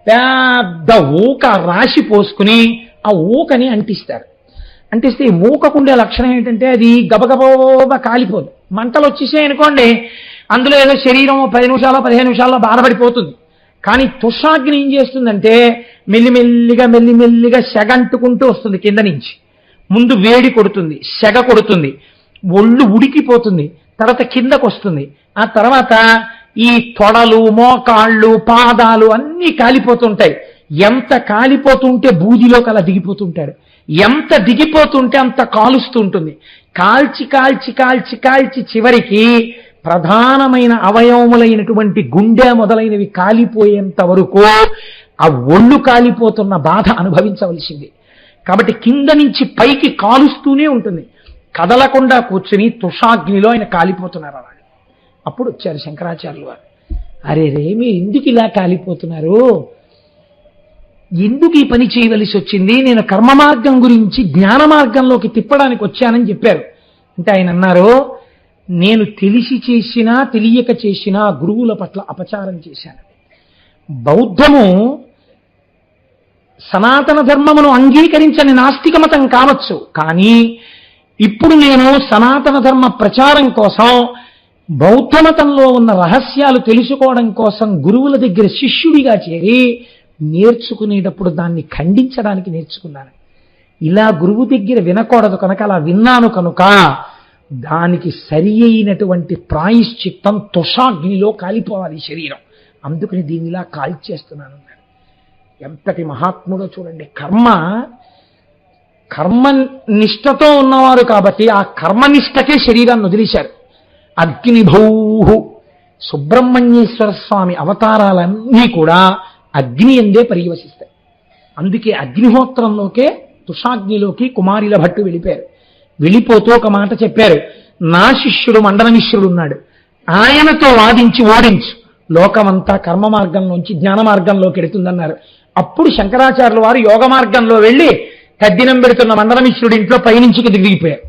[SPEAKER 1] పెద్ద ఊక రాశి పోసుకుని ఆ ఊకని అంటిస్తారు. అంటిస్తే ఈ ఊకకుండే లక్షణం ఏంటంటే అది గబగబా కాలిపోదు. మంటలు వచ్చేసాయి అనుకోండి, అందులో ఏదో శరీరం 10 నిమిషాలు 15 నిమిషాల్లో బాధపడిపోతుంది. కానీ తుషాగ్ని ఏం చేస్తుందంటే మెల్లిమెల్లిగా సెగంటుకుంటూ వస్తుంది. కింద నుంచి ముందు వేడి కొడుతుంది, సెగ కొడుతుంది, ఒళ్ళు ఉడికిపోతుంది, తర్వాత కిందకు వస్తుంది. ఆ తర్వాత ఈ తొడలు, మోకాళ్ళు, పాదాలు అన్నీ కాలిపోతుంటాయి. ఎంత కాలిపోతుంటే బూదిలోకి అలా దిగిపోతుంటాడు, ఎంత దిగిపోతుంటే అంత కాలుస్తూ ఉంటుంది. కాల్చి కాల్చి కాల్చి కాల్చి చివరికి ప్రధానమైన అవయవములైనటువంటి గుండె మొదలైనవి కాలిపోయేంత వరకు ఆ ఒళ్ళు కాలిపోతున్న బాధ అనుభవించవలసింది. కాబట్టి కింద నుంచి పైకి కాలుస్తూనే ఉంటుంది. కదలకుండా కూర్చుని తుషాగ్నిలో ఆయన కాలిపోతున్నారు వాళ్ళు. అప్పుడు వచ్చారు శంకరాచార్యులు వారు. అరే రే, మీరు ఎందుకు ఇలా కాలిపోతున్నారు? ఎందుకు ఈ పని చేయవలసి వచ్చింది, నేను కర్మ మార్గం గురించి జ్ఞాన మార్గంలోకి తిప్పడానికి వచ్చానని చెప్పారు. అంటే ఆయన అన్నారు, నేను తెలిసి చేసినా తెలియక చేసినా గురువుల పట్ల అపచారం చేశాను. బౌద్ధము సనాతన ధర్మమును అంగీకరించని నాస్తిక మతం కావచ్చు, కానీ ఇప్పుడు నేను సనాతన ధర్మ ప్రచారం కోసం బౌద్ధ మతంలో ఉన్న రహస్యాలు తెలుసుకోవడం కోసం గురువుల దగ్గర శిష్యుడిగా చేరి నేర్చుకునేటప్పుడు దాన్ని ఖండించడానికి నేర్చుకున్నాను. ఇలా గురువు దగ్గర వినకూడదు కనుక అలా విన్నాను కనుక దానికి సరి అయినటువంటి ప్రాయశ్చిత్తం తుషాగ్నిలో కాలిపోవాలి శరీరం, అందుకని దీన్ని ఇలా కాల్చేస్తున్నాను. ఎంతటి మహాత్ముడో చూడండి. కర్మనిష్టతో ఉన్నవారు కాబట్టి ఆ కర్మనిష్టకే శరీరాన్ని వదిలేశారు. అగ్నిభౌహు సుబ్రహ్మణ్యేశ్వర స్వామి అవతారాలన్నీ కూడా అగ్ని ఎందే పర్యవసిస్తాయి. అందుకే అగ్నిహోత్రంలోకే తుషాగ్నిలోకి కుమారిల భట్టు వెళ్ళిపోయారు. వెళ్ళిపోతూ ఒక మాట చెప్పారు, నా శిష్యుడు మండనమిశ్రుడు ఉన్నాడు, ఆయనతో వాదించి ఓడించు, లోకమంతా కర్మ మార్గంలోంచి జ్ఞాన మార్గంలోకి ఎడుతుందన్నారు. అప్పుడు శంకరాచార్యుల వారు యోగ మార్గంలో వెళ్ళి తద్దినం పెడుతున్న మండనమిశ్రుడి ఇంట్లో పైనుంచి దిగిపోయారు.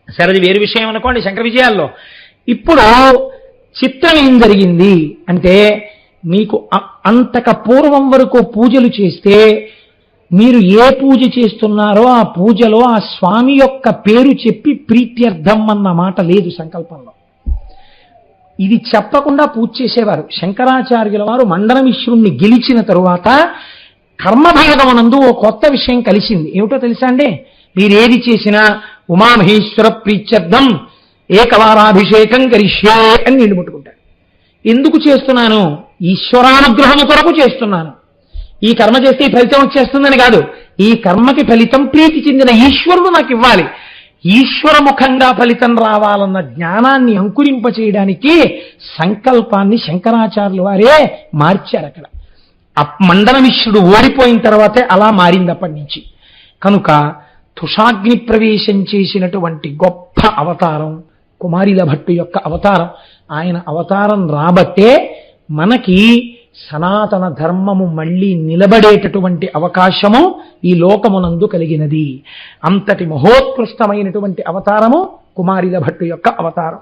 [SPEAKER 1] సరే, అది వేరు విషయం అనుకోండి శంకర విజయాల్లో. ఇప్పుడు చిత్రం ఏం జరిగింది అంటే, మీకు అంతక పూర్వం వరకు పూజలు చేస్తే మీరు ఏ పూజ చేస్తున్నారో ఆ పూజలో ఆ స్వామి యొక్క పేరు చెప్పి ప్రీత్యర్థం అన్న మాట లేదు సంకల్పంలో. ఇది చెప్పకుండా పూజ చేసేవారు. శంకరాచార్యుల వారు మండనమిశ్రుణ్ణి గెలిచిన తరువాత కర్మభాగమునందు ఓ కొత్త విషయం కలిసింది. ఏమిటో తెలుసా అండి? మీరేది చేసినా ఉమామహేశ్వర ప్రీత్యర్థం ఏకవారాభిషేకం కరిష్యే అని నీళ్లు ముట్టుకుంటారు. ఎందుకు చేస్తున్నాను? ఈశ్వరానుగ్రహము కొరకు చేస్తున్నాను. ఈ కర్మ చేస్తే ఈ ఫలితం వచ్చేస్తుందని కాదు, ఈ కర్మకి ఫలితం ప్రీతి చెందిన ఈశ్వరుడు నాకు ఇవ్వాలి, ఈశ్వరముఖంగా ఫలితం రావాలన్న జ్ఞానాన్ని అంకురింపచేయడానికి సంకల్పాన్ని శంకరాచార్యుల వారే మార్చారు. అక్కడ మండనమిశ్రుడు ఓడిపోయిన తర్వాతే అలా మారింది అప్పటి నుంచి. కనుక తుషాగ్ని ప్రవేశం చేసినటువంటి గొప్ప అవతారం కుమారిల భట్టు యొక్క అవతారం. ఆయన అవతారం రాబట్టే మనకి సనాతన ధర్మము మళ్ళీ నిలబడేటటువంటి అవకాశము ఈ లోకమునందు కలిగినది. అంతటి మహోత్కృష్టమైనటువంటి అవతారము కుమారిల భట్టు యొక్క అవతారం.